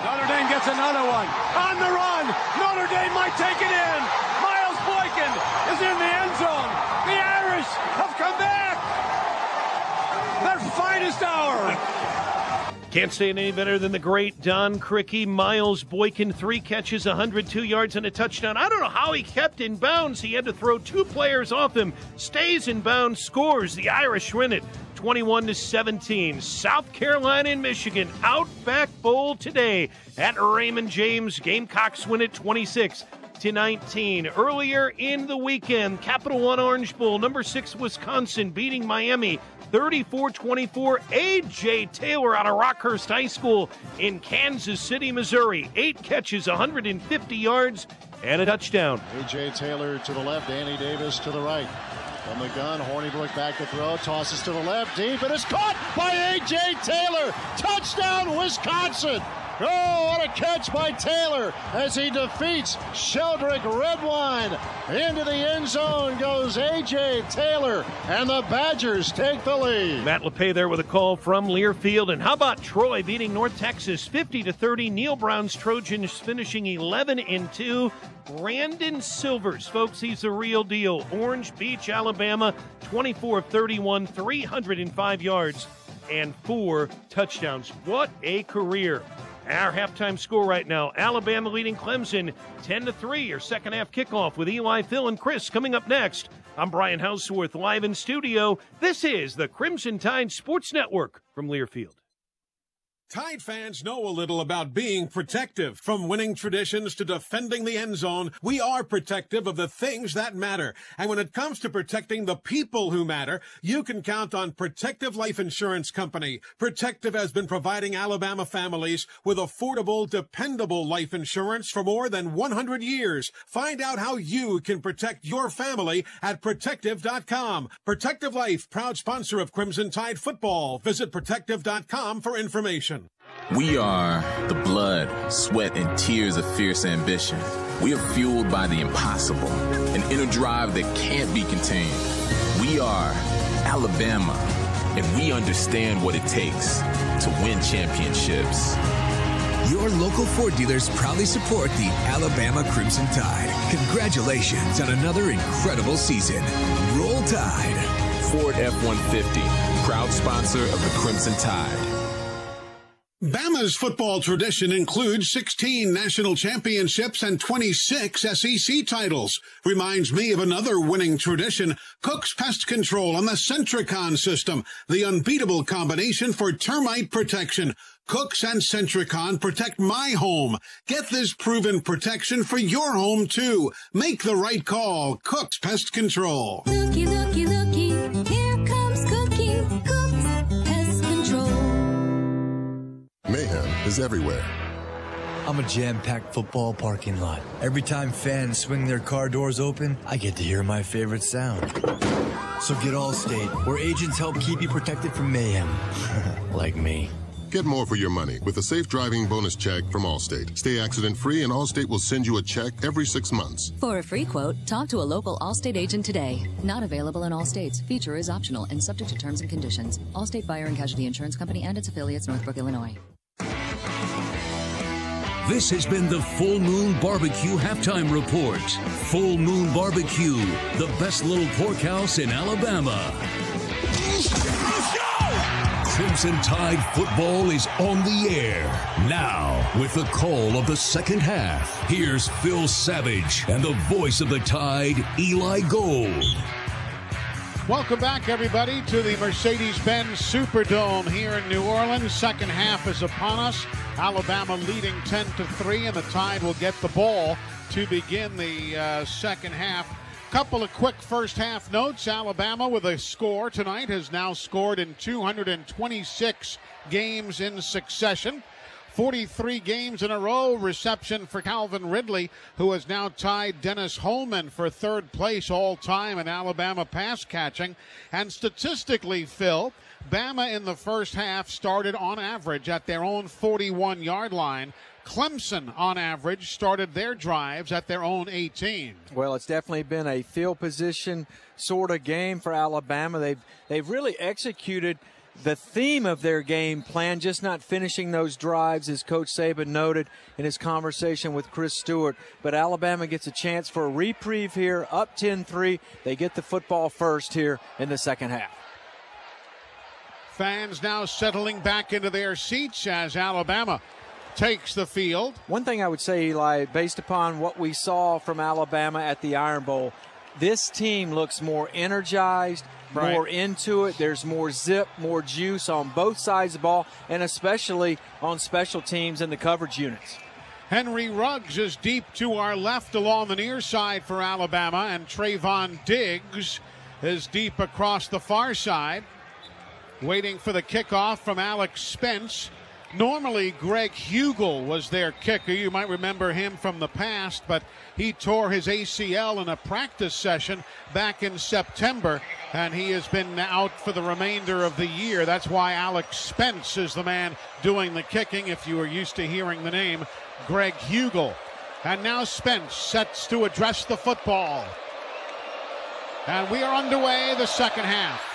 Notre Dame gets another one. On the run. Notre Dame might take it in. Miles Boykin is in the end zone. The Irish have come back. Their finest hour. Can't say it any better than the great Don Criqui. Miles Boykin, 3 catches, 102 yards, and a touchdown. I don't know how he kept in bounds. He had to throw 2 players off him. Stays in bounds, scores. The Irish win it 21-17. South Carolina and Michigan, Outback Bowl today at Raymond James. Gamecocks win it 26-19. Earlier in the weekend, Capital One Orange Bowl, number 6 Wisconsin beating Miami 34-24. A.J. Taylor out of Rockhurst High School in Kansas City, Missouri. 8 catches, 150 yards, and a touchdown. A.J. Taylor to the left, Danny Davis to the right. From the gun, Hornibrook back to throw, tosses to the left, deep, and it's caught by A.J. Taylor. Touchdown, Wisconsin. Oh, what a catch by Taylor as he defeats Sheldrick Redwine. Into the end zone goes A.J. Taylor, and the Badgers take the lead. Matt LePay there with a call from Learfield. And how about Troy beating North Texas 50-30? Neil Brown's Trojans finishing 11-2. Brandon Silvers, folks, he's the real deal. Orange Beach, Alabama, 24 of 31, 305 yards, and 4 touchdowns. What a career. Our halftime score right now, Alabama leading Clemson 10-3. Your second half kickoff with Eli, Phil, and Chris coming up next. I'm Brian Houseworth, live in studio. This is the Crimson Tide Sports Network from Learfield. Tide fans know a little about being protective. From winning traditions to defending the end zone, we are protective of the things that matter. And when it comes to protecting the people who matter, you can count on Protective Life Insurance Company. Protective has been providing Alabama families with affordable, dependable life insurance for more than 100 years. Find out how you can protect your family at Protective.com. Protective Life, proud sponsor of Crimson Tide football. Visit Protective.com for information. We are the blood, sweat, and tears of fierce ambition. We are fueled by the impossible, an inner drive that can't be contained. We are Alabama, and we understand what it takes to win championships. Your local Ford dealers proudly support the Alabama Crimson Tide. Congratulations on another incredible season. Roll Tide. Ford F-150, proud sponsor of the Crimson Tide. Bama's football tradition includes 16 national championships and 26 SEC titles. Reminds me of another winning tradition, Cook's Pest Control on the Centricon system, the unbeatable combination for termite protection. Cook's and Centricon protect my home. Get this proven protection for your home, too. Make the right call. Cook's Pest Control. Looky, looky, looky. Here comes Cookie. Cook's Pest Control. Mayhem is everywhere. I'm a jam-packed football parking lot. Every time fans swing their car doors open, I get to hear my favorite sound. So get Allstate, where agents help keep you protected from mayhem. Like me. Get more for your money with a safe driving bonus check from Allstate. Stay accident-free and Allstate will send you a check every 6 months. For a free quote, talk to a local Allstate agent today. Not available in all states. Feature is optional and subject to terms and conditions. Allstate Fire and Casualty Insurance Company and its affiliates, Northbrook, Illinois. This has been the Full Moon Barbecue Halftime Report. Full Moon Barbecue, the best little porkhouse in Alabama. Crimson Tide football is on the air. Now, with the call of the second half, here's Phil Savage and the voice of the Tide, Eli Gold. Welcome back, everybody, to the Mercedes-Benz Superdome here in New Orleans. Second half is upon us. Alabama leading 10-3, and the Tide will get the ball to begin the second half. Couple of quick first half notes. Alabama with a score tonight has now scored in 226 games in succession. 43 games in a row. Reception for Calvin Ridley, who has now tied Dennis Holman for third place all time in Alabama pass catching. And statistically, Phil, Bama in the first half started on average at their own 41-yard line. Clemson, on average, started their drives at their own 18. Well, it's definitely been a field position sort of game for Alabama. They've really executed the theme of their game plan, just not finishing those drives, as Coach Saban noted in his conversation with Chris Stewart. But Alabama gets a chance for a reprieve here, up 10-3. They get the football first here in the second half. Fans now settling back into their seats as Alabama takes the field. One thing I would say, Eli, based upon what we saw from Alabama at the Iron Bowl, this team looks more energized, more into it. There's more zip, more juice on both sides of the ball, and especially on special teams and the coverage units. Henry Ruggs is deep to our left along the near side for Alabama, and Trayvon Diggs is deep across the far side, waiting for the kickoff from Alex Spence. Normally, Greg Hugel was their kicker. You might remember him from the past, but he tore his ACL in a practice session back in September, and he has been out for the remainder of the year. That's why Alex Spence is the man doing the kicking, if you were used to hearing the name Greg Hugel. And now Spence sets to address the football. And we are underway the second half.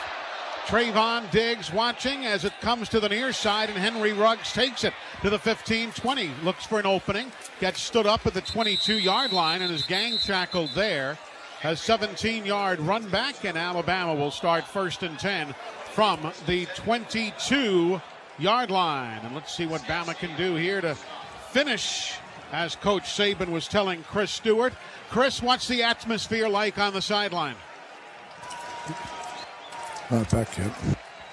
Trayvon Diggs watching as it comes to the near side, and Henry Ruggs takes it to the 15-20. Looks for an opening, gets stood up at the 22-yard line, and is gang tackled there. A 17-yard run back, and Alabama will start 1st and 10 from the 22-yard line. And let's see what Bama can do here to finish, as Coach Saban was telling Chris Stewart. Chris, what's the atmosphere like on the sideline? Not back yet.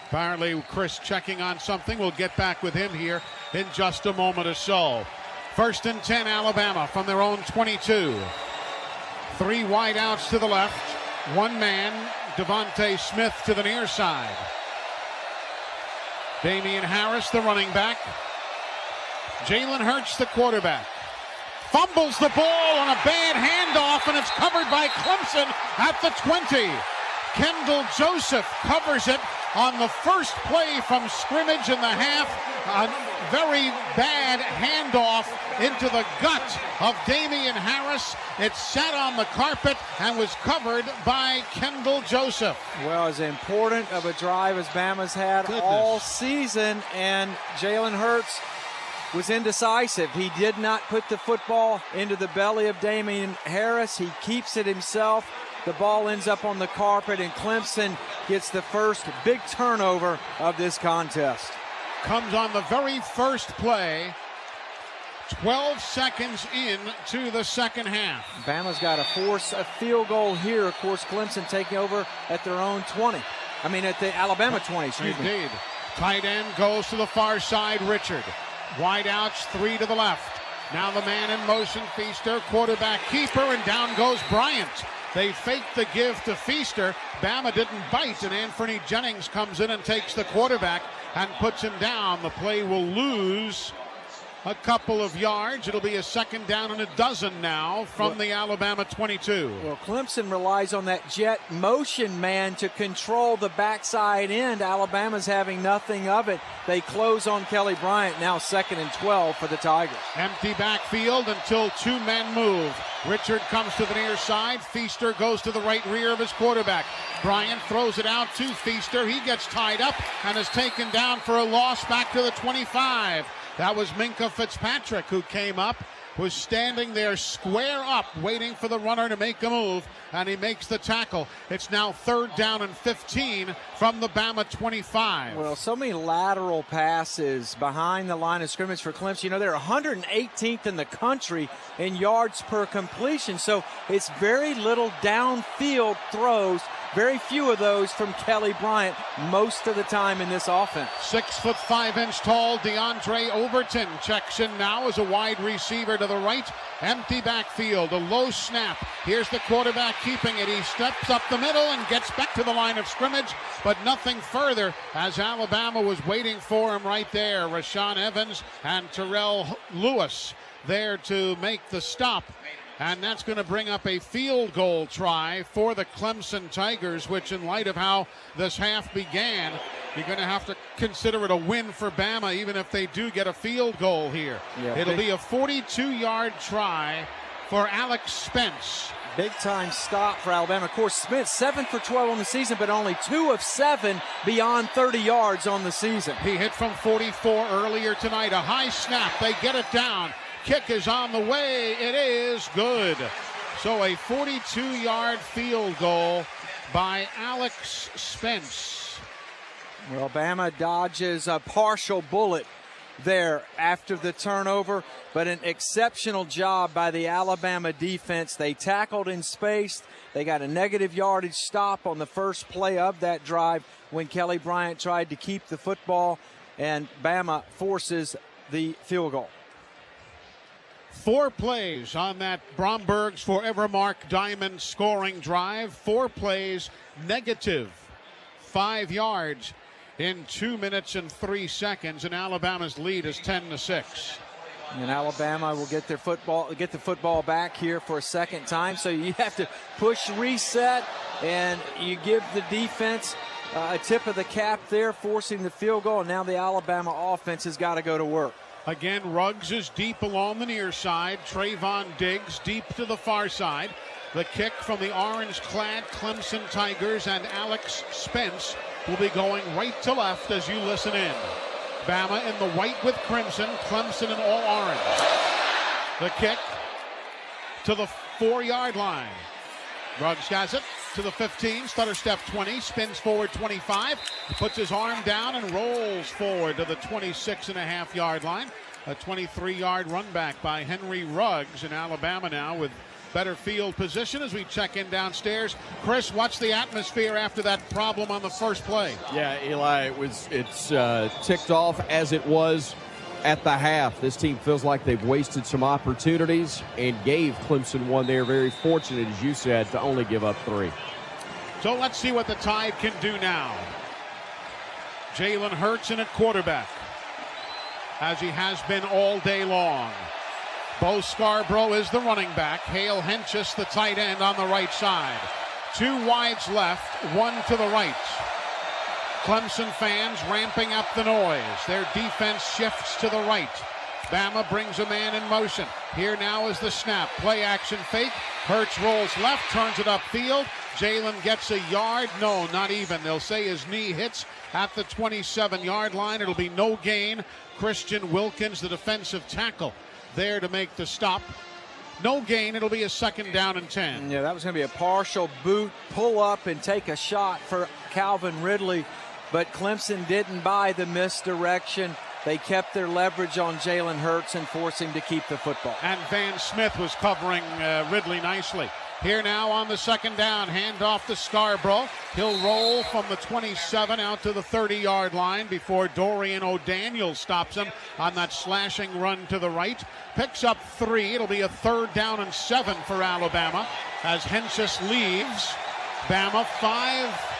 Apparently, Chris checking on something. We'll get back with him here in just a moment or so. 1st and 10, Alabama from their own 22. 3 wideouts to the left. One man, Devontae Smith, to the near side. Damian Harris, the running back. Jalen Hurts, the quarterback. Fumbles the ball on a bad handoff, and it's covered by Clemson at the 20. Kendall Joseph covers it on the first play from scrimmage in the half. A very bad handoff into the gut of Damian Harris. It sat on the carpet and was covered by Kendall Joseph. Well, as important of a drive as Bama's had all season, and Jalen Hurts was indecisive. He did not put the football into the belly of Damian Harris. He keeps it himself. The ball ends up on the carpet, and Clemson gets the first big turnover of this contest. Comes on the very first play, 12 seconds into the second half. Bama's got to force a field goal here. Of course, Clemson taking over at their own 20. I mean, at the Alabama 20, excuse me. Indeed. Tight end goes to the far side, Richard. Wide outs, 3 to the left. Now the man in motion, Feaster, quarterback keeper, and down goes Bryant. They faked the give to Feaster. Bama didn't bite, and Anthony Jennings comes in and takes the quarterback and puts him down. The play will lose a couple of yards. It'll be a 2nd down and 12 now from the Alabama 22. Well, Clemson relies on that jet motion man to control the backside end. Alabama's having nothing of it. They close on Kelly Bryant, now 2nd and 12 for the Tigers. Empty backfield until 2 men move. Richard comes to the near side. Feaster goes to the right rear of his quarterback. Bryant throws it out to Feaster. He gets tied up and is taken down for a loss back to the 25. That was Minka Fitzpatrick who came up, was standing there square up, waiting for the runner to make a move, and he makes the tackle. It's now 3rd down and 15 from the Bama 25. Well, so many lateral passes behind the line of scrimmage for Clemson. You know, they're 118th in the country in yards per completion, so it's very little downfield throws. Very few of those from Kelly Bryant most of the time in this offense. 6'5" tall DeAndre Overton checks in now as a wide receiver to the right. Empty backfield, a low snap. Here's the quarterback keeping it. He steps up the middle and gets back to the line of scrimmage, but nothing further as Alabama was waiting for him right there. Rashaan Evans and Terrell Lewis there to make the stop. And that's going to bring up a field goal try for the Clemson Tigers, which in light of how this half began, You're going to have to consider it a win for Bama, even if they do get a field goal here. Yeah, it'll be a 42-yard try for Alex Spence. Big-time stop for Alabama. Of course, Spence 7 for 12 on the season, but only 2 of 7 beyond 30 yards on the season. He hit from 44 earlier tonight. A high snap. They get it down. Kick is on the way. It is good. So a 42-yard field goal by Alex Spence. Well, Bama dodges a partial bullet there after the turnover, but an exceptional job by the Alabama defense. They tackled in space. They got a negative yardage stop on the first play of that drive when Kelly Bryant tried to keep the football, and Bama forces the field goal. 4 plays on that Bromberg's Forever Mark Diamond scoring drive. 4 plays, negative 5 yards in 2 minutes and 3 seconds, and Alabama's lead is 10-6. And Alabama will get the football back here for a second time. So you have to push reset, and you give the defense a tip of the cap there, forcing the field goal. And now the Alabama offense has got to go to work. Again, Ruggs is deep along the near side. Trayvon Diggs deep to the far side. The kick from the orange-clad Clemson Tigers, and Alex Spence will be going right to left as you listen in. Bama in the white with crimson, Clemson in all orange. The kick to the 4-yard line. Ruggs has it to the 15, stutter step 20, spins forward 25, puts his arm down and rolls forward to the 26.5-yard line. A 23-yard run back by Henry Ruggs in Alabama now with better field position as we check in downstairs. Chris, what's the atmosphere after that problem on the first play? Yeah, Eli, it's ticked off as it was at the half. This team feels like they've wasted some opportunities and gave Clemson one. They're very fortunate, as you said, to only give up 3. So let's see what the Tide can do now. Jalen Hurts in at quarterback, as he has been all day long. Bo Scarborough is the running back. Hale Henches, the tight end, on the right side. 2 wides left, 1 to the right. Clemson fans ramping up the noise. Their defense shifts to the right. Bama brings a man in motion. Here now is the snap. Play action fake. Hurts rolls left, turns it upfield. Jalen gets a yard. No, not even. They'll say his knee hits at the 27-yard line. It'll be no gain. Christian Wilkins, the defensive tackle, there to make the stop. No gain. It'll be a 2nd down and 10. Yeah, that was going to be a partial boot, pull up and take a shot for Calvin Ridley, but Clemson didn't buy the misdirection. They kept their leverage on Jalen Hurts and forced him to keep the football. And Van Smith was covering Ridley nicely. Here now on the 2nd down, hand off to Scarborough. He'll roll from the 27 out to the 30-yard line before Dorian O'Daniel stops him on that slashing run to the right. Picks up 3. It'll be a 3rd down and 7 for Alabama as Henches leaves. Bama 5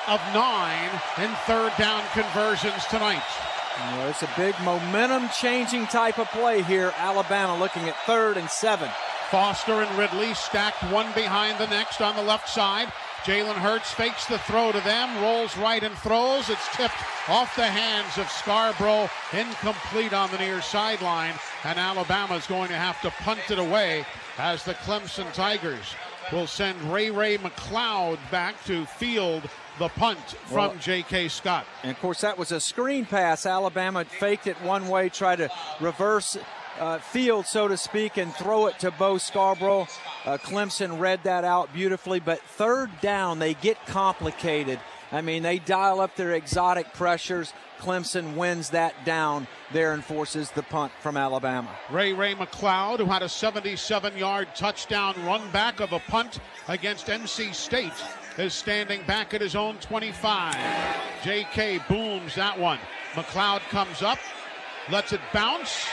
of 9 in 3rd down conversions tonight. Well, it's a big momentum-changing type of play here. Alabama looking at 3rd and 7. Foster and Ridley stacked one behind the next on the left side. Jalen Hurts fakes the throw to them, rolls right and throws. It's tipped off the hands of Scarborough, incomplete on the near sideline, and Alabama's going to have to punt it away as the Clemson Tigers will send Ray McLeod back to field the punt from J.K. Scott. And, of course, that was a screen pass. Alabama faked it one way, tried to reverse field, so to speak, and throw it to Bo Scarborough. Clemson read that out beautifully, but 3rd down, they get complicated. I mean, they dial up their exotic pressures. Clemson wins that down there and forces the punt from Alabama. Ray McLeod, who had a 77-yard touchdown run back of a punt against NC State, is standing back at his own 25. J.K. booms that one. McLeod comes up, lets it bounce.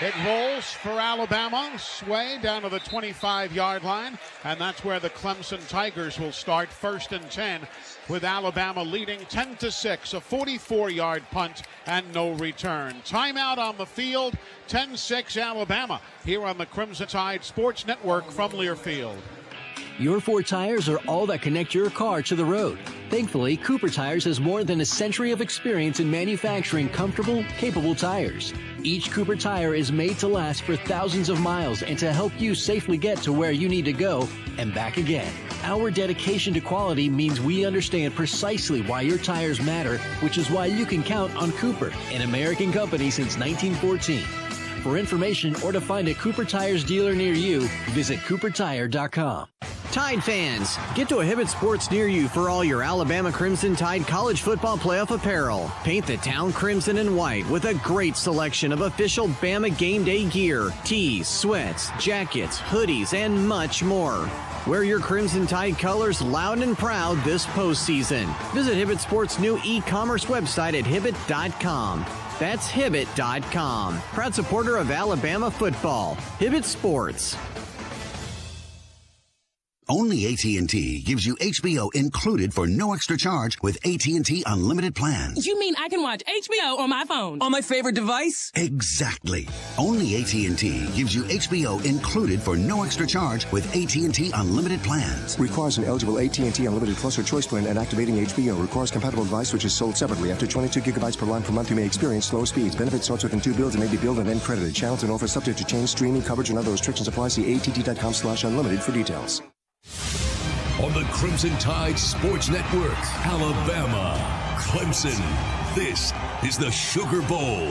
It rolls for Alabama, sway down to the 25-yard line, and that's where the Clemson Tigers will start 1st and 10, with Alabama leading 10-6, a 44-yard punt and no return. Timeout on the field, 10-6 Alabama, here on the Crimson Tide Sports Network from Learfield. Your 4 tires are all that connect your car to the road. Thankfully, Cooper Tires has more than a century of experience in manufacturing comfortable, capable tires. Each Cooper tire is made to last for thousands of miles and to help you safely get to where you need to go and back again. Our dedication to quality means we understand precisely why your tires matter, which is why you can count on Cooper, an American company since 1914. For information or to find a Cooper Tires dealer near you, visit coopertire.com. Tide fans, get to a Hibbett Sports near you for all your Alabama Crimson Tide college football playoff apparel. Paint the town crimson and white with a great selection of official Bama game day gear, tees, sweats, jackets, hoodies, and much more. Wear your Crimson Tide colors loud and proud this postseason. Visit Hibbett Sports' new e-commerce website at Hibbett.com. That's Hibbett.com. Proud supporter of Alabama football. Hibbett Sports. Only AT&T gives you HBO included for no extra charge with AT&T Unlimited plans. You mean I can watch HBO on my phone? On my favorite device? Exactly. Only AT&T gives you HBO included for no extra charge with AT&T Unlimited plans. Requires an eligible AT&T Unlimited Plus or Choice plan and activating HBO. Requires compatible device which is sold separately. After 22 gigabytes per line per month, you may experience slow speeds. Benefit starts within 2 bills and may be billed and then credited. Channels and offers subject to change, streaming, coverage, and other restrictions apply. See att.com/unlimited for details. On the Crimson Tide Sports Network, Alabama, Clemson. This is the Sugar Bowl.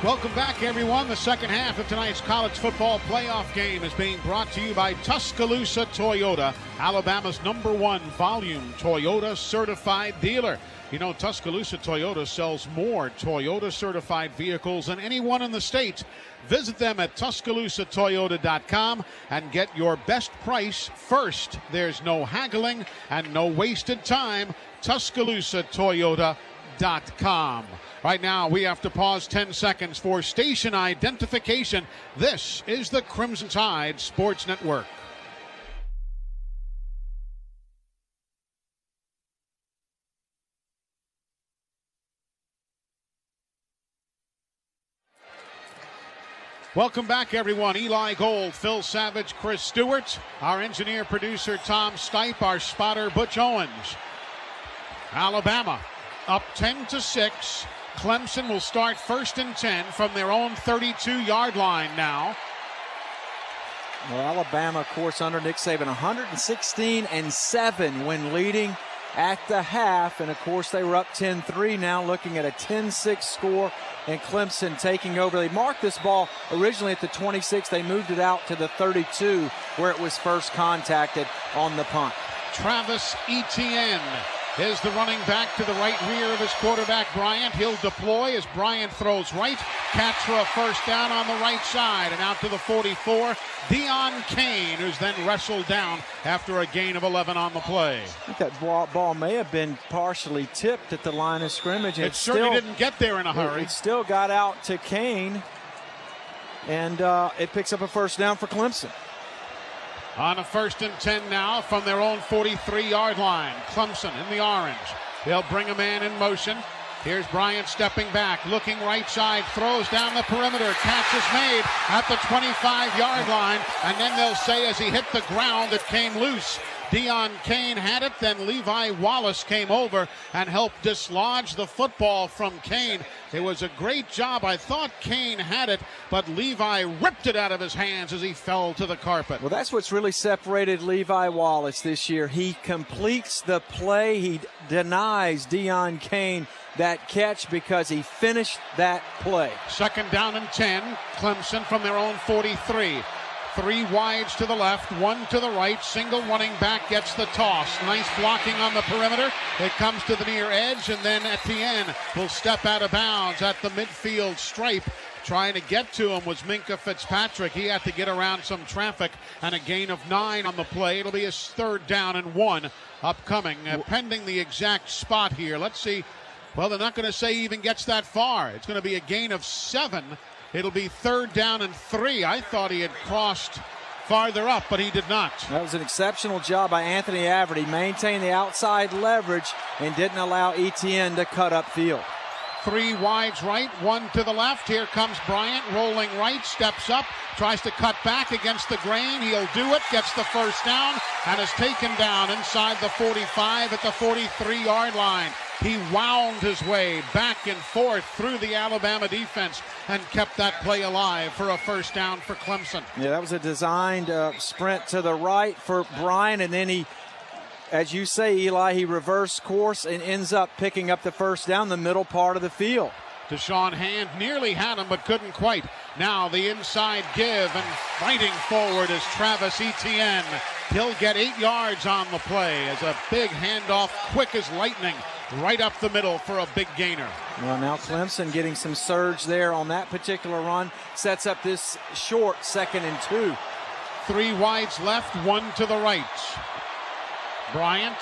Welcome back, everyone. The second half of tonight's college football playoff game is being brought to you by Tuscaloosa Toyota, Alabama's #1 volume Toyota certified dealer. You know, Tuscaloosa Toyota sells more Toyota certified vehicles than anyone in the state. Visit them at TuscaloosaToyota.com and get your best price first. There's no haggling and no wasted time. TuscaloosaToyota.com. Right now, we have to pause 10 seconds for station identification. This is the Crimson Tide Sports Network. Welcome back, everyone. Eli Gold, Phil Savage, Chris Stewart, our engineer-producer Tom Stipe, our spotter Butch Owens. Alabama up 10-6. Clemson will start 1st and 10 from their own 32-yard line now. Well, Alabama, of course, under Nick Saban, 116-7 when leading at the half. And, of course, they were up 10-3 now, looking at a 10-6 score. And Clemson taking over. They marked this ball originally at the 26. They moved it out to the 32 where it was first contacted on the punt. Travis Etienne is the running back to the right rear of his quarterback, Bryant. He'll deploy as Bryant throws right. Catch for a first down on the right side. And out to the 44, Deion Kane, who's then wrestled down after a gain of 11 on the play. I think that ball may have been partially tipped at the line of scrimmage. It certainly didn't get there in a hurry. It still got out to Kane, and it picks up a first down for Clemson. On a 1st and 10 now from their own 43-yard line. Clemson in the orange. They'll bring a man in motion. Here's Bryant stepping back, looking right side, throws down the perimeter. Catch is made at the 25-yard line, and then they'll say as he hit the ground it came loose. Deion Kane had it, then Levi Wallace came over and helped dislodge the football from Kane. It was a great job. I thought Kane had it, but Levi ripped it out of his hands as he fell to the carpet. Well, that's what's really separated Levi Wallace this year. He completes the play. He denies Deion Kane that catch because he finished that play. 2nd down and 10. Clemson from their own 43. 3 wides to the left, 1 to the right. Single running back gets the toss. Nice blocking on the perimeter. It comes to the near edge, and then Etienne will step out of bounds at the midfield stripe. Trying to get to him was Minkah Fitzpatrick. He had to get around some traffic, and a gain of 9 on the play. It'll be his 3rd down and 1 upcoming. Pending the exact spot here. Let's see. Well, they're not going to say he even gets that far. It's going to be a gain of 7. It'll be 3rd down and 3. I thought he had crossed farther up, but he did not. That was an exceptional job by Anthony Averett. He maintained the outside leverage and didn't allow Etienne to cut upfield. 3 wides right, 1 to the left. Here comes Bryant rolling right, steps up, tries to cut back against the grain. He'll do it, gets the first down, and is taken down inside the 45 at the 43-yard line. He wound his way back and forth through the Alabama defense and kept that play alive for a first down for Clemson. Yeah, that was a designed sprint to the right for Bryant, and then he, as you say, Eli, he reversed course and ends up picking up the first down the middle part of the field. Deshaun Hand nearly had him but couldn't quite. Now the inside give, and fighting forward is Travis Etienne. He'll get 8 yards on the play as a big handoff, quick as lightning, right up the middle for a big gainer. Well, now Clemson getting some surge there on that particular run, sets up this short 2nd and 2. 3 wides left, 1 to the right. Bryant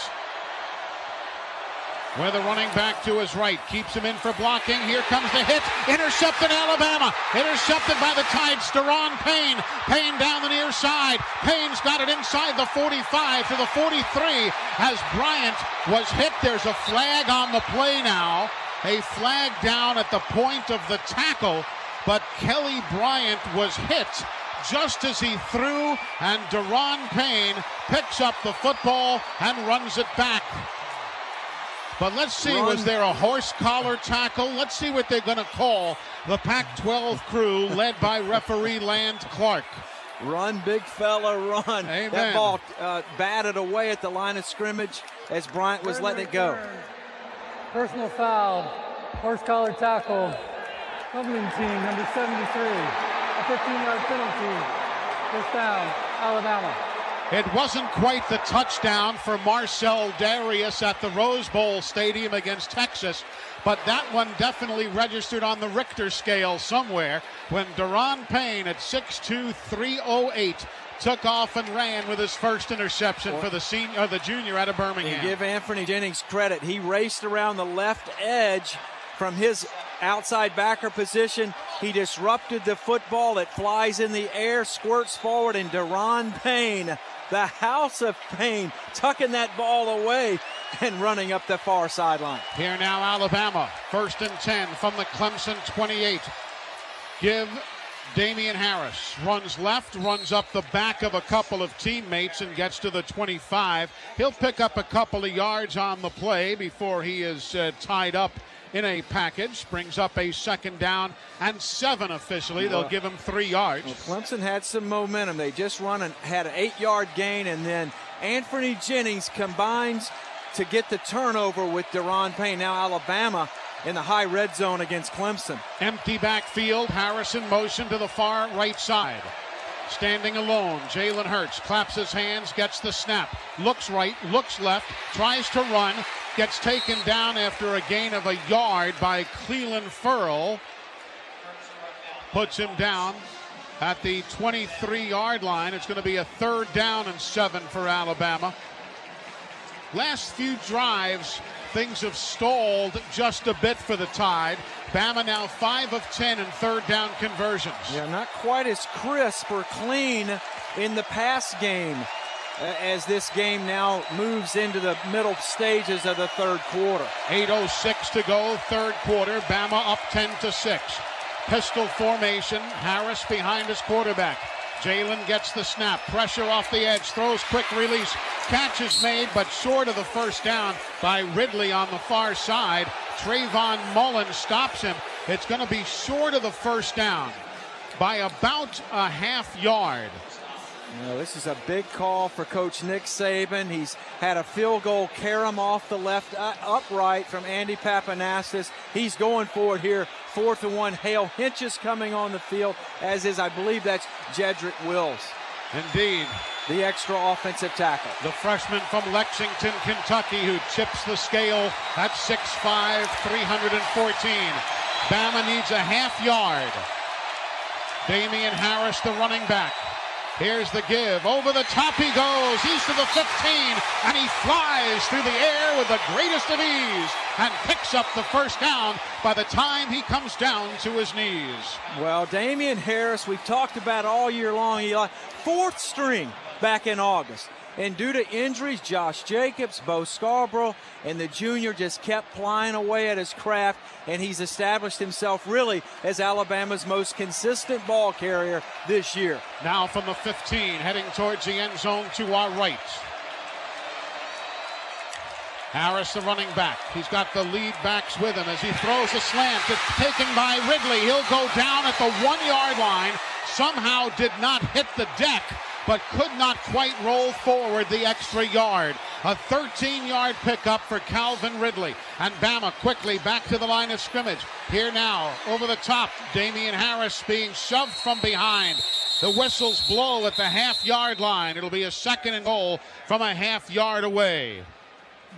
with a running back to his right, keeps him in for blocking. Here comes the hit, intercepted Alabama, intercepted by the Tides. Deron Payne, Payne down the near side. Payne's got it inside the 45 to the 43 as Bryant was hit. There's a flag on the play now, a flag down at the point of the tackle, but Kelly Bryant was hit just as he threw, and Deron Payne picks up the football and runs it back. But let's see, was there a horse collar tackle? Let's see what they're going to call the Pac-12 crew led by referee Land Clark. Run, big fella, run. Amen. That ball batted away at the line of scrimmage as Bryant was letting it go. Personal foul, horse collar tackle, Cumberland team, number 73. A 15-yard penalty. First down, Alabama. It wasn't quite the touchdown for Marcel Darius at the Rose Bowl Stadium against Texas, but that one definitely registered on the Richter scale somewhere when Deron Payne at 6'2", 308 took off and ran with his first interception for the junior out of Birmingham. And give Anthony Jennings credit. He raced around the left edge from his outside backer position. He disrupted the football. It flies in the air, squirts forward, and Deron Payne, the house of Payne, tucking that ball away and running up the far sideline. Here now Alabama, 1st and 10 from the Clemson 28. Give Damian Harris, runs left, runs up the back of a couple of teammates and gets to the 25. He'll pick up a couple of yards on the play before he is tied up in a package. Brings up a 2nd down and 7 officially. They'll give him 3 yards. Well, Clemson had some momentum. They just had an 8-yard gain, and then Anthony Jennings combines to get the turnover with Deron Payne. Now Alabama in the high red zone against Clemson. Empty backfield. Harris in motion to the far right side. Standing alone, Jalen Hurts claps his hands, gets the snap, looks right, looks left, tries to run, gets taken down after a gain of a yard by Cleland Furl. Puts him down at the 23-yard line. It's going to be a 3rd down and 7 for Alabama. Last few drives, things have stalled just a bit for the Tide. Bama now 5 of 10 in 3rd down conversions. Yeah, not quite as crisp or clean in the pass game as this game now moves into the middle stages of the 3rd quarter. 8:06 to go, 3rd quarter. Bama up 10-6. Pistol formation. Harris behind his quarterback. Jalen gets the snap. Pressure off the edge. Throws quick release. Catch is made, but short of the first down by Ridley on the far side. Trayvon Mullen stops him. It's going to be short of the first down by about a half yard. Well, this is a big call for Coach Nick Saban. He's had a field goal carom off the left upright from Andy Papanastis. He's going for it here. 4th and 1. Hale Hinch is coming on the field, as is, I believe that's Jedrick Wills. Indeed. The extra offensive tackle. The freshman from Lexington, Kentucky, who chips the scale at 6'5", 314. Bama needs a half yard. Damian Harris, the running back. Here's the give. Over the top he goes. He's to the 15, and he flies through the air with the greatest of ease and picks up the first down by the time he comes down to his knees. Well, Damian Harris, we've talked about all year long, Eli. 4th string back in August. And due to injuries, Josh Jacobs, Bo Scarborough, and the junior just kept plying away at his craft, and he's established himself really as Alabama's most consistent ball carrier this year. Now from the 15, heading towards the end zone to our right. Harris, the running back. He's got the lead backs with him as he throws a slant. It's taken by Ridley. He'll go down at the 1-yard line. Somehow did not hit the deck, but could not quite roll forward the extra yard. A 13-yard pickup for Calvin Ridley. And Bama quickly back to the line of scrimmage. Here now, over the top, Damian Harris being shoved from behind. The whistles blow at the half-yard line. It'll be a 2nd and goal from a half-yard away.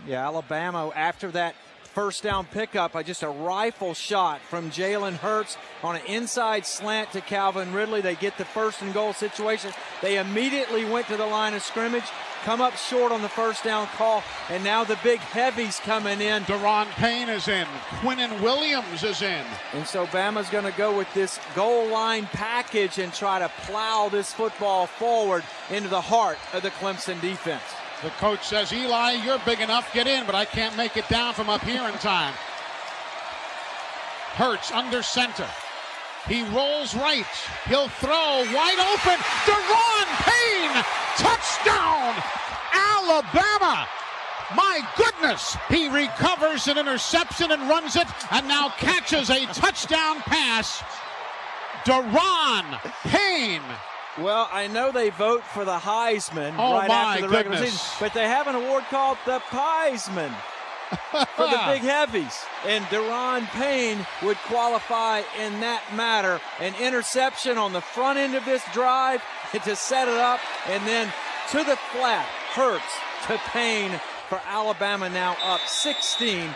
Yeah, Alabama, after that first down pickup, just a rifle shot from Jalen Hurts on an inside slant to Calvin Ridley. They get the 1st and goal situation. They immediately went to the line of scrimmage, come up short on the first down call, and now the big heavies coming in. Deron Payne is in. Quinnen Williams is in. And so Bama's going to go with this goal line package and try to plow this football forward into the heart of the Clemson defense. The coach says, Eli, you're big enough, get in, but I can't make it down from up here in time. Hurts under center. He rolls right. He'll throw wide open. Deron Payne, touchdown, Alabama. My goodness, he recovers an interception and runs it, and now catches a touchdown pass. Deron Payne. Well, I know they vote for the Heisman right after the regular season, but they have an award called the Piesman for the big heavies. And Deron Payne would qualify in that matter. An interception on the front end of this drive to set it up, and then to the flat. Hurts to Payne for Alabama, now up 16-6.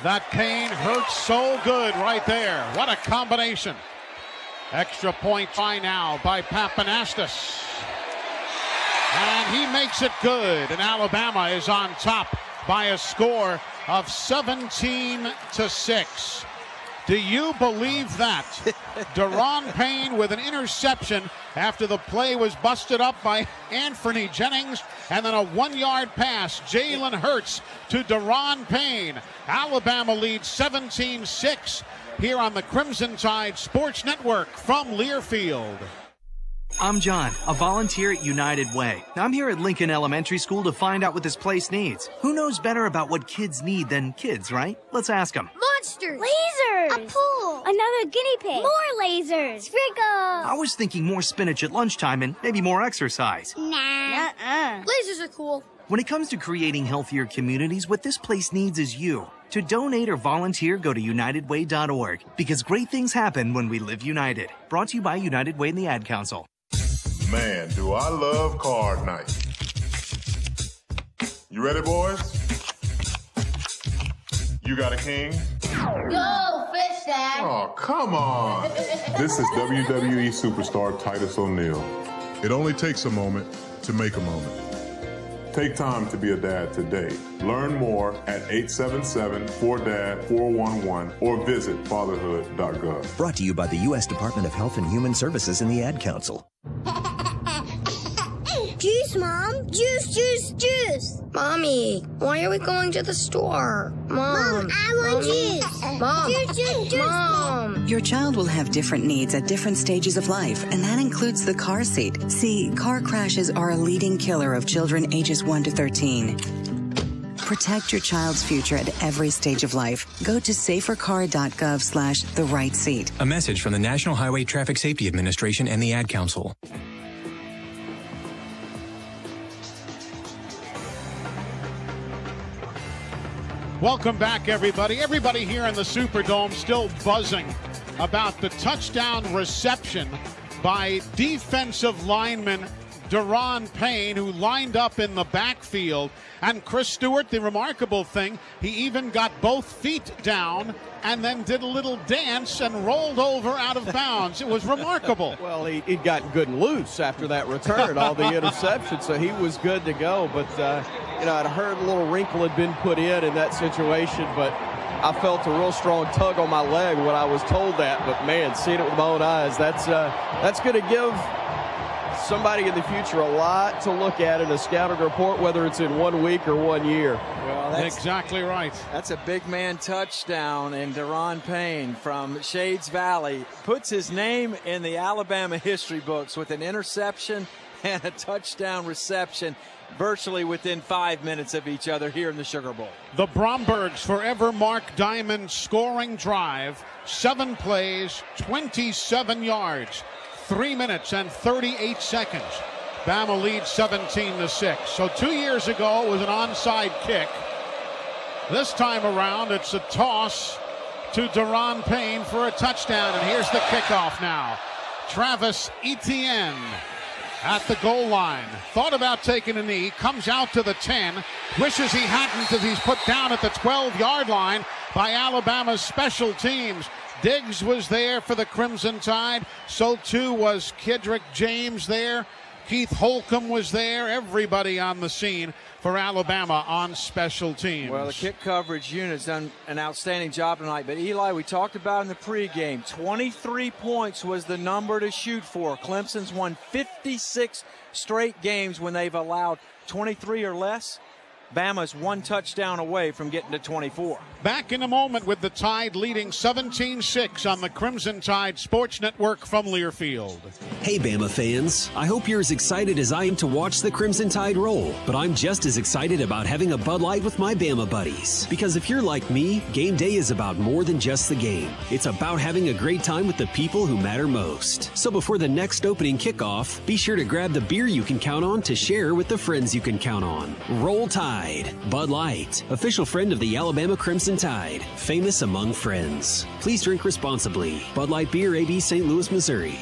That Payne hurts so good right there. What a combination. Extra point try now by Papanastis. And he makes it good. And Alabama is on top by a score of 17-6. Do you believe that? Deron Payne with an interception after the play was busted up by Anthony Jennings, and then a 1-yard pass. Jalen Hurts to Deron Payne. Alabama leads 17-6 here on the Crimson Tide Sports Network from Learfield. I'm John, a volunteer at United Way. I'm here at Lincoln Elementary School to find out what this place needs. Who knows better about what kids need than kids, right? Let's ask them. Monsters! Lasers! A pool! Another guinea pig! More lasers! Sprinkles! I was thinking more spinach at lunchtime and maybe more exercise. Nah. Lasers are cool. When it comes to creating healthier communities, what this place needs is you. To donate or volunteer, go to UnitedWay.org, because great things happen when we live united. Brought to you by United Way and the Ad Council. Man, do I love card night. You ready, boys? You got a king? Go, fish dad! Oh, come on. This is WWE superstar Titus O'Neil. It only takes a moment to make a moment. Take time to be a dad today. Learn more at 877-4DAD-411 or visit fatherhood.gov. Brought to you by the U.S. Department of Health and Human Services and the Ad Council. Juice, Mom! Juice, juice, juice! Mommy, why are we going to the store? Mom, I want juice! Mom! Juice, juice, juice! Mom! Your child will have different needs at different stages of life, and that includes the car seat. See, car crashes are a leading killer of children ages 1 to 13. Protect your child's future at every stage of life. Go to safercar.gov/the right seat. A message from the National Highway Traffic Safety Administration and the Ad Council. Welcome back, everybody. Everybody here in the Superdome still buzzing about the touchdown reception by defensive lineman Deron Payne, who lined up in the backfield. And Chris Stewart, the remarkable thing, he even got both feet down and then did a little dance and rolled over out of bounds. It was remarkable. Well, he'd gotten good and loose after that return, all the interception, so he was good to go. But, I'd heard a little wrinkle had been put in that situation, but I felt a real strong tug on my leg when I was told that. But, man, seeing it with my own eyes, that's going to give somebody in the future a lot to look at in a scouting report, whether it's in 1 week or 1 year. Well, that's exactly right. That's a big man touchdown, and Deron Payne from Shades Valley puts his name in the Alabama history books with an interception and a touchdown reception virtually within 5 minutes of each other here in the Sugar Bowl. The Brombergs forever mark Diamond's scoring drive. 7 plays, 27 yards, 3 minutes and 38 seconds. Bama leads 17-6. So 2 years ago it was an onside kick. This time around it's a toss to Deron Payne for a touchdown. And here's the kickoff now. Travis Etienne at the goal line. Thought about taking a knee. Comes out to the 10. Wishes he hadn't, as he's put down at the 12-yard line by Alabama's special teams. Diggs was there for the Crimson Tide. So too was Kedrick James there. Keith Holcomb was there. Everybody on the scene for Alabama on special teams. Well, the kick coverage unit's done an outstanding job tonight. But, Eli, we talked about in the pregame, 23 points was the number to shoot for. Clemson's won 56 straight games when they've allowed 23 or less. Bama's 1 touchdown away from getting to 24. Back in a moment with the Tide leading 17-6 on the Crimson Tide Sports Network from Learfield. Hey, Bama fans. I hope you're as excited as I am to watch the Crimson Tide roll, but I'm just as excited about having a Bud Light with my Bama buddies. Because if you're like me, game day is about more than just the game. It's about having a great time with the people who matter most. So before the next opening kickoff, be sure to grab the beer you can count on to share with the friends you can count on. Roll Tide. Bud Light, official friend of the Alabama Crimson Tide, famous among friends. Please drink responsibly. Bud Light Beer, AB, St. Louis, Missouri.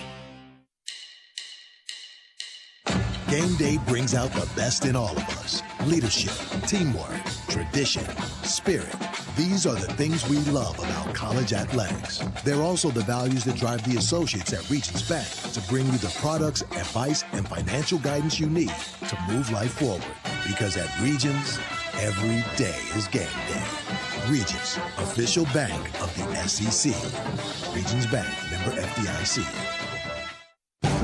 Game day brings out the best in all of us. Leadership, teamwork, tradition, spirit. These are the things we love about college athletics. They're also the values that drive the associates at Regions Bank to bring you the products, advice, and financial guidance you need to move life forward. Because at Regions, every day is game day. Regions, official bank of the SEC. Regions Bank, member FDIC.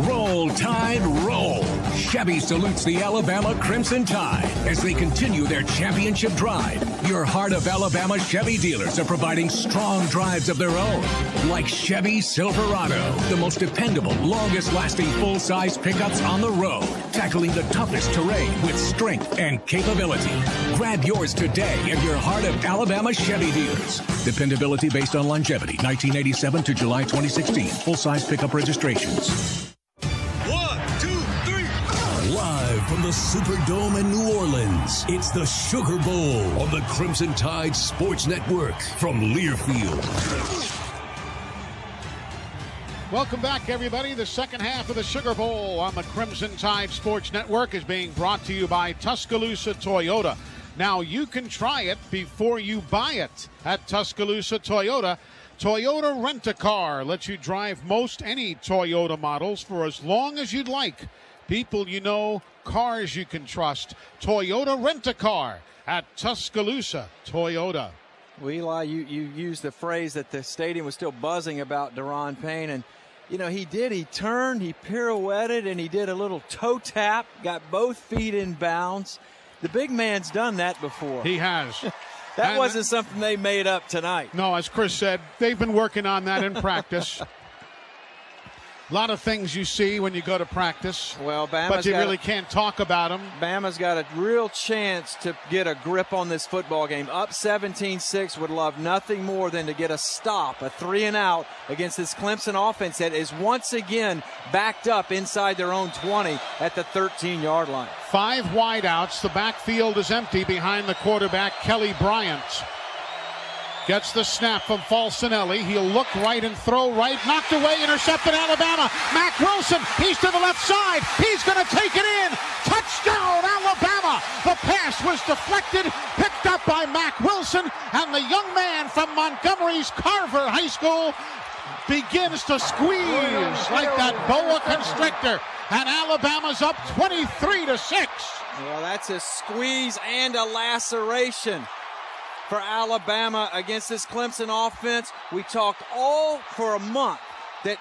Roll, Tide, roll! Chevy salutes the Alabama Crimson Tide as they continue their championship drive. Your Heart of Alabama Chevy dealers are providing strong drives of their own, like Chevy Silverado, the most dependable, longest-lasting full-size pickups on the road, tackling the toughest terrain with strength and capability. Grab yours today at your Heart of Alabama Chevy dealers. Dependability based on longevity, 1987 to July 2016. Full-size pickup registrations. Live from the Superdome in New Orleans, it's the Sugar Bowl on the Crimson Tide Sports Network from Learfield. Welcome back, everybody. The second half of the Sugar Bowl on the Crimson Tide Sports Network is being brought to you by Tuscaloosa Toyota. Now, you can try it before you buy it at Tuscaloosa Toyota. Toyota Rent-A-Car lets you drive most any Toyota models for as long as you'd like. People you know, cars you can trust. Toyota Rent-A-Car at Tuscaloosa Toyota. Well, Eli, you used the phrase that the stadium was still buzzing about Deron Payne. And, you know, he turned, he pirouetted, and he did a little toe tap, got both feet in bounds. The big man's done that before. He has. That wasn't something they made up tonight. No, as Chris said, they've been working on that in practice. A lot of things you see when you go to practice, but you really can't talk about them. Bama's got a real chance to get a grip on this football game. Up 17-6, would love nothing more than to get a stop, a 3-and-out against this Clemson offense that is once again backed up inside their own 20 at the 13-yard line. 5 wideouts. The backfield is empty behind the quarterback, Kelly Bryant. Gets the snap from Falcinelli. He'll look right and throw right. Knocked away, intercepted Alabama. Mack Wilson, he's to the left side. He's going to take it in. Touchdown, Alabama. The pass was deflected, picked up by Mack Wilson, and the young man from Montgomery's Carver High School begins to squeeze like that boa constrictor. And Alabama's up 23-6. Well, that's a squeeze and a laceration for Alabama against this Clemson offense. We talked all for a month that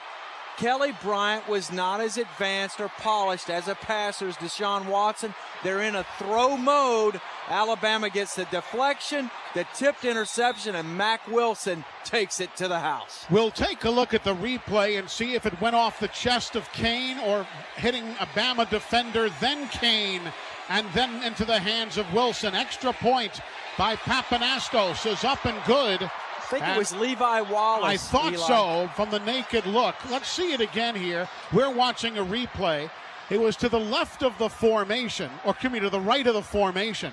Kelly Bryant was not as advanced or polished as a passer as Deshaun Watson. They're in a throw mode. Alabama gets the deflection, the tipped interception, and Mack Wilson takes it to the house. We'll take a look at the replay and see if it went off the chest of Kane or hitting a Bama defender, then Kane, and then into the hands of Wilson. Extra point by Papanastos is up and good. I think it was Levi Wallace. I thought so from the naked look. Let's see it again here. We're watching a replay. It was to the left of the formation, or excuse me, to the right of the formation.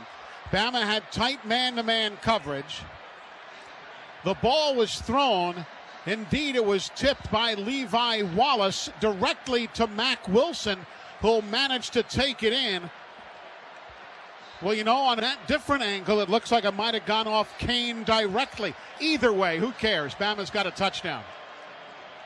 Bama had tight man-to-man coverage. The ball was thrown. Indeed, it was tipped by Levi Wallace directly to Mack Wilson, who'll manage to take it in. Well, you know, on that different angle, it looks like it might have gone off Kane directly. Either way, who cares? Bama's got a touchdown.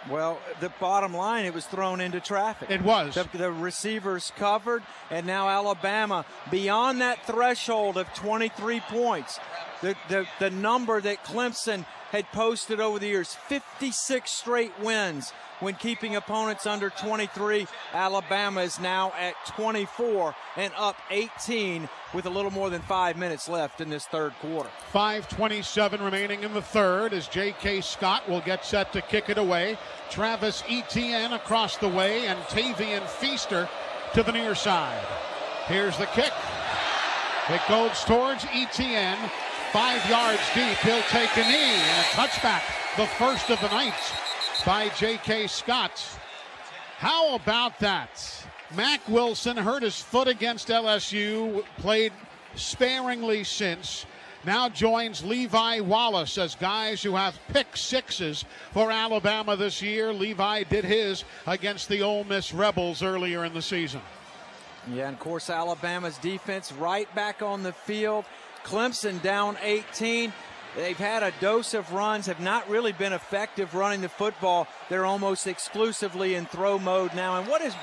Well, the bottom line, it was thrown into traffic. It was. The receivers covered, and now Alabama beyond that threshold of 23 points. The number that Clemson had posted over the years, 56 straight wins when keeping opponents under 23. Alabama is now at 24 and up 18 with a little more than 5 minutes left in this third quarter. 5:27 remaining in the third as J.K. Scott will get set to kick it away. Travis Etienne across the way and Tavian Feaster to the near side. Here's the kick. It goes towards Etienne. 5 yards deep. He'll take a knee and a touchback. The first of the night by J.K. Scott. How about that? Mack Wilson hurt his foot against LSU, played sparingly since. Now joins Levi Wallace as guys who have pick sixes for Alabama this year. Levi did his against the Ole Miss Rebels earlier in the season. Yeah, and of course Alabama's defense right back on the field. Clemson down 18. They've had a dose of runs, have not really been effective running the football. They're almost exclusively in throw mode now. And what is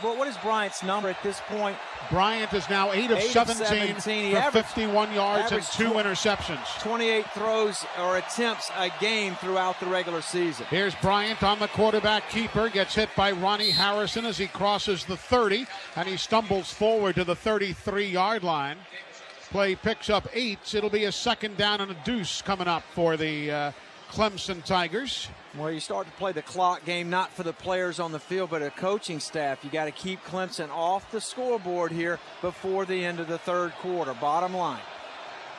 Bryant's number at this point? Bryant is now 8 of 17 for 51 yards and 2 interceptions. 28 throws or attempts a game throughout the regular season. Here's Bryant on the quarterback keeper. Gets hit by Ronnie Harrison as he crosses the 30, and he stumbles forward to the 33-yard line. Play picks up 8. It'll be a second down and a deuce coming up for the Clemson Tigers. Well, you start to play the clock game, not for the players on the field, but a coaching staff. You got to keep Clemson off the scoreboard here before the end of the third quarter. Bottom line.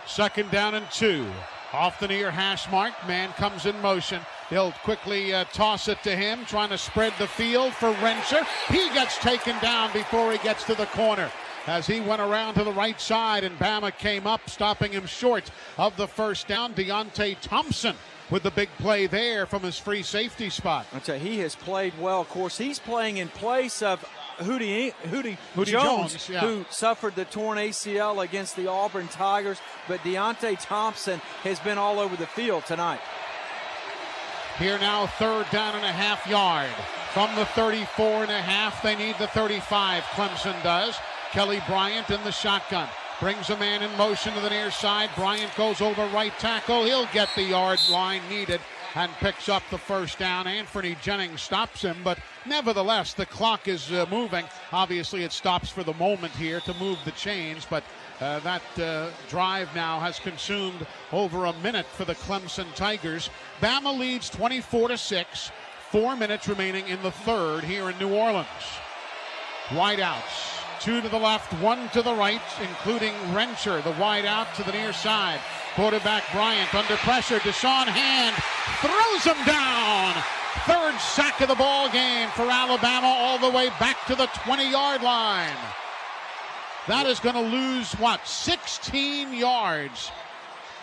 Second down and 2. Off the near hash mark. Man comes in motion. He'll quickly toss it to him, trying to spread the field for Rensher. He gets taken down before he gets to the corner, as he went around to the right side, and Bama came up, stopping him short of the first down. Deontay Thompson with the big play there from his free safety spot. I'll tell you, he has played well. Of course, he's playing in place of Hootie Jones, yeah, who suffered the torn ACL against the Auburn Tigers. But Deontay Thompson has been all over the field tonight. Here now, third down and a half yard. From the 34 and a half, they need the 35, Clemson does. Kelly Bryant in the shotgun. Brings a man in motion to the near side. Bryant goes over right tackle. He'll get the yard line needed and picks up the first down. Anthony Jennings stops him, but nevertheless, the clock is moving. Obviously, it stops for the moment here to move the chains, but that drive now has consumed over a minute for the Clemson Tigers. Bama leads 24-6. 4 minutes remaining in the third here in New Orleans. Wideouts. 2 to the left, 1 to the right, including Rensher, the wide out to the near side. Quarterback Bryant under pressure. Deshaun Hand throws him down. Third sack of the ball game for Alabama, all the way back to the 20-yard line. That is going to lose, 16 yards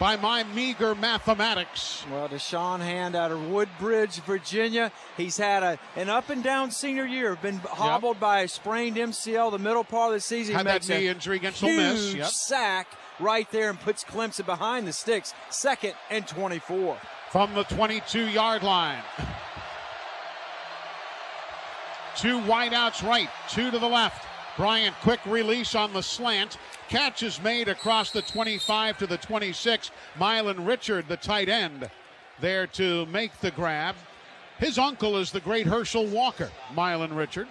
by my meager mathematics. Well, Deshaun Hand out of Woodbridge, Virginia. He's had an up-and-down senior year. Been hobbled by a sprained MCL the middle part of the season. Had that knee injury against Ole Miss. Huge sack right there and puts Clemson behind the sticks. 2nd and 24. From the 22-yard line. 2 wideouts right, 2 to the left. Bryant, quick release on the slant. Catch is made across the 25 to the 26. Mylan Richard, the tight end, there to make the grab. His uncle is the great Herschel Walker, Mylan Richard,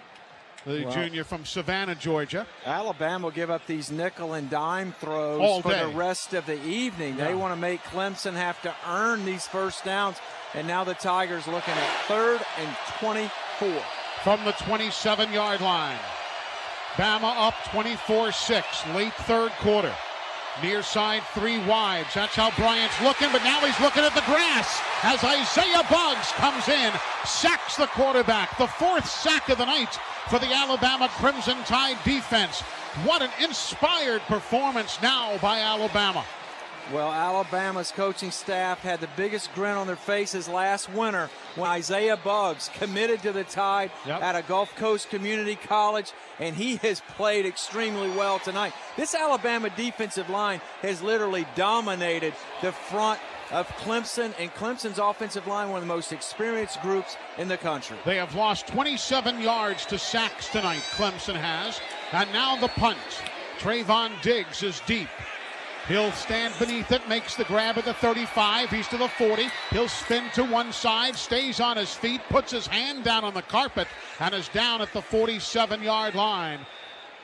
the junior from Savannah, Georgia. Alabama will give up these nickel and dime throws all for day. The rest of the evening. They want to make Clemson have to earn these first downs. And now the Tigers looking at 3rd and 24. From the 27-yard line. Bama up 24-6, late third quarter. Near side, 3 wides. That's how Bryant's looking, but now he's looking at the grass as Isaiah Buggs comes in, sacks the quarterback. The 4th sack of the night for the Alabama Crimson Tide defense. What an inspired performance now by Alabama. Well, Alabama's coaching staff had the biggest grin on their faces last winter when Isaiah Buggs committed to the Tide at a Gulf Coast community college, and he has played extremely well tonight. This Alabama defensive line has literally dominated the front of Clemson, and Clemson's offensive line, one of the most experienced groups in the country. They have lost 27 yards to sacks tonight, Clemson has, and now the punt. Trayvon Diggs is deep. He'll stand beneath it, makes the grab at the 35. He's to the 40. He'll spin to one side, stays on his feet, puts his hand down on the carpet, and is down at the 47-yard line.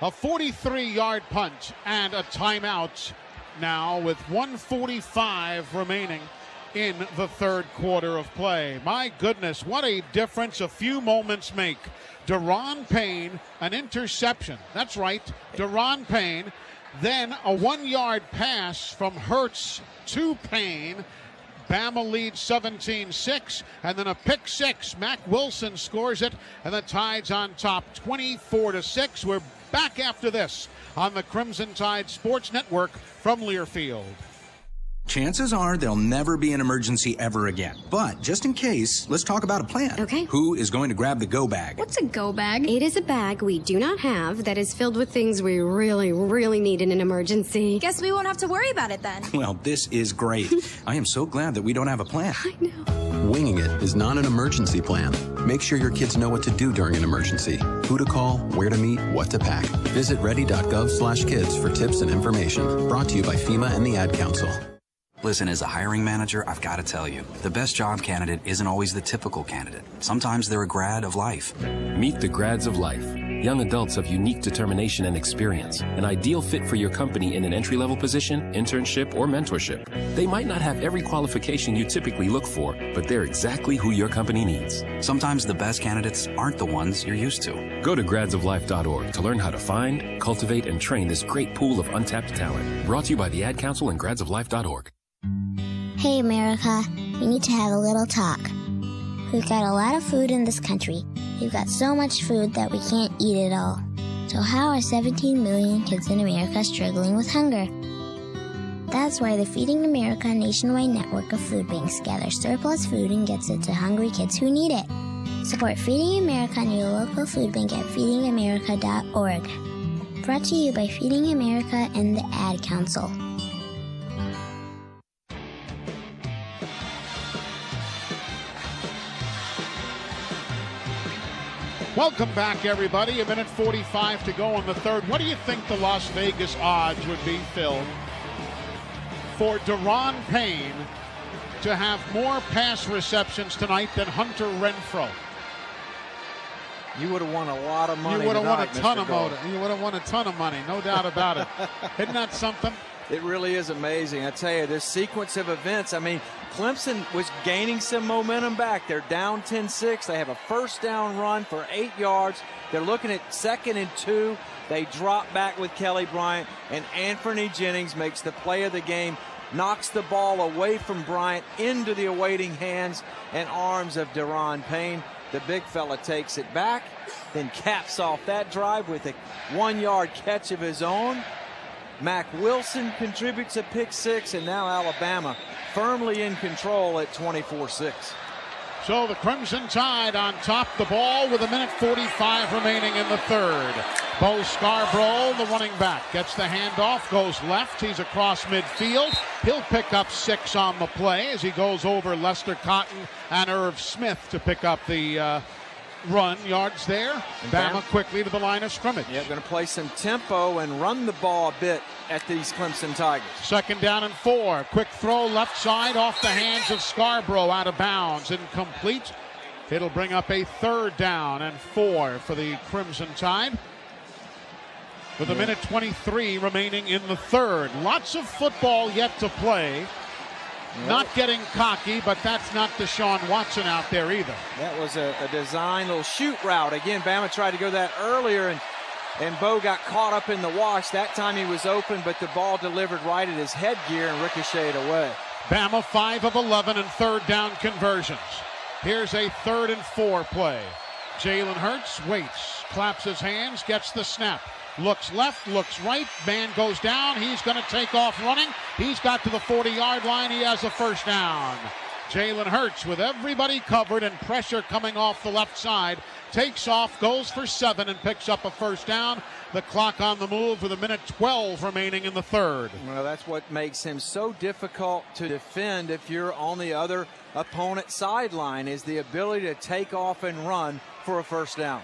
A 43-yard punt and a timeout now with 1:45 remaining in the third quarter of play. My goodness, what a difference a few moments make. Deron Payne, an interception. That's right, Deron Payne. Then a 1-yard pass from Hurts to Payne. Bama leads 17-6, and then a pick six. Mac Wilson scores it, and the Tide's on top 24-6. We're back after this on the Crimson Tide Sports Network from Learfield. Chances are there'll never be an emergency ever again. But just in case, let's talk about a plan. Okay. Who is going to grab the go bag? What's a go bag? It is a bag we do not have that is filled with things we really, really need in an emergency. Guess we won't have to worry about it then. Well, this is great. I am so glad that we don't have a plan. I know. Winging it is not an emergency plan. Make sure your kids know what to do during an emergency. Who to call, where to meet, what to pack. Visit ready.gov/kids for tips and information. Brought to you by FEMA and the Ad Council. Listen, as a hiring manager, I've got to tell you, the best job candidate isn't always the typical candidate. Sometimes they're a grad of life. Meet the grads of life. Young adults of unique determination and experience. An ideal fit for your company in an entry-level position, internship, or mentorship. They might not have every qualification you typically look for, but they're exactly who your company needs. Sometimes the best candidates aren't the ones you're used to. Go to gradsoflife.org to learn how to find, cultivate, and train this great pool of untapped talent. Brought to you by the Ad Council and gradsoflife.org. Hey, America, we need to have a little talk. We've got a lot of food in this country. We've got so much food that we can't eat it all. So how are 17 million kids in America struggling with hunger? That's why the Feeding America nationwide network of food banks gathers surplus food and gets it to hungry kids who need it. Support Feeding America and your local food bank at feedingamerica.org. Brought to you by Feeding America and the Ad Council. Welcome back, everybody. 1:45 to go in the third. What do you think the Las Vegas odds would be, Phil, for Deron Payne to have more pass receptions tonight than Hunter Renfrow? You would have won a lot of money. You would have won a ton of money. You would have won a ton of money, no doubt about it. Isn't that something? It really is amazing. I tell you, this sequence of events, I mean, Clemson was gaining some momentum back. They're down 10-6. They have a first down run for 8 yards. They're looking at 2nd and 2. They drop back with Kelly Bryant, and Anthony Jennings makes the play of the game, knocks the ball away from Bryant into the awaiting hands and arms of Deron Payne. The big fella takes it back, then caps off that drive with a 1-yard catch of his own. Mac Wilson contributes a pick six, and now Alabama firmly in control at 24-6. So the Crimson Tide on top the ball with 1:45 remaining in the third. Bo Scarborough, the running back, gets the handoff, goes left. He's across midfield. He'll pick up 6 on the play as he goes over Lester Cotton and Irv Smith to pick up the run yards there. Bama quickly to the line of scrimmage. Yeah, going to play some tempo and run the ball a bit at these Clemson Tigers. 2nd down and 4. Quick throw left side off the hands of Scarborough, out of bounds, incomplete. It'll bring up a 3rd down and 4 for the Crimson Tide. With a minute 23 remaining in the 3rd. Lots of football yet to play. Not getting cocky, but that's not Deshaun Watson out there either. That was a design little shoot route. Again, Bama tried to go that earlier, and Bo got caught up in the wash. That time he was open, but the ball delivered right at his headgear and ricocheted away. Bama 5 of 11 in 3rd down conversions. Here's a 3rd and 4 play. Jalen Hurts waits, claps his hands, gets the snap. Looks left, looks right, man goes down. He's going to take off running. He's got to the 40-yard line. He has a 1st down. Jalen Hurts, with everybody covered and pressure coming off the left side, takes off, goes for 7, and picks up a 1st down. The clock on the move with a minute 12 remaining in the 3rd. Well, that's what makes him so difficult to defend if you're on the other opponent's sideline, is the ability to take off and run for a 1st down.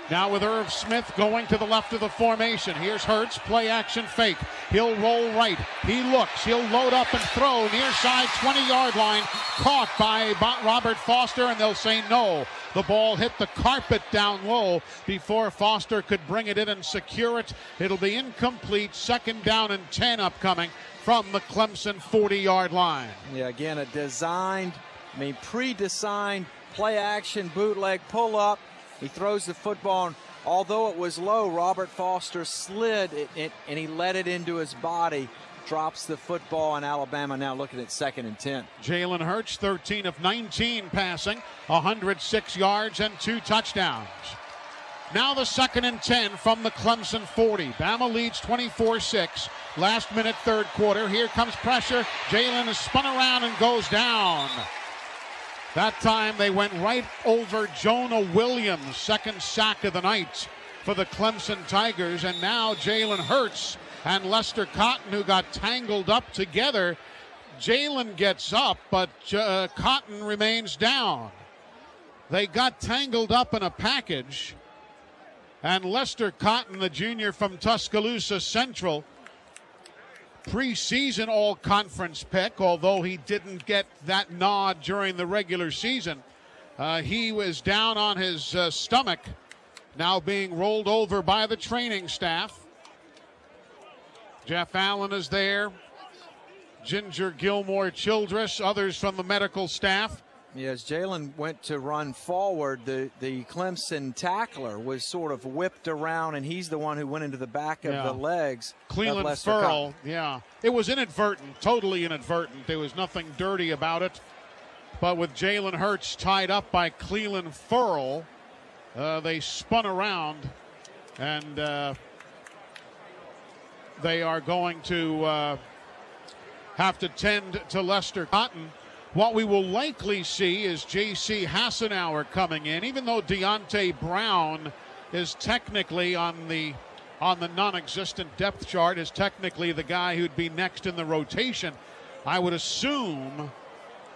Now with Irv Smith going to the left of the formation. Here's Hurts, play action fake. He'll roll right. He looks. He'll load up and throw near side 20-yard line. Caught by Robert Foster, and they'll say no. The ball hit the carpet down low before Foster could bring it in and secure it. It'll be incomplete. 2nd down and 10 upcoming from the Clemson 40-yard line. Yeah, again, a pre-designed play action bootleg pull up. He throws the football, and although it was low, Robert Foster slid it, and he let it into his body. Drops the football, and Alabama now looking at 2nd and 10. Jalen Hurts, 13 of 19 passing, 106 yards and 2 touchdowns. Now the 2nd and 10 from the Clemson 40. Bama leads 24-6. Last minute, 3rd quarter. Here comes pressure. Jalen is spun around and goes down. That time they went right over Jonah Williams, 2nd sack of the night for the Clemson Tigers. And now Jalen Hurts and Lester Cotton, who got tangled up together. Jalen gets up, but Cotton remains down. They got tangled up in a package. And Lester Cotton, the junior from Tuscaloosa Central, preseason all-conference pick, although he didn't get that nod during the regular season. He was down on his stomach, now being rolled over by the training staff. Jeff Allen is there. Ginger Gilmore Childress, others from the medical staff. Yes, Jalen went to run forward. The Clemson tackler was sort of whipped around, and he's the one who went into the back of the legs. Cleveland Furl, yeah. It was inadvertent, totally inadvertent. There was nothing dirty about it. But with Jalen Hurts tied up by Cleveland Furl, they spun around, and they are going to have to tend to Lester Cotton. What we will likely see is J.C. Hassenauer coming in, even though Deontay Brown is technically on the non-existent depth chart, is technically the guy who'd be next in the rotation. I would assume,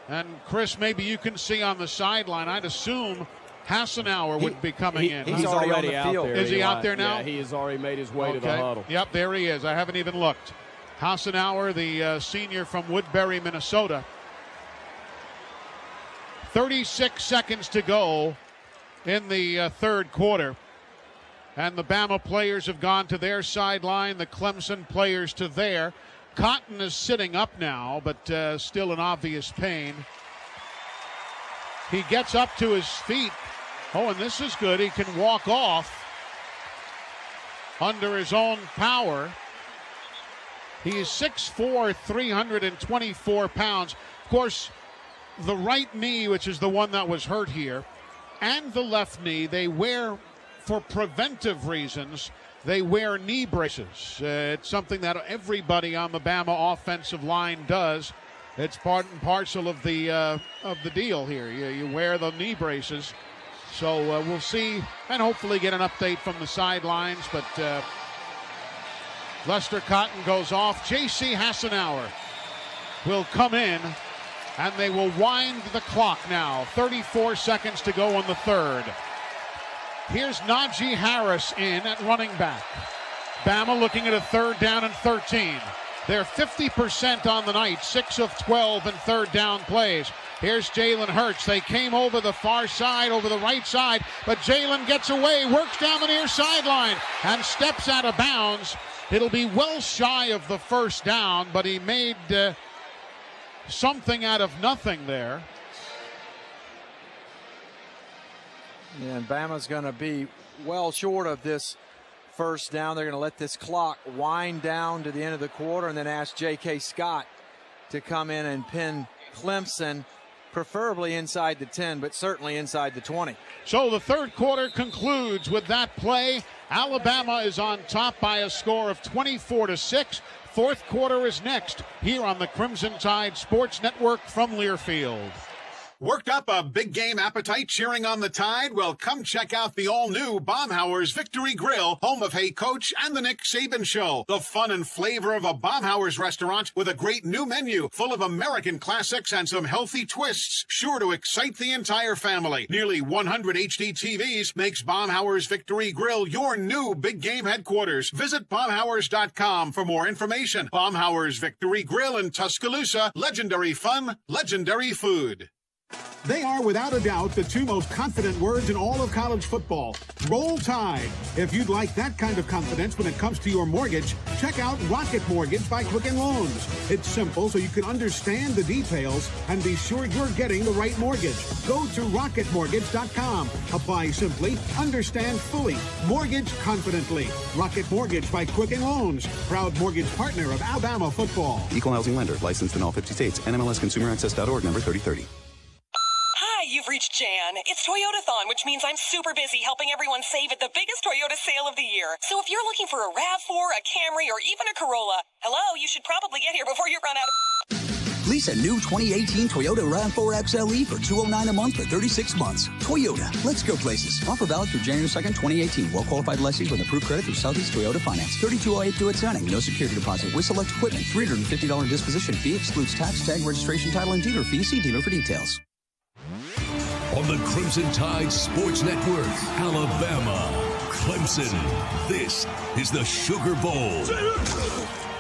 and Chris, maybe you can see on the sideline, I'd assume Hassenauer would be coming in. He's already out there. Is he out there now? Yeah, he has already made his way to the huddle. Yep, there he is. I haven't even looked. Hassenauer, the senior from Woodbury, Minnesota. 36 seconds to go in the 3rd quarter. And the Bama players have gone to their sideline, the Clemson players to their. Cotton is sitting up now, but still in obvious pain. He gets up to his feet. Oh, and this is good. He can walk off under his own power. He is 6'4", 324 pounds. Of course, the right knee, which is the one that was hurt here, and the left knee, they wear, for preventive reasons, they wear knee braces. It's something that everybody on the Bama offensive line does. It's part and parcel of the deal here. You wear the knee braces. So we'll see and hopefully get an update from the sidelines. But Lester Cotton goes off. J.C. Hassenauer will come in, and they will wind the clock now. 34 seconds to go in the 3rd. Here's Najee Harris in at running back. Bama looking at a 3rd down and 13. They're 50% on the night, 6 of 12 in third down plays. Here's Jalen Hurts. They came over the far side, over the right side, but Jalen gets away, works down the near sideline, and steps out of bounds. It'll be well shy of the first down, but he made something out of nothing there. Yeah, and Bama's going to be well short of this first down. They're going to let this clock wind down to the end of the quarter and then ask J.K. Scott to come in and pin Clemson, preferably inside the 10, but certainly inside the 20. So the third quarter concludes with that play. Alabama is on top by a score of 24-6. Fourth quarter is next here on the Crimson Tide Sports Network from Learfield. Worked up a big game appetite cheering on the Tide? Well, come check out the all-new Baumhauer's Victory Grill, home of Hey Coach and the Nick Saban Show. The fun and flavor of a Baumhauer's restaurant with a great new menu full of American classics and some healthy twists, sure to excite the entire family. Nearly 100 HD TVs makes Baumhauer's Victory Grill your new big game headquarters. Visit Baumhauers.com for more information. Baumhauer's Victory Grill in Tuscaloosa. Legendary fun, legendary food. They are, without a doubt, the two most confident words in all of college football. Roll Tide. If you'd like that kind of confidence when it comes to your mortgage, check out Rocket Mortgage by Quicken Loans. It's simple so you can understand the details and be sure you're getting the right mortgage. Go to rocketmortgage.com. Apply simply, understand fully, mortgage confidently. Rocket Mortgage by Quicken Loans, proud mortgage partner of Alabama football. Equal housing lender, licensed in all 50 states. NMLSConsumerAccess.org, number 3030. You've reached Jan. It's Toyotathon, which means I'm super busy helping everyone save at the biggest Toyota sale of the year. So if you're looking for a RAV4, a Camry, or even a Corolla, hello, you should probably get here before you run out of... Lease a new 2018 Toyota RAV4 XLE for $209 a month for 36 months. Toyota, let's go places. Offer valid through January 2nd, 2018. Well-qualified lessees with approved credit through Southeast Toyota Finance. 3208 due at signing. No security deposit with select equipment. $350 disposition fee excludes tax, tag, registration, title, and dealer fee. See dealer for details. On the Crimson Tide Sports Network, Alabama, Clemson. This is the Sugar Bowl.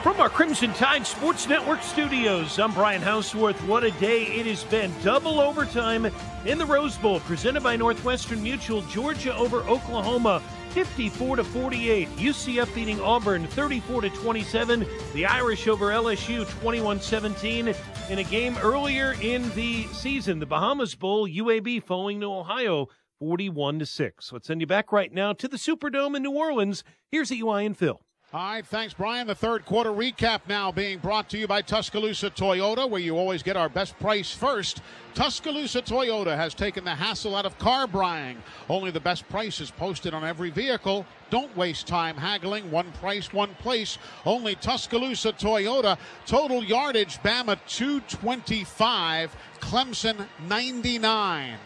From our Crimson Tide Sports Network studios, I'm Brian Houseworth. What a day it has been. Double overtime in the Rose Bowl, presented by Northwestern Mutual. Georgia over Oklahoma, 54-48. UCF beating Auburn, 34-27. The Irish over LSU, 21-17. In a game earlier in the season, the Bahamas Bowl, UAB falling to Ohio, 41-6. Let's send you back right now to the Superdome in New Orleans. Here's EY and Phil. All right, thanks, Brian. The third quarter recap now being brought to you by Tuscaloosa Toyota, where you always get our best price first. Tuscaloosa Toyota has taken the hassle out of car buying. Only the best price is posted on every vehicle. Don't waste time haggling. One price, one place. Only Tuscaloosa Toyota. Total yardage, Bama 225, Clemson 99.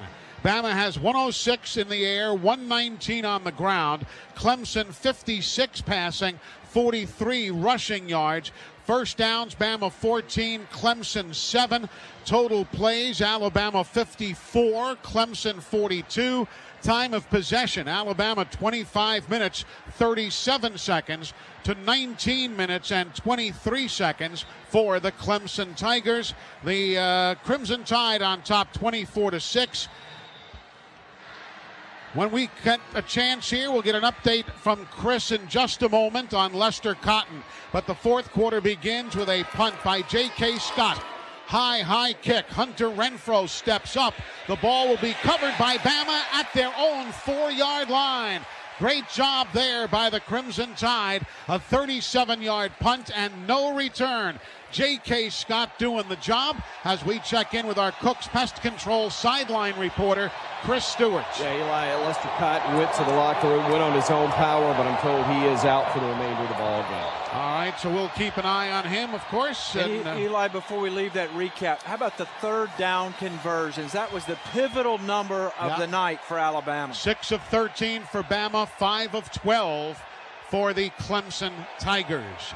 Bama has 106 in the air, 119 on the ground. Clemson 56 passing, 43 rushing yards. First downs, Bama 14, Clemson 7. Total plays, Alabama 54, Clemson 42. Time of possession, Alabama 25 minutes, 37 seconds to 19 minutes and 23 seconds for the Clemson Tigers. The Crimson Tide on top 24-6. When we get a chance here, we'll get an update from Chris in just a moment on Lester Cotton. But the fourth quarter begins with a punt by J.K. Scott. High kick. Hunter Renfrow steps up. The ball will be covered by Bama at their own 4-yard line. Great job there by the Crimson Tide. A 37-yard punt and no return. J.K. Scott doing the job as we check in with our Cook's Pest Control sideline reporter, Chris Stewart. Yeah, Eli, Lester Cotton went to the locker room, went on his own power, but I'm told he is out for the remainder of the ball game. All right, so we'll keep an eye on him, of course. And, Eli, before we leave that recap, how about the third down conversions? That was the pivotal number of the night for Alabama. 6 of 13 for Bama, 5 of 12 for the Clemson Tigers.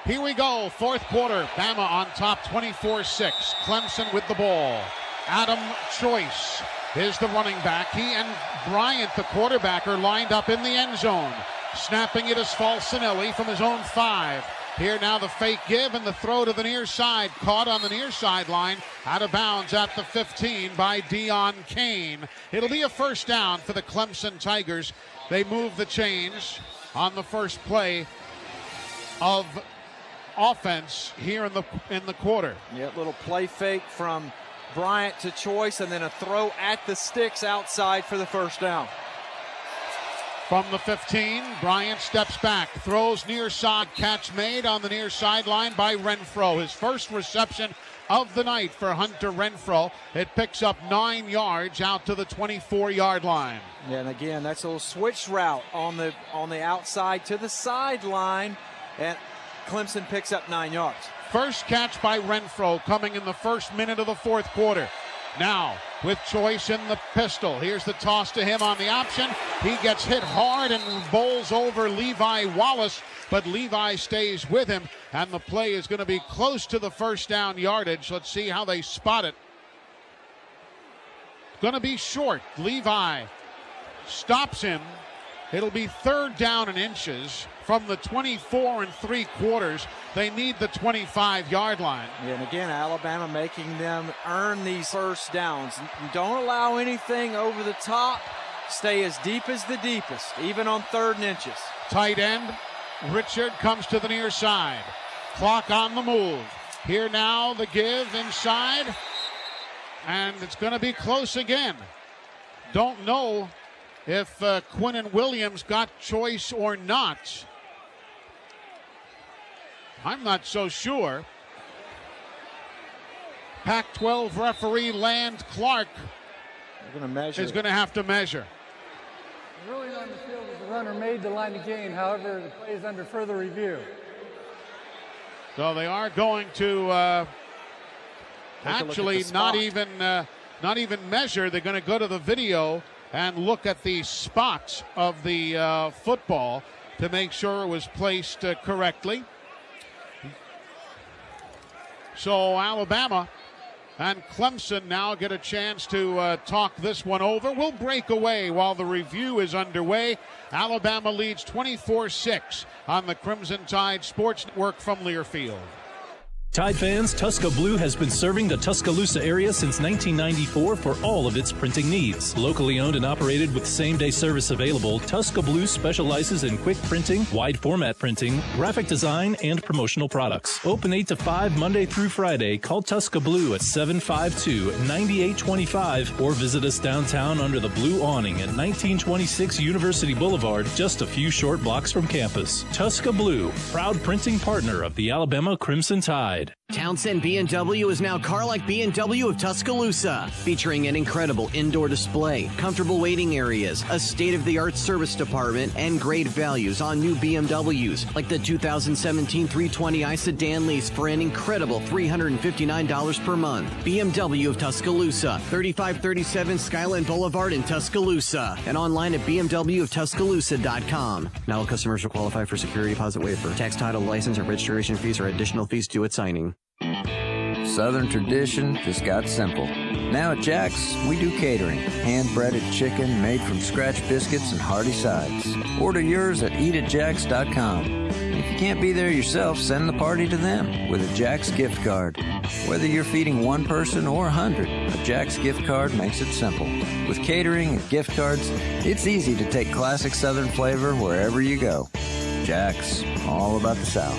Here we go, fourth quarter. Bama on top, 24-6. Clemson with the ball. Adam Choice is the running back. He and Bryant, the quarterback, are lined up in the end zone. Snapping it is Falcinelli from his own 5. Here now the fake give and the throw to the near side. Caught on the near sideline. Out of bounds at the 15 by Deon Cain. It'll be a first down for the Clemson Tigers. They move the chains on the first play of offense here in the quarter. Yeah, little play fake from Bryant to Choice, and then a throw at the sticks outside for the first down. From the 15, Bryant steps back, throws near side, catch made on the near sideline by Renfro. His first reception of the night for Hunter Renfro. It picks up 9 yards out to the 24-yard line. Yeah, and again, that's a little switch route on the outside to the sideline, and Clemson picks up 9 yards. First catch by Renfro coming in the first minute of the fourth quarter. Now, with Choice in the pistol, here's the toss to him on the option. He gets hit hard and bowls over Levi Wallace, but Levi stays with him, and the play is going to be close to the first down yardage. Let's see how they spot it. Going to be short. Levi stops him. It'll be third down and inches from the 24 3/4. They need the 25-yard line. Yeah, and again, Alabama making them earn these first downs. Don't allow anything over the top. Stay as deep as the deepest, even on 3rd and inches. Tight end, Richard comes to the near side. Clock on the move. Here now, the give inside. And it's going to be close again. Don't know if Quinnen Williams got Choice or not. I'm not so sure. Pac-12 referee Land Clark is going to have to measure. The ruling on the field is the runner made the line of game. However, the play is under further review. So they are going to actually not even measure. They're going to go to the video and look at the spot of the football to make sure it was placed correctly. So Alabama and Clemson now get a chance to talk this one over. We'll break away while the review is underway. Alabama leads 24-6 on the Crimson Tide Sports Network from Learfield. Tide fans, Tusca Blue has been serving the Tuscaloosa area since 1994 for all of its printing needs. Locally owned and operated with same-day service available, Tusca Blue specializes in quick printing, wide format printing, graphic design, and promotional products. Open 8 to 5 Monday through Friday. Call Tusca Blue at 752-9825 or visit us downtown under the blue awning at 1926 University Boulevard, just a few short blocks from campus. Tusca Blue, proud printing partner of the Alabama Crimson Tide. Townsend B&W is now Carlike B&W of Tuscaloosa, featuring an incredible indoor display, comfortable waiting areas, a state-of-the-art service department, and great values on new BMWs, like the 2017 320i sedan lease for an incredible $359 per month. BMW of Tuscaloosa, 3537 Skyline Boulevard in Tuscaloosa, and online at bmwoftuscaloosa.com. Now all customers will qualify for security deposit waiver. Tax, title, license, and registration fees or additional fees due at signing. Southern tradition just got simple. Now at Jack's, we do catering. Hand-breaded chicken made from scratch biscuits and hearty sides. Order yours at eatatjacks.com. If you can't be there yourself, send the party to them with a Jack's gift card. Whether you're feeding one person or 100, a Jack's gift card makes it simple. With catering and gift cards, it's easy to take classic Southern flavor wherever you go. Jack's, all about the South.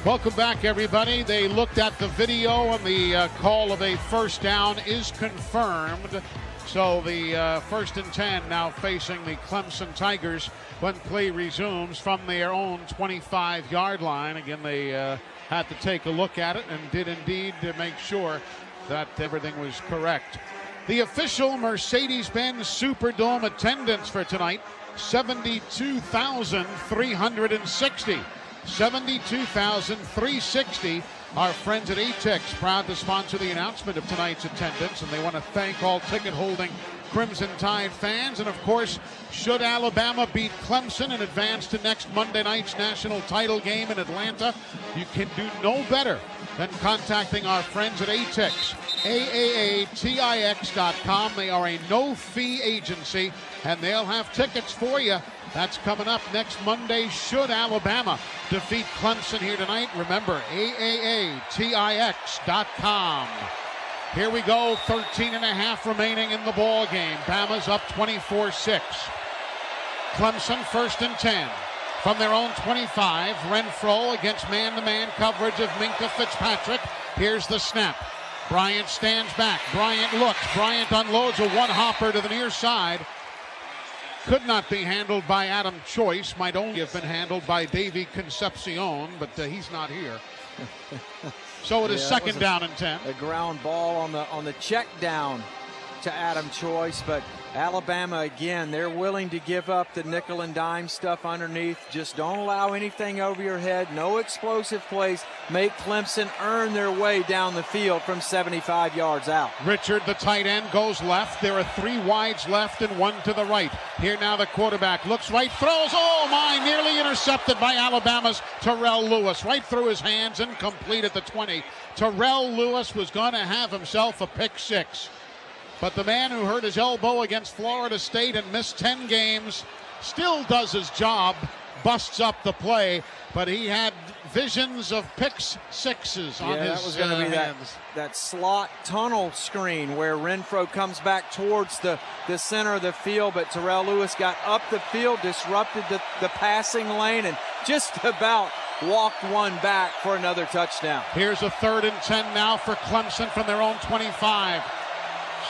Welcome back, everybody. They looked at the video, and the call of a first down is confirmed. So the 1st and 10 now facing the Clemson Tigers when play resumes from their own 25-yard line. Again, they had to take a look at it and did indeed make sure that everything was correct. The official Mercedes-Benz Superdome attendance for tonight, 72,360. 72,360. Our friends at ATEX proud to sponsor the announcement of tonight's attendance, and they want to thank all ticket-holding Crimson Tide fans. And, of course, should Alabama beat Clemson and advance to next Monday night's national title game in Atlanta, you can do no better then contacting our friends at ATIX, AAATIX.com. They are a no-fee agency, and they'll have tickets for you. That's coming up next Monday, should Alabama defeat Clemson here tonight. Remember, AAATIX.com. Here we go, 13.5 remaining in the ball game. Bama's up 24-6. Clemson 1st and 10. From their own 25, Renfro against man-to-man coverage of Minkah Fitzpatrick. Here's the snap. Bryant stands back. Bryant looks. Bryant unloads a one-hopper to the near side. Could not be handled by Adam Choice. Might only have been handled by Davey Concepcion, but he's not here. So it is second down and 10. A ground ball on the check down to Adam Choice, but Alabama, again, they're willing to give up the nickel and dime stuff underneath. Just don't allow anything over your head. No explosive plays. Make Clemson earn their way down the field from 75 yards out. Richard, the tight end, goes left. There are 3 wides left and 1 to the right. Here now the quarterback looks right, throws. Oh, my, nearly intercepted by Alabama's Terrell Lewis. Right through his hands, incomplete at the 20. Terrell Lewis was going to have himself a pick 6. But the man who hurt his elbow against Florida State and missed 10 games still does his job, busts up the play, but he had visions of pick 6s on his that was going to be hands. that slot tunnel screen where Renfro comes back towards the center of the field, but Terrell Lewis got up the field, disrupted the passing lane, and just about walked one back for another touchdown. Here's a 3rd and 10 now for Clemson from their own 25.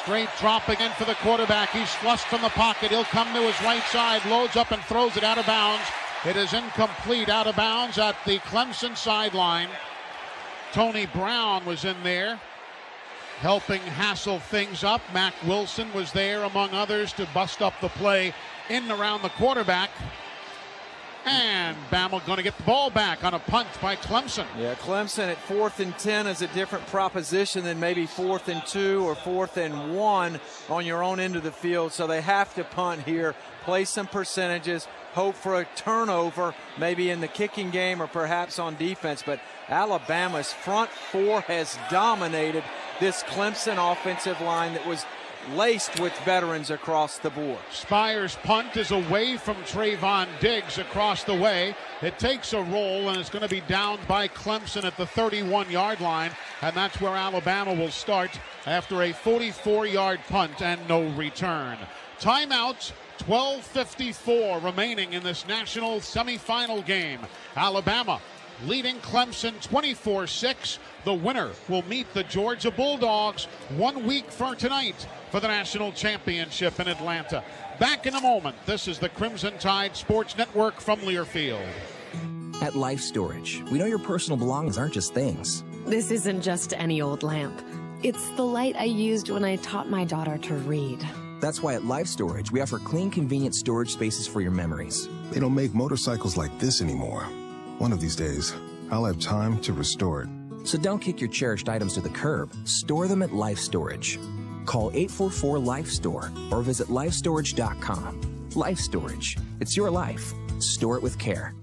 Straight drop again for the quarterback. He's flushed from the pocket. He'll come to his right side, loads up and throws it out of bounds. It is incomplete, out of bounds at the Clemson sideline. Tony Brown was in there helping hassle things up. Mac Wilson was there, among others, to bust up the play in and around the quarterback. And Bama going to get the ball back on a punt by Clemson. Yeah, Clemson at 4th and 10 is a different proposition than maybe 4th and 2 or 4th and 1 on your own end of the field. So they have to punt here, play some percentages, hope for a turnover, maybe in the kicking game or perhaps on defense. But Alabama's front 4 has dominated this Clemson offensive line that was laced with veterans across the board. Spire's punt is away from Trayvon Diggs across the way. It takes a roll, and it's going to be downed by Clemson at the 31-yard line, and that's where Alabama will start after a 44-yard punt and no return. Timeout, 12:54 remaining in this national semifinal game. Alabama leading Clemson 24-6. The winner will meet the Georgia Bulldogs 1 week from tonight for the national championship in Atlanta. Back in a moment. This is the Crimson Tide Sports Network from Learfield. At Life Storage, we know your personal belongings aren't just things. This isn't just any old lamp. It's the light I used when I taught my daughter to read. That's why at Life Storage, we offer clean, convenient storage spaces for your memories. They don't make motorcycles like this anymore. One of these days, I'll have time to restore it. So don't kick your cherished items to the curb. Store them at Life Storage. Call 844-LIFE-STORE or visit lifestorage.com. Life Storage. It's your life. Store it with care.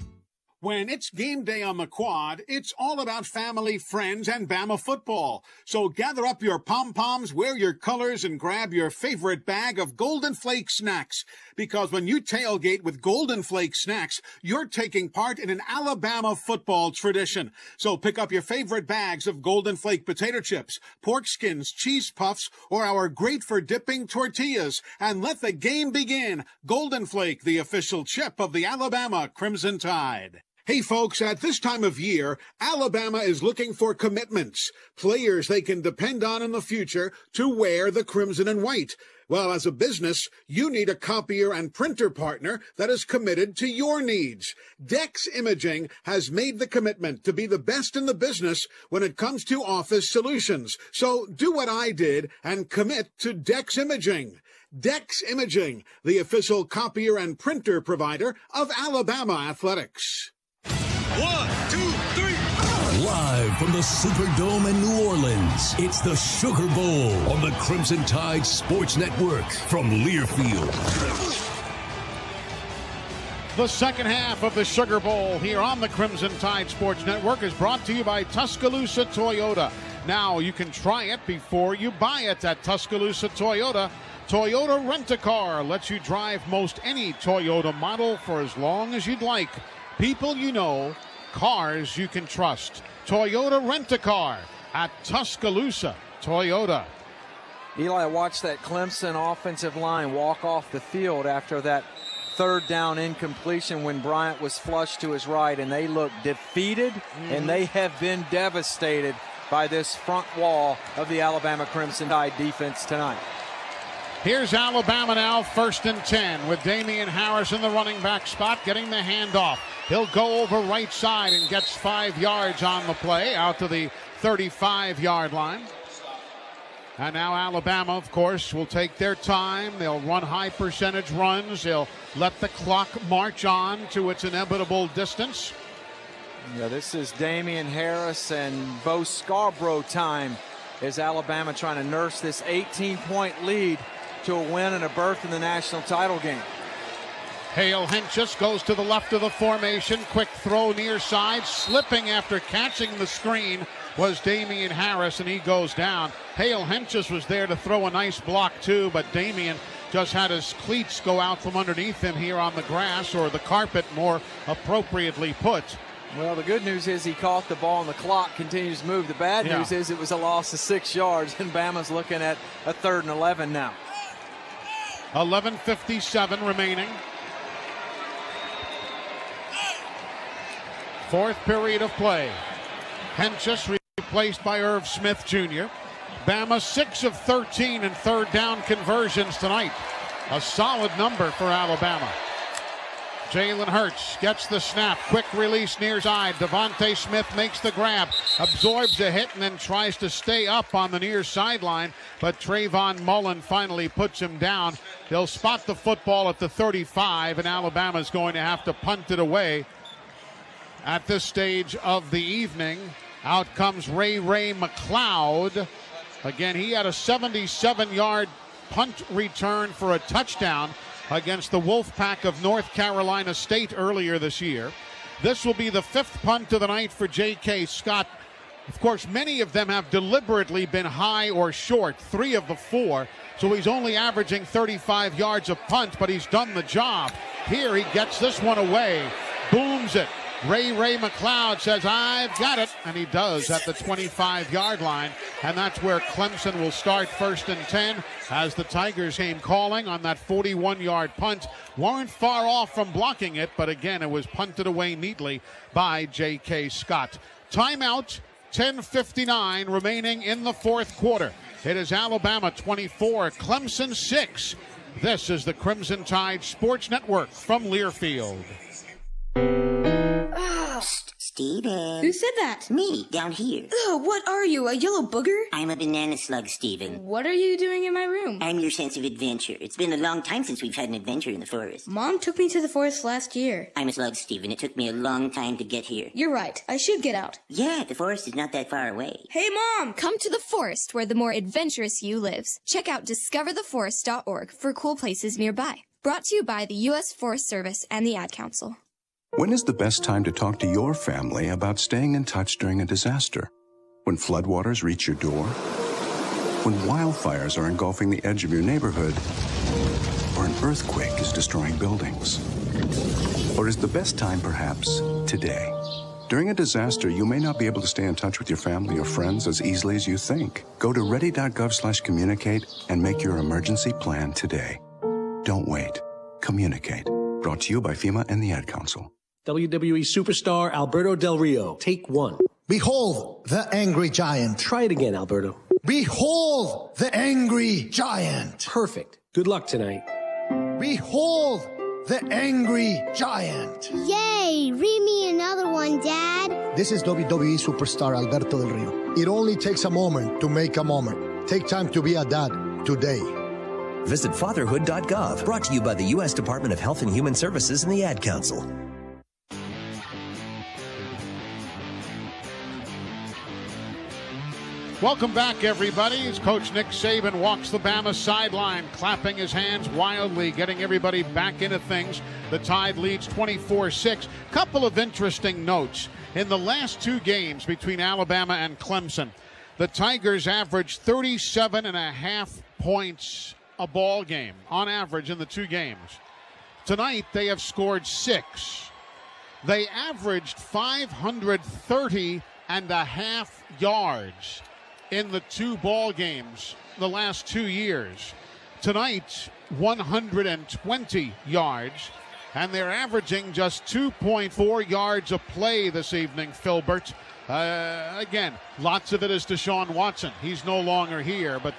When it's game day on the Quad, it's all about family, friends, and Bama football. So gather up your pom-poms, wear your colors, and grab your favorite bag of Golden Flake snacks. Because when you tailgate with Golden Flake snacks, you're taking part in an Alabama football tradition. So pick up your favorite bags of Golden Flake potato chips, pork skins, cheese puffs, or our great-for-dipping tortillas, and let the game begin. Golden Flake, the official chip of the Alabama Crimson Tide. Hey folks, at this time of year, Alabama is looking for commitments, players they can depend on in the future to wear the crimson and white. Well, as a business, you need a copier and printer partner that is committed to your needs. Dex Imaging has made the commitment to be the best in the business when it comes to office solutions. So do what I did and commit to Dex Imaging. Dex Imaging, the official copier and printer provider of Alabama Athletics. 1, 2, 3. Live from the Superdome in New Orleans, it's the Sugar Bowl on the Crimson Tide Sports Network from Learfield. The second half of the Sugar Bowl here on the Crimson Tide Sports Network is brought to you by Tuscaloosa Toyota. Now you can try it before you buy it at Tuscaloosa Toyota. Toyota Rent-A-Car lets you drive most any Toyota model for as long as you'd like. People you know, cars you can trust. Toyota Rent-A-Car at Tuscaloosa Toyota. Eli, watched that Clemson offensive line walk off the field after that third down incompletion when Bryant was flushed to his right, and they look defeated, and they have been devastated by this front wall of the Alabama Crimson Tide defense tonight. Here's Alabama now, 1st and 10, with Damian Harris in the running back spot, getting the handoff. He'll go over right side and gets 5 yards on the play, out to the 35-yard line. And now Alabama, of course, will take their time. They'll run high percentage runs. They'll let the clock march on to its inevitable distance. Yeah, this is Damian Harris and Bo Scarborough time as Alabama trying to nurse this 18-point lead to a win and a berth in the national title game. Hale Hentges goes to the left of the formation. Quick throw near side. Slipping after catching the screen was Damian Harris, and he goes down. Hale Hentges was there to throw a nice block too, but Damian just had his cleats go out from underneath him here on the grass, or the carpet more appropriately put. Well, the good news is he caught the ball and the clock continues to move. The bad news is it was a loss of 6 yards, and Bama's looking at a 3rd and 11 now. 11:57 remaining. 4th period of play. Hentges replaced by Irv Smith Jr. Bama 6 of 13 in 3rd down conversions tonight. A solid number for Alabama. Jalen Hurts gets the snap. Quick release near side. Devontae Smith makes the grab. Absorbs a hit and then tries to stay up on the near sideline. But Trayvon Mullen finally puts him down. They'll spot the football at the 35, and Alabama's going to have to punt it away at this stage of the evening. Out comes Ray McLeod. Again, he had a 77-yard punt return for a touchdown against the Wolfpack of North Carolina State earlier this year. This will be the 5th punt of the night for J.K. Scott. Of course, many of them have deliberately been high or short, 3 of the 4. So he's only averaging 35 yards a punt, but he's done the job. Here he gets this one away, booms it. Ray McLeod says, "I've got it," and he does at the 25-yard line, and that's where Clemson will start 1st and 10 as the Tigers came calling on that 41-yard punt. Weren't far off from blocking it, but again, it was punted away neatly by J.K. Scott. Timeout, 10:59 remaining in the 4th quarter. It is Alabama 24, Clemson 6. This is the Crimson Tide Sports Network from Learfield. Steven. Who said that? Me, down here. Ugh, what are you, a yellow booger? I'm a banana slug, Steven. What are you doing in my room? I'm your sense of adventure. It's been a long time since we've had an adventure in the forest. Mom took me to the forest last year. I'm a slug, Steven. It took me a long time to get here. You're right. I should get out. Yeah, the forest is not that far away. Hey, Mom! Come to the forest where the more adventurous you lives. Check out discovertheforest.org for cool places nearby. Brought to you by the U.S. Forest Service and the Ad Council. When is the best time to talk to your family about staying in touch during a disaster? When floodwaters reach your door? When wildfires are engulfing the edge of your neighborhood? Or an earthquake is destroying buildings? Or is the best time perhaps today? During a disaster, you may not be able to stay in touch with your family or friends as easily as you think. Go to ready.gov/communicate and make your emergency plan today. Don't wait. Communicate. Brought to you by FEMA and the Ad Council. WWE superstar Alberto Del Rio. Take 1. Behold the angry giant. Try it again, Alberto. Behold the angry giant. Perfect. Good luck tonight. Behold the angry giant. Yay! Read me another one, Dad. This is WWE superstar Alberto Del Rio. It only takes a moment to make a moment. Take time to be a dad today. Visit fatherhood.gov. Brought to you by the U.S. Department of Health and Human Services and the Ad Council. Welcome back, everybody, as Coach Nick Saban walks the Bama sideline, clapping his hands wildly, getting everybody back into things. The Tide leads 24-6. Couple of interesting notes. In the last two games between Alabama and Clemson, the Tigers averaged 37.5 points a ball game on average in the two games. Tonight, they have scored 6. They averaged 530.5 yards in the two ball games the last 2 years. Tonight, 120 yards, and they're averaging just 2.4 yards a play this evening, Filbert. Again, lots of it is Deshaun Watson. He's no longer here, but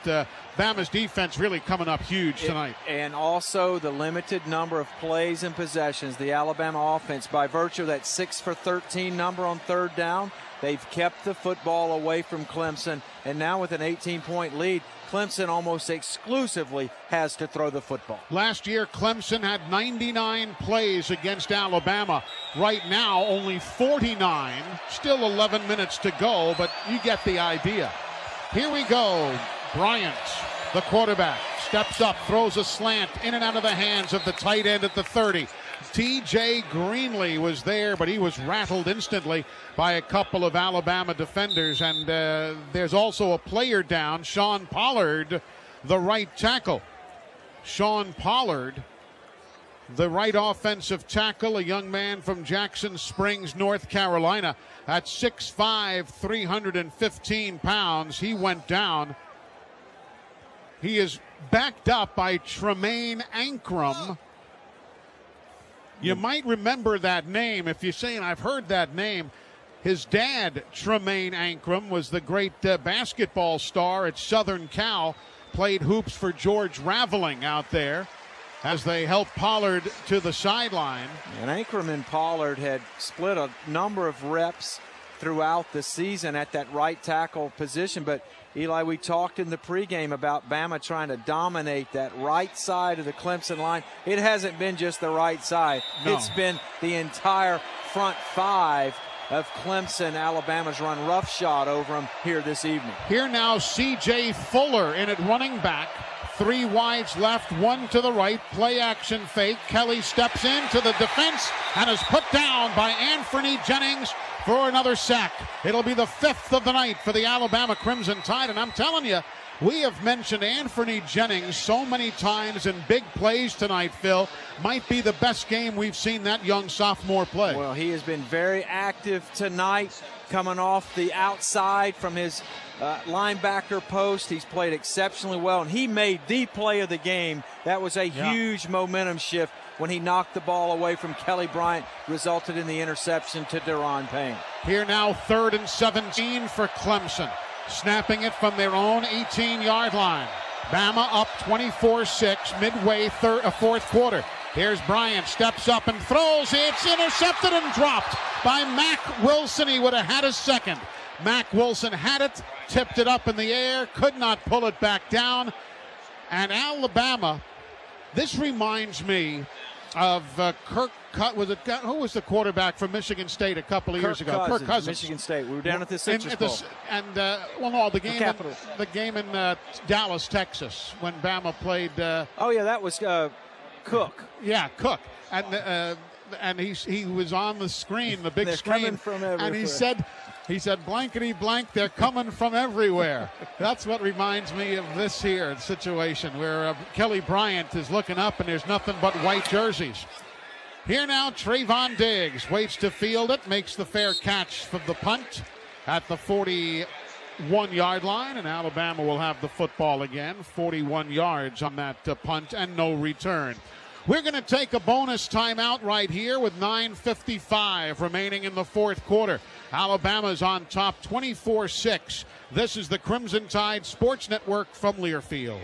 Bama's defense really coming up huge tonight. And also the limited number of plays and possessions. The Alabama offense, by virtue of that 6 for 13 number on third down, they've kept the football away from Clemson. And now with an 18-point lead, Clemson almost exclusively has to throw the football. Last year, Clemson had 99 plays against Alabama. Right now, only 49. Still 11 minutes to go, but you get the idea. Here we go. Bryant, the quarterback, steps up, throws a slant in and out of the hands of the tight end at the 30. T.J. Greenlee was there, but he was rattled instantly by a couple of Alabama defenders. And there's also a player down, Sean Pollard, the right tackle. Sean Pollard, the right offensive tackle, a young man from Jackson Springs, North Carolina, at 6'5", 315 pounds. He went down. He is backed up by Tremaine Ankrum. You might remember that name if you're saying, I've heard that name. His dad, Tremaine Ankrum, was the great basketball star at Southern Cal, played hoops for George Raveling out there as they helped Pollard to the sideline. And Ankrum and Pollard had split a number of reps throughout the season at that right tackle position. But, Eli, we talked in the pregame about Bama trying to dominate that right side of the Clemson line. It hasn't been just the right side. No. It's been the entire front five of Clemson. Alabama's run roughshod over them here this evening. Here now, C.J. Fuller in at running back. 3 wides left, 1 to the right. Play action fake. Kelly steps into the defense and is put down by Anthony Jennings for another sack. It'll be the 5th of the night for the Alabama Crimson Tide. And I'm telling you, we have mentioned Anthony Jennings so many times in big plays tonight, Phil. Might be the best game we've seen that young sophomore play. Well, he has been very active tonight, coming off the outside from his linebacker post. He's played exceptionally well, and he made the play of the game. That was a huge momentum shift when he knocked the ball away from Kelly Bryant, resulted in the interception to Deron Payne. Here now, 3rd and 17 for Clemson. Snapping it from their own 18-yard line. Bama up 24-6 midway fourth quarter. Here's Bryant, steps up and throws. It's intercepted and dropped by Mack Wilson. He would have had a second. Mack Wilson had it, tipped it up in the air, could not pull it back down. And Alabama, this reminds me of Kirk Cousins. Who was the quarterback from Michigan State a couple of years ago? Kirk Cousins. Michigan State. We were down at the Citrus Bowl. The game in Dallas, Texas, when Bama played. That was Cook. Yeah, Cook, and he was on the screen, the big They're screen, coming from everywhere. and he said, blankety blank, they're coming from everywhere. That's what reminds me of this here situation where Kelly Bryant is looking up and there's nothing but white jerseys. Here now, Trayvon Diggs waits to field it, makes the fair catch for the punt at the 41-yard line, and Alabama will have the football again. 41 yards on that punt and no return. We're going to take a bonus timeout right here with 9:55 remaining in the fourth quarter. Alabama's on top 24-6. This is the Crimson Tide Sports Network from Learfield.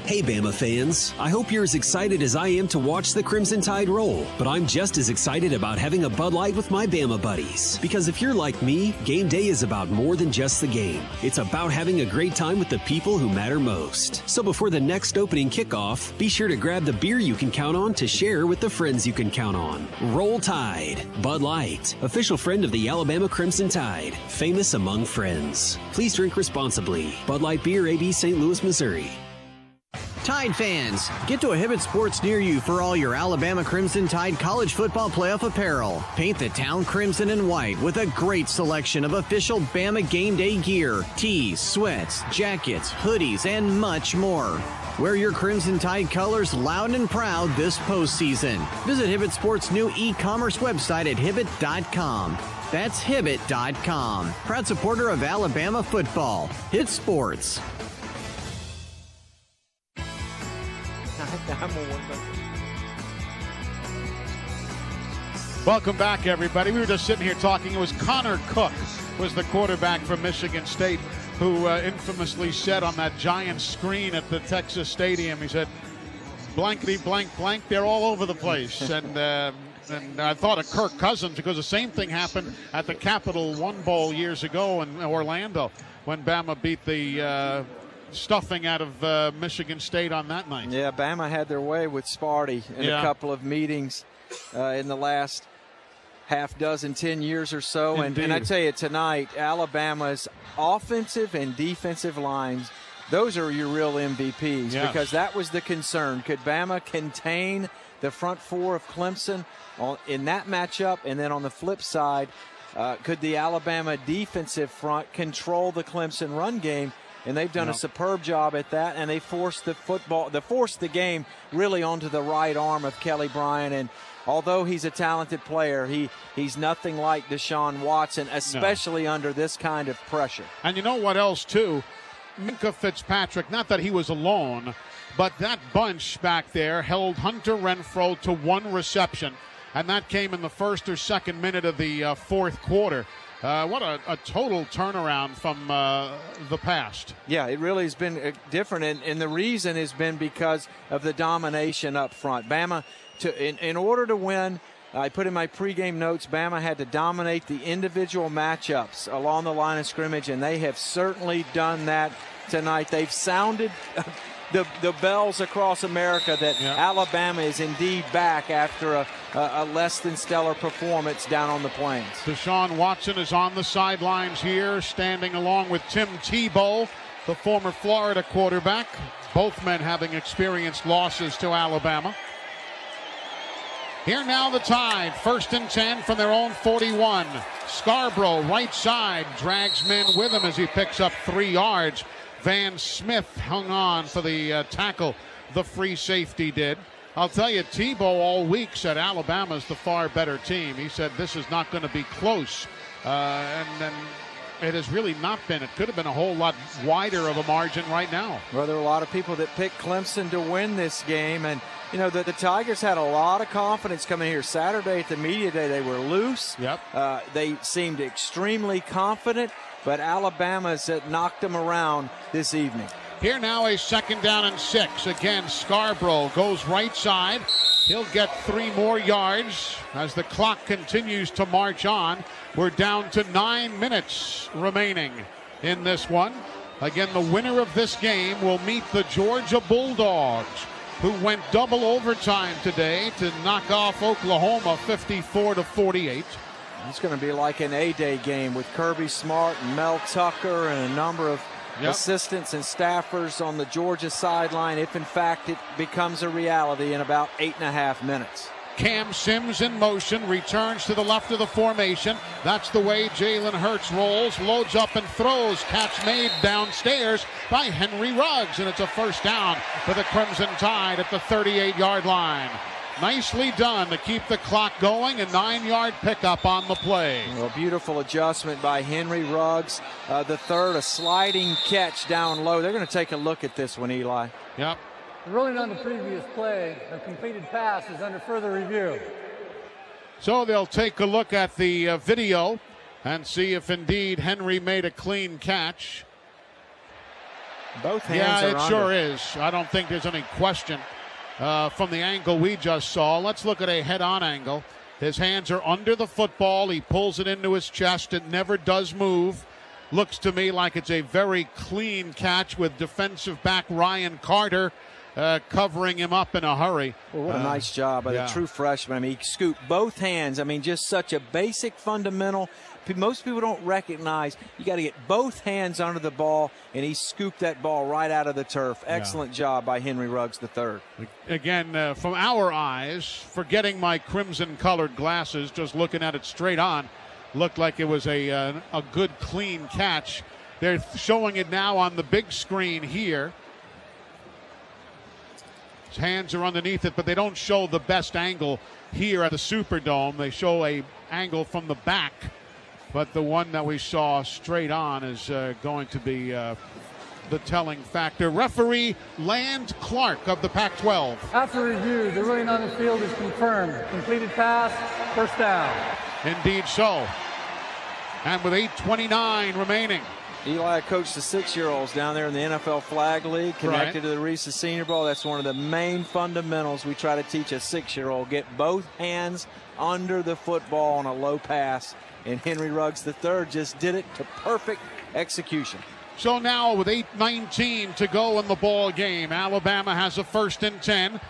Hey Bama fans, I hope you're as excited as I am to watch the Crimson Tide roll, but I'm just as excited about having a Bud Light with my Bama buddies. Because if you're like me, game day is about more than just the game. It's about having a great time with the people who matter most. So before the next opening kickoff, be sure to grab the beer you can count on to share with the friends you can count on. Roll Tide. Bud Light, official friend of the Alabama Crimson Tide, famous among friends. Please drink responsibly. Bud Light Beer, AB, St. Louis, Missouri. Tide fans, get to a Hibbett Sports near you for all your Alabama Crimson Tide college football playoff apparel. Paint the town crimson and white with a great selection of official Bama game day gear, tees, sweats, jackets, hoodies, and much more. Wear your Crimson Tide colors loud and proud this postseason. Visit Hibbett Sports' new e-commerce website at Hibbett.com. That's Hibbett.com. Proud supporter of Alabama football. Hit Sports. Welcome back, everybody. We were just sitting here talking. It was Connor Cook was the quarterback from Michigan State who infamously said on that giant screen at the Texas Stadium, he said, blankety blank blank, they're all over the place. And I thought of Kirk Cousins because the same thing happened at the Capital One Bowl years ago in Orlando when Bama beat the stuffing out of Michigan State on that night. Yeah, Bama had their way with Sparty in a couple of meetings in the last half dozen, 10 years or so. And I tell you, tonight, Alabama's offensive and defensive lines, those are your real MVPs because that was the concern. Could Bama contain the front four of Clemson in that matchup? And then on the flip side, could the Alabama defensive front control the Clemson run game? And they've done a superb job at that, and they forced the game really onto the right arm of Kelly Bryant. And although he's a talented player, he's nothing like Deshaun Watson, especially under this kind of pressure. And you know what else, too? Minkah Fitzpatrick, not that he was alone, but that bunch back there held Hunter Renfrow to one reception, and that came in the first or second minute of the fourth quarter. What a total turnaround from the past. Yeah, it really has been different, and the reason has been because of the domination up front. Bama, in order to win, I put in my pregame notes, Bama had to dominate the individual matchups along the line of scrimmage, and they have certainly done that tonight. They've sounded the bells across America that Alabama is indeed back after a less than stellar performance down on the plains. Deshaun Watson is on the sidelines here, standing along with Tim Tebow, the former Florida quarterback, both men having experienced losses to Alabama. Here now the Tide, 1st and 10 from their own 41. Scarborough, right side, drags men with him as he picks up 3 yards. Van Smith hung on for the tackle, the free safety did. I'll tell you, Tebow all week said Alabama's the far better team. He said this is not going to be close. And then it has really not been. It could have been a whole lot wider of a margin right now. Well, there are a lot of people that picked Clemson to win this game. And, you know, the Tigers had a lot of confidence coming here. Saturday at the media day, they were loose. They seemed extremely confident. But Alabama's knocked them around this evening. Here now a 2nd down and 6. Again, Scarborough goes right side. He'll get 3 more yards as the clock continues to march on. We're down to 9 minutes remaining in this one. Again, the winner of this game will meet the Georgia Bulldogs, who went double overtime today to knock off Oklahoma 54-48. It's going to be like an A-Day game with Kirby Smart and Mel Tucker and a number of assistants and staffers on the Georgia sideline if, in fact, it becomes a reality in about 8.5 minutes. Cam Sims in motion, returns to the left of the formation. That's the way Jalen Hurts rolls, loads up and throws. Catch made downstairs by Henry Ruggs, and it's a 1st down for the Crimson Tide at the 38-yard line. Nicely done to keep the clock going. A 9-yard pickup on the play. Well, beautiful adjustment by Henry Ruggs. The third, a sliding catch down low. They're going to take a look at this one, Eli. The ruling on the previous play, a completed pass, is under further review. So they'll take a look at the video and see if indeed Henry made a clean catch. Both hands are it under. Sure is. I don't think there's any question from the angle we just saw. Let's look at a head-on angle. His hands are under the football. He pulls it into his chest. It never does move. Looks to me like it's a very clean catch with defensive back Ryan Carter covering him up in a hurry. Well, what a nice job by the true freshman. I mean, he scooped both hands. I mean, just such a basic fundamental. Most people don't recognize you got to get both hands under the ball, and he scooped that ball right out of the turf. Excellent job by Henry Ruggs III. Again, from our eyes, forgetting my crimson-colored glasses, just looking at it straight on, looked like it was a good, clean catch. They're showing it now on the big screen here. His hands are underneath it, but they don't show the best angle here at the Superdome. They show a angle from the back. But the one that we saw straight on is going to be the telling factor. Referee Land Clark of the Pac-12. After review, the ruling on the field is confirmed. Completed pass, first down. Indeed so. And with 8:29 remaining. Eli coached the 6-year-olds down there in the NFL Flag League, connected to the Reese's Senior Bowl. That's one of the main fundamentals we try to teach a 6-year-old. Get both hands under the football on a low pass. And Henry Ruggs III just did it to perfect execution. So now with 8:19 to go in the ball game, Alabama has a 1st and 10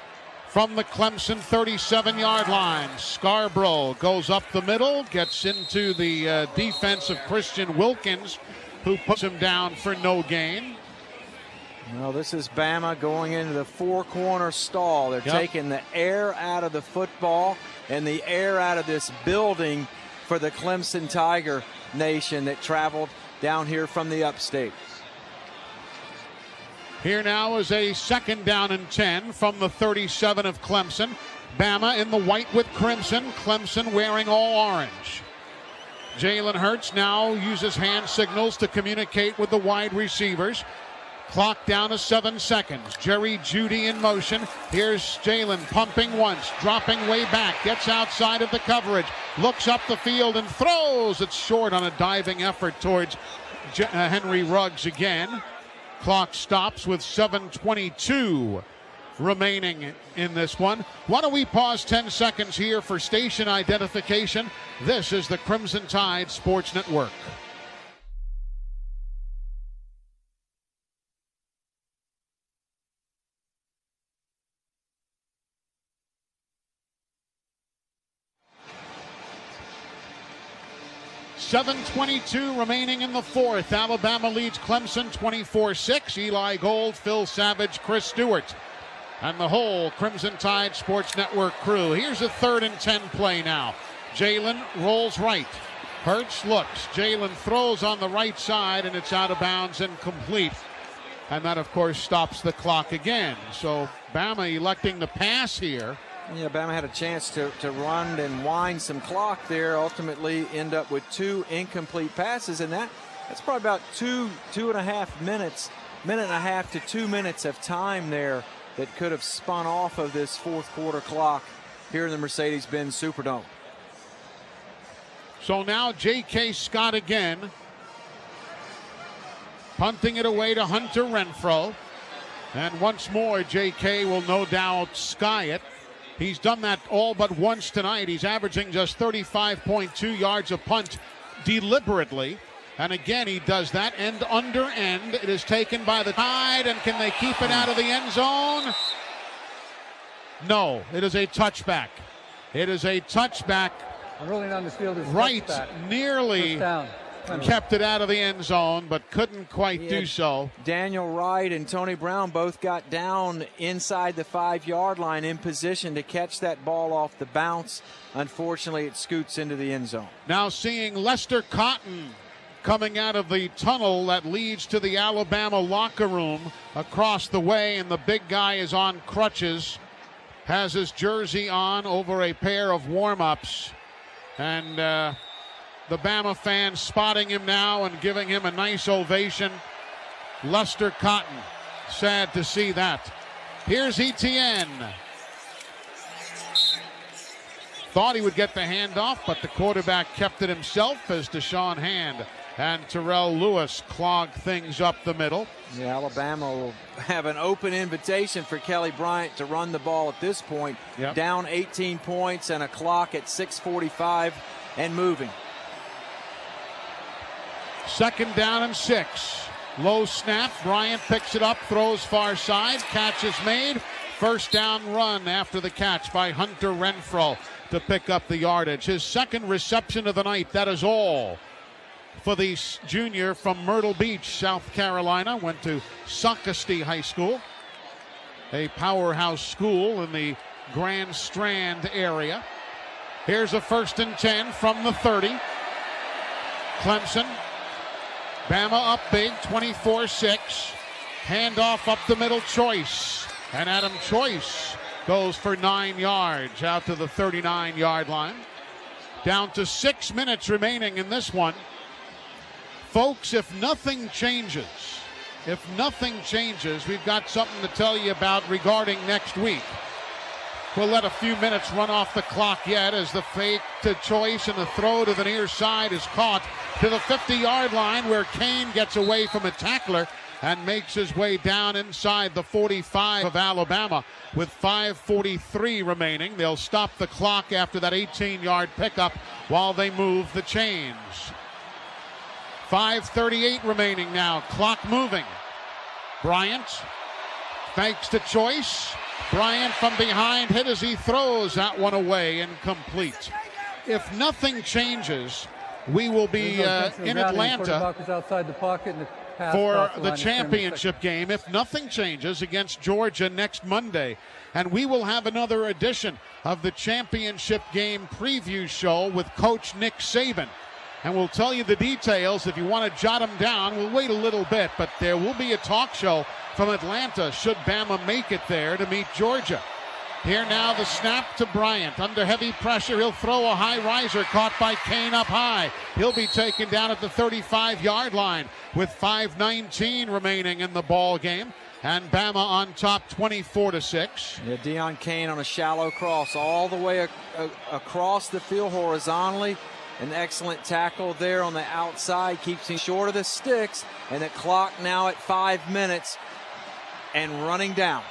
from the Clemson 37-yard line. Scarborough goes up the middle, gets into the defense of Christian Wilkins, who puts him down for no gain. Well, this is Bama going into the 4-corner stall. They're taking the air out of the football and the air out of this building for the Clemson Tiger Nation that traveled down here from the upstate. Here now is a 2nd down and 10 from the 37 of Clemson. Bama in the white with crimson, Clemson wearing all orange. Jalen Hurts now uses hand signals to communicate with the wide receivers. Clock down to 7 seconds. Jerry Jeudy in motion. Here's Jalen pumping once, dropping way back, gets outside of the coverage, looks up the field and throws. It's short on a diving effort towards Henry Ruggs again. Clock stops with 7:22 remaining in this one. Why don't we pause 10 seconds here for station identification? This is the Crimson Tide Sports Network. .7:22 remaining in the 4th. Alabama leads Clemson 24-6. Eli Gold, Phil Savage, Chris Stewart, and the whole Crimson Tide Sports Network crew. Here's a 3rd and 10 play now. Jalen rolls right. Hurts looks. Jalen throws on the right side, and it's out of bounds and complete. And that, of course, stops the clock again. So Bama electing to pass here. Yeah, Bama had a chance to run and wind some clock there, ultimately end up with 2 incomplete passes, and that's probably about two and a half minutes, minute and a half to 2 minutes of time there that could have spun off of this 4th quarter clock here in the Mercedes-Benz Superdome. So now J.K. Scott again, punting it away to Hunter Renfrow, and once more J.K. will no doubt sky it. He's done that all but once tonight. He's averaging just 35.2 yards a punt deliberately. And again, he does that end under end. It is taken by the Tide, and can they keep it out of the end zone? No, it is a touchback. It is a touchback. Ruling on the field is right, touchback. nearly kept it out of the end zone, but couldn't quite do so. Daniel Wright and Tony Brown both got down inside the 5-yard line in position to catch that ball off the bounce. Unfortunately, it scoots into the end zone. Now seeing Lester Cotton coming out of the tunnel that leads to the Alabama locker room across the way, and the big guy is on crutches, has his jersey on over a pair of warm-ups, and the Bama fans spotting him now and giving him a nice ovation. Lester Cotton, sad to see that. Here's Etienne. Thought he would get the handoff, but the quarterback kept it himself as Deshaun Hand and Terrell Lewis clogged things up the middle. Yeah, Alabama will have an open invitation for Kelly Bryant to run the ball at this point. Yep. Down 18 points and a clock at 6:45 and moving. 2nd down and 6. Low snap. Bryant picks it up, throws far side. Catch is made. 1st down run after the catch by Hunter Renfro to pick up the yardage. His 2nd reception of the night. That is all for the junior from Myrtle Beach, South Carolina. Went to Socastee High School, a powerhouse school in the Grand Strand area. Here's a 1st and 10 from the 30. Clemson. Bama up big, 24-6. Handoff up the middle, Choice. And Adam Choice goes for 9 yards out to the 39-yard line. Down to 6 minutes remaining in this one. Folks, if nothing changes, we've got something to tell you about regarding next week. We'll let a few minutes run off the clock yet as the fake to Choice and the throw to the near side is caught to the 50-yard line where Kane gets away from a tackler and makes his way down inside the 45 of Alabama with 5:43 remaining. They'll stop the clock after that 18-yard pickup while they move the chains. 5:38 remaining now. Clock moving. Bryant fakes to Choice. Bryant from behind hit as he throws that one away, incomplete. If nothing changes, we will be in Atlanta for the championship game, if nothing changes, against Georgia next Monday. And we will have another edition of the championship game preview show with Coach Nick Saban. And we'll tell you the details. If you want to jot them down, we'll wait a little bit. But there will be a talk show from Atlanta should Bama make it there to meet Georgia. Here now the snap to Bryant. Under heavy pressure, he'll throw a high riser caught by Kane up high. He'll be taken down at the 35-yard line with 5:19 remaining in the ball game. And Bama on top 24-6. Yeah, Deion Kane on a shallow cross all the way across the field horizontally. An excellent tackle there on the outside. Keeps him short of the sticks. And the clock now at 5 minutes and running down.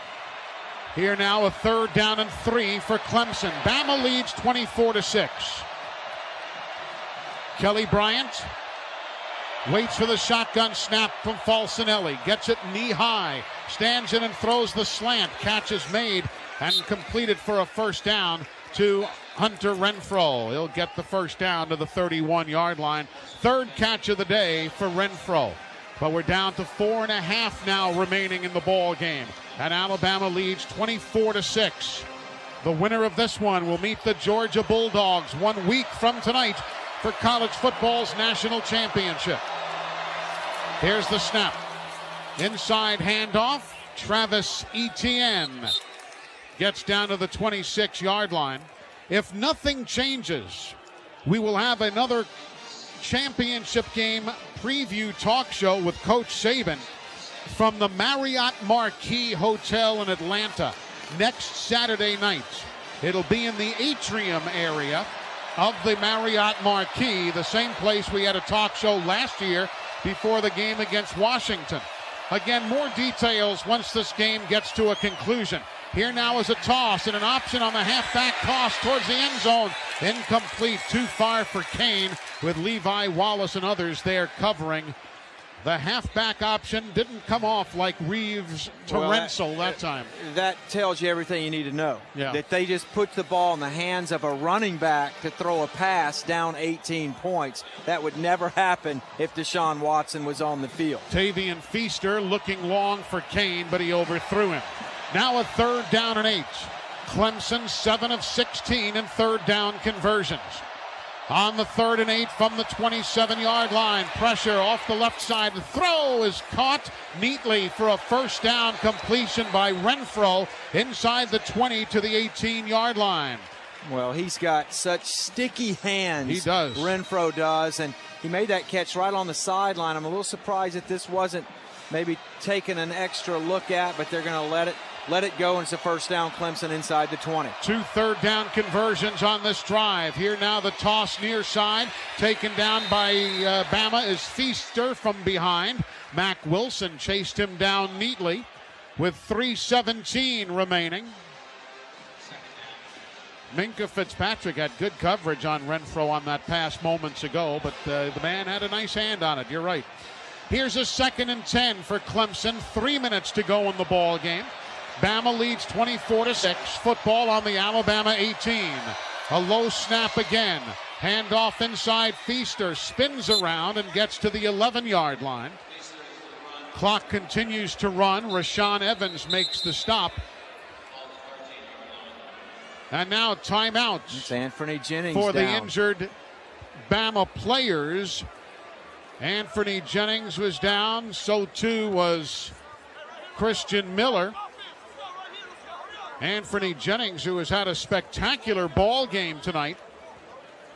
Here now a 3rd down and 3 for Clemson. Bama leads 24-6. Kelly Bryant waits for the shotgun snap from Falcinelli. Gets it knee high. Stands in and throws the slant. Catch is made and completed for a 1st down to Hunter Renfro. He'll get the 1st down to the 31-yard line. 3rd catch of the day for Renfro. But we're down to 4.5 now remaining in the ball game. And Alabama leads 24-6. The winner of this one will meet the Georgia Bulldogs 1 week from tonight for college football's national championship. Here's the snap. Inside handoff. Travis Etienne gets down to the 26-yard line. If nothing changes, we will have another championship game preview talk show with Coach Saban from the Marriott Marquis Hotel in Atlanta next Saturday night. It'll be in the atrium area of the Marriott Marquis, the same place we had a talk show last year before the game against Washington. Again, more details once this game gets to a conclusion. Here now is a toss and an option on the halfback toss towards the end zone. Incomplete, too far for Kane, with Levi Wallace and others there covering. The halfback option didn't come off like Reeves to Rensel that time. That tells you everything you need to know. Yeah. That they just put the ball in the hands of a running back to throw a pass down 18 points. That would never happen if Deshaun Watson was on the field. Tavian Feaster looking long for Kane, but he overthrew him. Now a 3rd down and 8. Clemson 7 of 16 in 3rd down conversions. On the 3rd and 8 from the 27-yard line. Pressure off the left side. The throw is caught neatly for a 1st down completion by Renfro inside the 20 to the 18-yard line. Well, he's got such sticky hands. He does. Renfro does, and he made that catch right on the sideline. I'm a little surprised that this wasn't maybe taking an extra look at, but they're going to let it let it go, and it's a first down, Clemson inside the 20. 2 third-down conversions on this drive. Here now the toss near side. Taken down by Bama is Feaster from behind. Mack Wilson chased him down neatly with 3:17 remaining. Minka Fitzpatrick had good coverage on Renfro on that pass moments ago, but the man had a nice hand on it. You're right. Here's a 2nd and 10 for Clemson. 3 minutes to go in the ball game. Bama leads 24-6. Football on the Alabama 18. A low snap again. Handoff inside. Feaster spins around and gets to the 11-yard line. Clock continues to run. Rashaan Evans makes the stop. And now timeouts. It's Anthony Jennings for the down. Injured Bama players. Anthony Jennings was down. So too was Christian Miller. Anthony Jennings, who has had a spectacular ball game tonight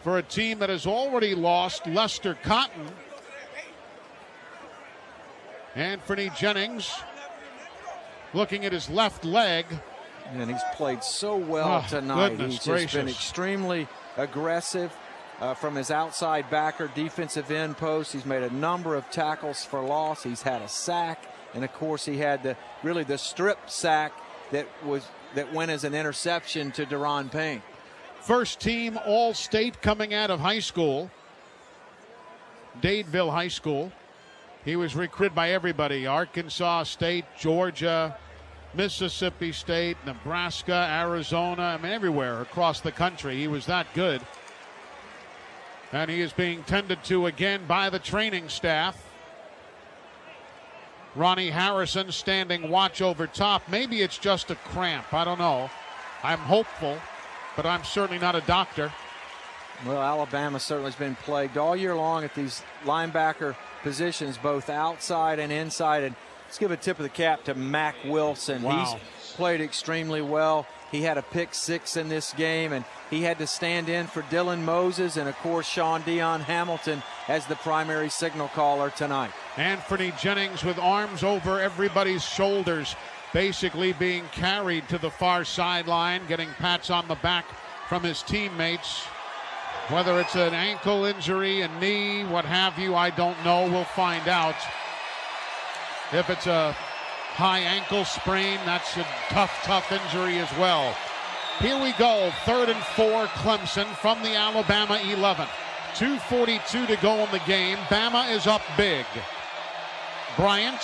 for a team that has already lost Lester Cotton. Anthony Jennings looking at his left leg. And he's played so well tonight. He's just been extremely aggressive from his outside backer, defensive end post. He's made a number of tackles for loss. He's had a sack, and of course he had the strip sack that went as an interception to Deron Payne. First team All-State coming out of high school, Dadeville High School. He was recruited by everybody: Arkansas State, Georgia, Mississippi State, Nebraska, Arizona, I mean everywhere across the country. He was that good. And he is being tended to again by the training staff. Ronnie Harrison standing watch over top. Maybe it's just a cramp. I don't know. I'm hopeful, but I'm certainly not a doctor. Well, Alabama certainly has been plagued all year long at these linebacker positions, both outside and inside. And let's give a tip of the cap to Mack Wilson. Wow. He's played extremely well. He had a pick 6 in this game, and he had to stand in for Dylan Moses and, of course, Sean Dion Hamilton as the primary signal caller tonight. Anthony Jennings with arms over everybody's shoulders, basically being carried to the far sideline, getting pats on the back from his teammates. Whether it's an ankle injury, a knee, what have you, I don't know. We'll find out. If it's a high ankle sprain, that's a tough injury as well. Here we go, 3rd and 4, Clemson from the Alabama 11. 2:42 to go in the game. Bama is up big. Bryant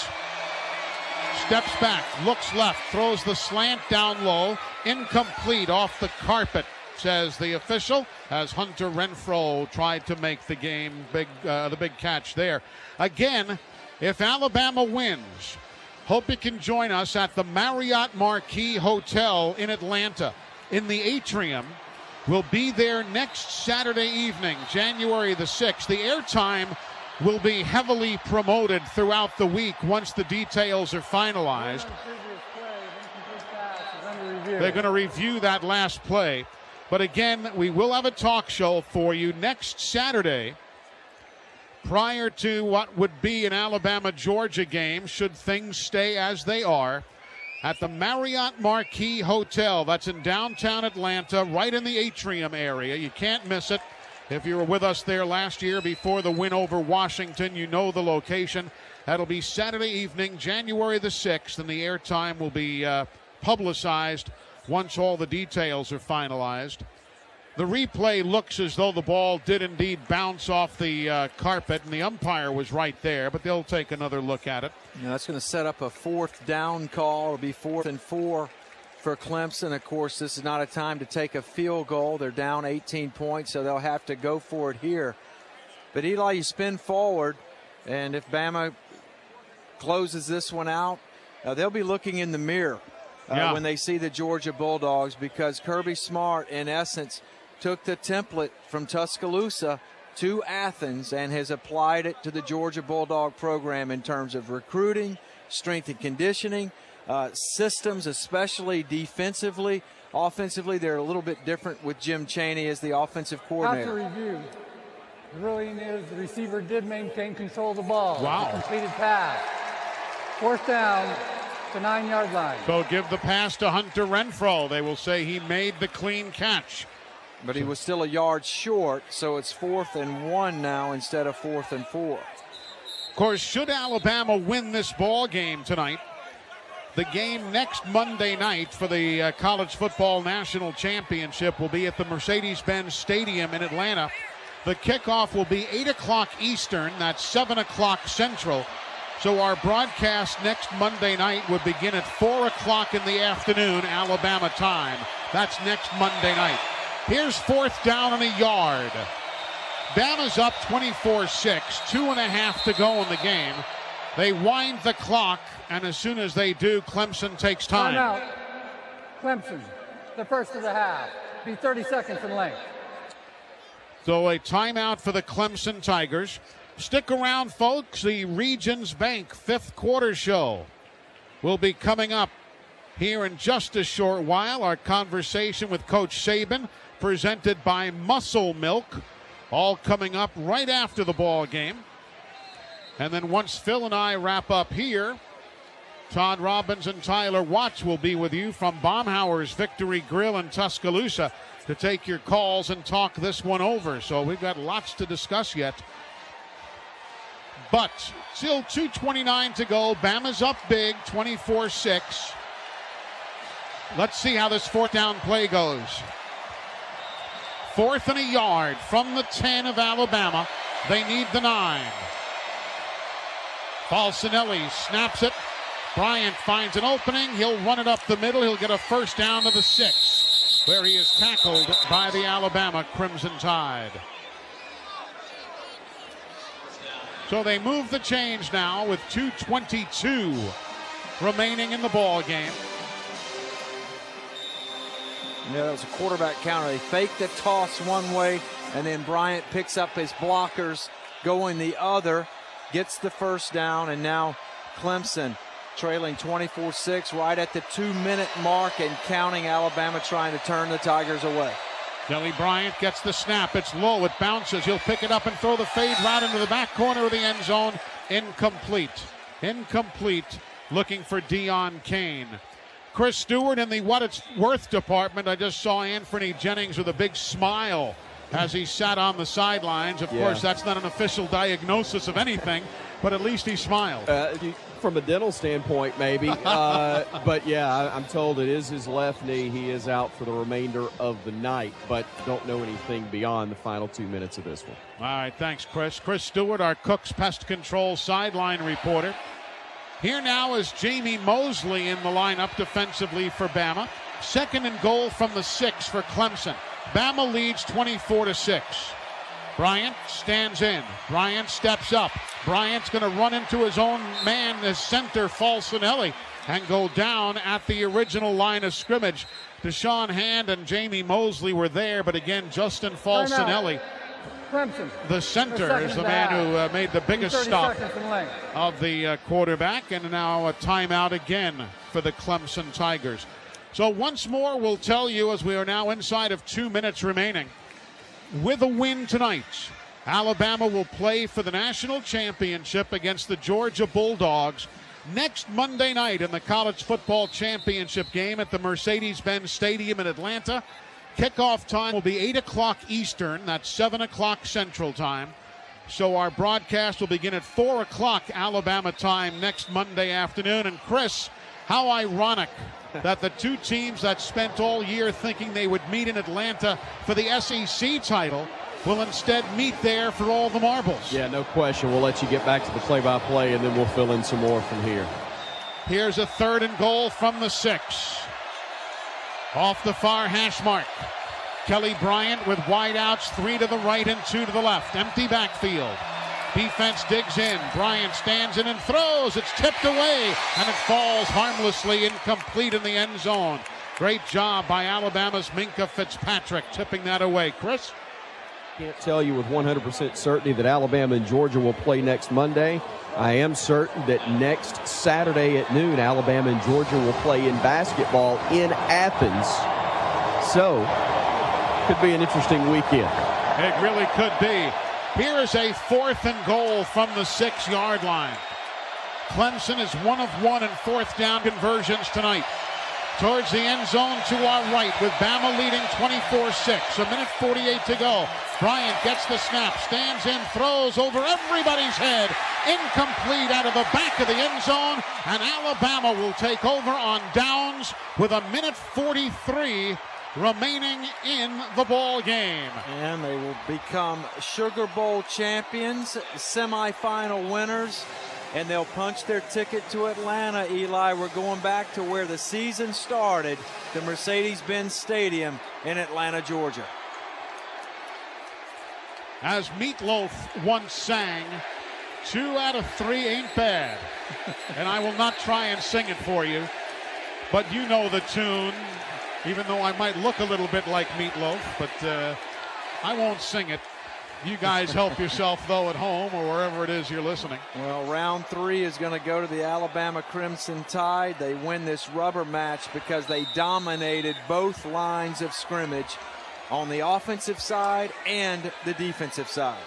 steps back, looks left, throws the slant down low, incomplete off the carpet, says the official, as Hunter Renfro tried to make the game the big catch there. Again, if Alabama wins, hope you can join us at the Marriott Marquis Hotel in Atlanta in the atrium. We'll be there next Saturday evening, January the 6th. The airtime will be heavily promoted throughout the week once the details are finalized. They're going to review that last play. But again, we will have a talk show for you next Saturday prior to what would be an Alabama-Georgia game, should things stay as they are, at the Marriott Marquis Hotel. That's in downtown Atlanta, right in the atrium area. You can't miss it. If you were with us there last year before the win over Washington, you know the location. That'll be Saturday evening, January the 6th, and the airtime will be publicized once all the details are finalized. The replay looks as though the ball did indeed bounce off the carpet, and the umpire was right there, but they'll take another look at it. Now that's going to set up a 4th down call. It'll be 4th and 4 for Clemson. Of course, this is not a time to take a field goal. They're down 18 points, so they'll have to go for it here. But Eli, you spin forward, and if Bama closes this one out, they'll be looking in the mirror when they see the Georgia Bulldogs, because Kirby Smart, in essence, took the template from Tuscaloosa to Athens and has applied it to the Georgia Bulldog program in terms of recruiting, strength and conditioning, systems, especially defensively. Offensively, they're a little bit different with Jim Chaney as the offensive coordinator. After review, the ruling is the receiver did maintain control of the ball. Wow. Completed pass. 4th down, the 9-yard line. So give the pass to Hunter Renfro. They will say he made the clean catch. But he was still a yard short, so it's 4th and 1 now instead of 4th and 4. Of course, should Alabama win this ball game tonight, the game next Monday night for the College Football National Championship will be at the Mercedes-Benz Stadium in Atlanta. The kickoff will be 8 o'clock Eastern. That's 7 o'clock Central. So our broadcast next Monday night would begin at 4 o'clock in the afternoon, Alabama time. That's next Monday night. Here's 4th down and a yard. Bama's up 24-6, 2.5 to go in the game. They wind the clock, and as soon as they do, Clemson takes time. Timeout. Clemson, the first of the half. Be 30 seconds in length. So a timeout for the Clemson Tigers. Stick around, folks. The Regions Bank 5th quarter show will be coming up here in just a short while. Our conversation with Coach Saban, presented by Muscle Milk, all coming up right after the ball game. And then once Phil and I wrap up here, Todd Robbins and Tyler Watts will be with you from Baumhauer's Victory Grill in Tuscaloosa to take your calls and talk this one over. So we've got lots to discuss yet. But still 2:29 to go. Bama's up big, 24-6. Let's see how this 4th down play goes. 4th and a yard from the 10 of Alabama. They need the 9. Falcinelli snaps it. Bryant finds an opening. He'll run it up the middle. He'll get a 1st down to the 6, where he is tackled by the Alabama Crimson Tide. So they move the change now with 2:22 remaining in the ball game. Yeah, that was a quarterback counter. They fake the toss one way, and then Bryant picks up his blockers going the other, gets the 1st down, and now Clemson trailing 24-6 right at the 2-minute mark and counting. Alabama trying to turn the Tigers away. Kelly Bryant gets the snap. It's low. It bounces. He'll pick it up and throw the fade route into the back corner of the end zone. Incomplete. Incomplete. Looking for Deion Kane. Chris Stewart in the what it's worth department. I just saw Anthony Jennings with a big smile as he sat on the sidelines. Of course, that's not an official diagnosis of anything, but at least he smiled. From a dental standpoint, maybe. But, yeah, I'm told it is his left knee. He is out for the remainder of the night, but don't know anything beyond the final 2 minutes of this one. All right, thanks, Chris. Chris Stewart, our Cook's Pest Control sideline reporter. Here now is Jamie Mosley in the lineup defensively for Bama. 2nd and goal from the 6 for Clemson. Bama leads 24-6. Bryant stands in. Bryant steps up. Bryant's going to run into his own man, the center, Falcinelli, and go down at the original line of scrimmage. Deshaun Hand and Jamie Mosley were there, but again, Justin Falcinelli, Clemson, the center, is the man who made the biggest stop of the quarterback, and now a timeout again for the Clemson Tigers. So once more, we'll tell you, as we are now inside of 2 minutes remaining, with a win tonight, Alabama will play for the national championship against the Georgia Bulldogs next Monday night in the College Football Championship game at the Mercedes-Benz Stadium in Atlanta. Kickoff time will be 8 o'clock Eastern. That's 7 o'clock Central Time. So our broadcast will begin at 4 o'clock Alabama time next Monday afternoon. And Chris, how ironic that the two teams that spent all year thinking they would meet in Atlanta for the SEC title will instead meet there for all the marbles. Yeah, no question. We'll let you get back to the play-by-play, and then we'll fill in some more from here. Here's a 3rd and goal from the 6. Off the far hash mark. Kelly Bryant with wideouts, 3 to the right and 2 to the left. Empty backfield. Defense digs in. Bryant stands in and throws. It's tipped away, and it falls harmlessly, incomplete in the end zone. Great job by Alabama's Minkah Fitzpatrick tipping that away. Chris? Can't tell you with 100% certainty that Alabama and Georgia will play next Monday. I am certain that next Saturday at noon, Alabama and Georgia will play in basketball in Athens. So, could be an interesting weekend. It really could be. Here is a 4th and goal from the 6-yard line. Clemson is 1 of 1 in fourth down conversions tonight. Towards the end zone to our right with Bama leading 24-6. A minute 48 to go. Bryant gets the snap, stands in, throws over everybody's head. Incomplete out of the back of the end zone. And Alabama will take over on downs with a minute 43 remaining in the ball game. And they will become Sugar Bowl champions, semifinal winners. And they'll punch their ticket to Atlanta, Eli. We're going back to where the season started, the Mercedes-Benz Stadium in Atlanta, Georgia. As Meatloaf once sang, 2 out of 3 ain't bad. And I will not try and sing it for you, but you know the tune, even though I might look a little bit like Meatloaf, but I won't sing it. You guys help yourself, though, at home or wherever it is you're listening. Well, round 3 is going to go to the Alabama Crimson Tide. They win this rubber match because they dominated both lines of scrimmage on the offensive side and the defensive side.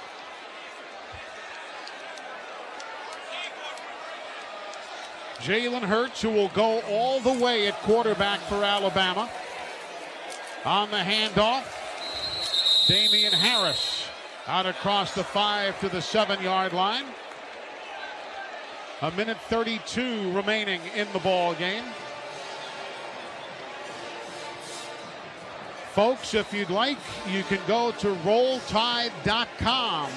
Jalen Hurts, who will go all the way at quarterback for Alabama. On the handoff, Damian Harris. Out across the 5 to the 7-yard line. A minute 32 remaining in the ball game. Folks, if you'd like, you can go to RollTide.com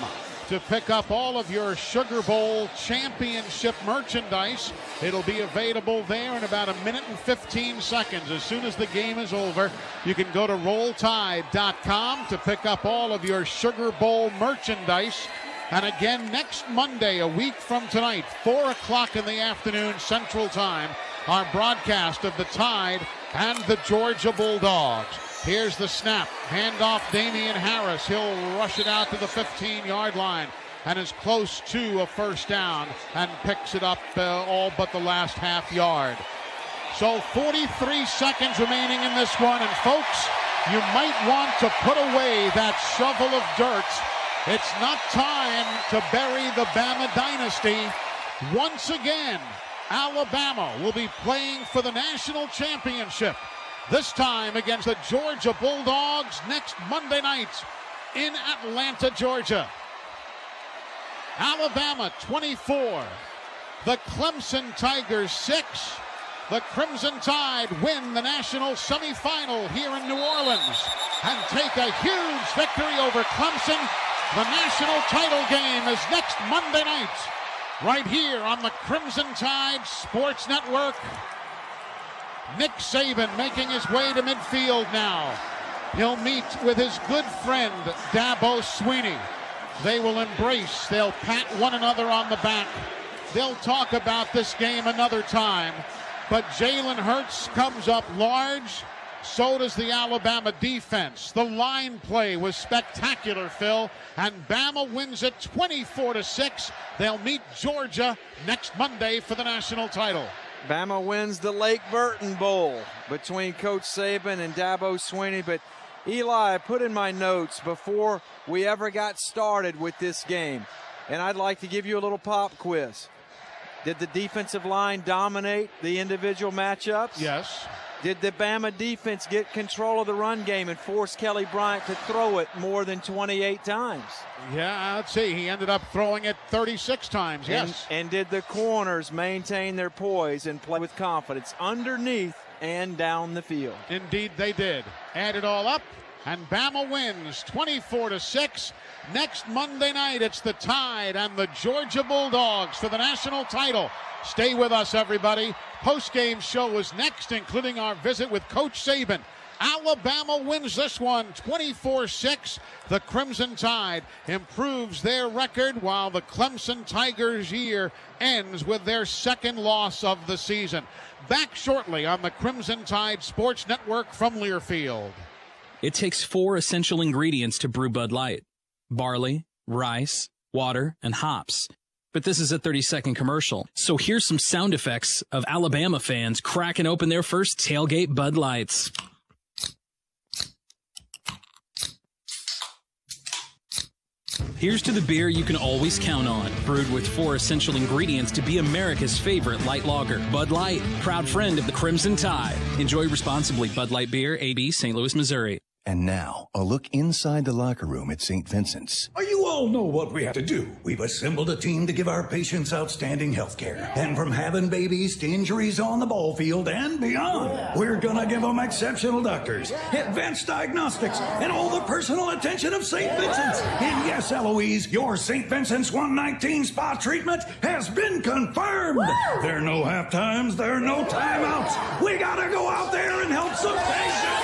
to pick up all of your Sugar Bowl championship merchandise. It'll be available there in about a minute and 15 seconds. As soon as the game is over, you can go to RollTide.com to pick up all of your Sugar Bowl merchandise. And again, next Monday, a week from tonight, 4 o'clock in the afternoon Central Time, our broadcast of the Tide and the Georgia Bulldogs. Here's the snap. Handoff Damian Harris. He'll rush it out to the 15-yard line and is close to a first down and picks it up all but the last half yard. So 43 seconds remaining in this one. And folks, you might want to put away that shovel of dirt. It's not time to bury the Bama dynasty. Once again, Alabama will be playing for the national championship. This time against the Georgia Bulldogs next Monday night in Atlanta, Georgia. Alabama 24. The Clemson Tigers 6. The Crimson Tide win the national semifinal here in New Orleans and take a huge victory over Clemson. The national title game is next Monday night right here on the Crimson Tide Sports Network. Nick Saban making his way to midfield now. He'll meet with his good friend, Dabo Swinney. They will embrace. They'll pat one another on the back. They'll talk about this game another time. But Jalen Hurts comes up large. So does the Alabama defense. The line play was spectacular, Phil. And Bama wins it 24-6. They'll meet Georgia next Monday for the national title. Bama wins the Lake Burton Bowl between Coach Saban and Dabo Swinney. But Eli, I put in my notes before we ever got started with this game, and I'd like to give you a little pop quiz. Did the defensive line dominate the individual matchups? Yes. Did the Bama defense get control of the run game and force Kelly Bryant to throw it more than 28 times? Yeah, let's see. He ended up throwing it 36 times, yes. And did the corners maintain their poise and play with confidence underneath and down the field? Indeed, they did. Add it all up, and Bama wins 24-6. Next Monday night, it's the Tide and the Georgia Bulldogs for the national title. Stay with us, everybody. Post-game show is next, including our visit with Coach Saban. Alabama wins this one 24-6. The Crimson Tide improves their record while the Clemson Tigers' year ends with their second loss of the season. Back shortly on the Crimson Tide Sports Network from Learfield. It takes 4 essential ingredients to brew Bud Light: barley, rice, water, and hops. But this is a 30-second commercial. So here's some sound effects of Alabama fans cracking open their first tailgate Bud Lights. Here's to the beer you can always count on. Brewed with 4 essential ingredients to be America's favorite light lager. Bud Light, proud friend of the Crimson Tide. Enjoy responsibly. Bud Light Beer, AB, St. Louis, Missouri. And now, a look inside the locker room at St. Vincent's. You all know what we have to do. We've assembled a team to give our patients outstanding health care. And from having babies to injuries on the ball field and beyond, we're gonna give them exceptional doctors, advanced diagnostics, and all the personal attention of St. Vincent's. And yes, Eloise, your St. Vincent's 119 spa treatment has been confirmed. Woo! There are no half times, there are no timeouts. We gotta go out there and help some patients.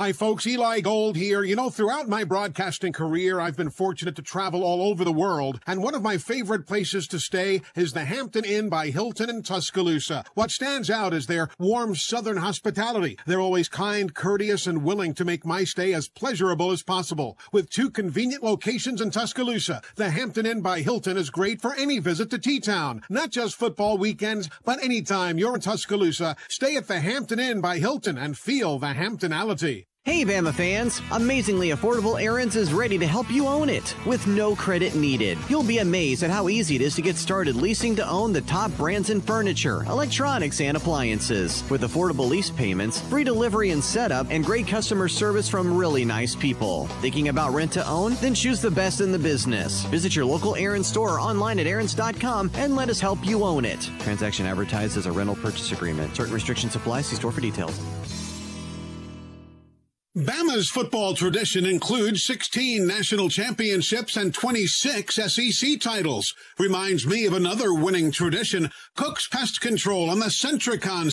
Hi, folks. Eli Gold here. You know, throughout my broadcasting career, I've been fortunate to travel all over the world, and one of my favorite places to stay is the Hampton Inn by Hilton in Tuscaloosa. What stands out is their warm southern hospitality. They're always kind, courteous, and willing to make my stay as pleasurable as possible. With 2 convenient locations in Tuscaloosa, the Hampton Inn by Hilton is great for any visit to T-Town. Not just football weekends, but anytime you're in Tuscaloosa, stay at the Hampton Inn by Hilton and feel the Hamptonality. Hey Bama fans, Amazingly Affordable Aaron's is ready to help you own it with no credit needed. You'll be amazed at how easy it is to get started leasing to own the top brands in furniture, electronics, and appliances. With affordable lease payments, free delivery and setup, and great customer service from really nice people. Thinking about rent to own? Then choose the best in the business. Visit your local Aaron's store or online at aarons.com and let us help you own it. Transaction advertised as a rental purchase agreement. Certain restrictions apply. See store for details. Bama's football tradition includes 16 national championships and 26 SEC titles. Reminds me of another winning tradition, Cook's Pest Control on the Centricon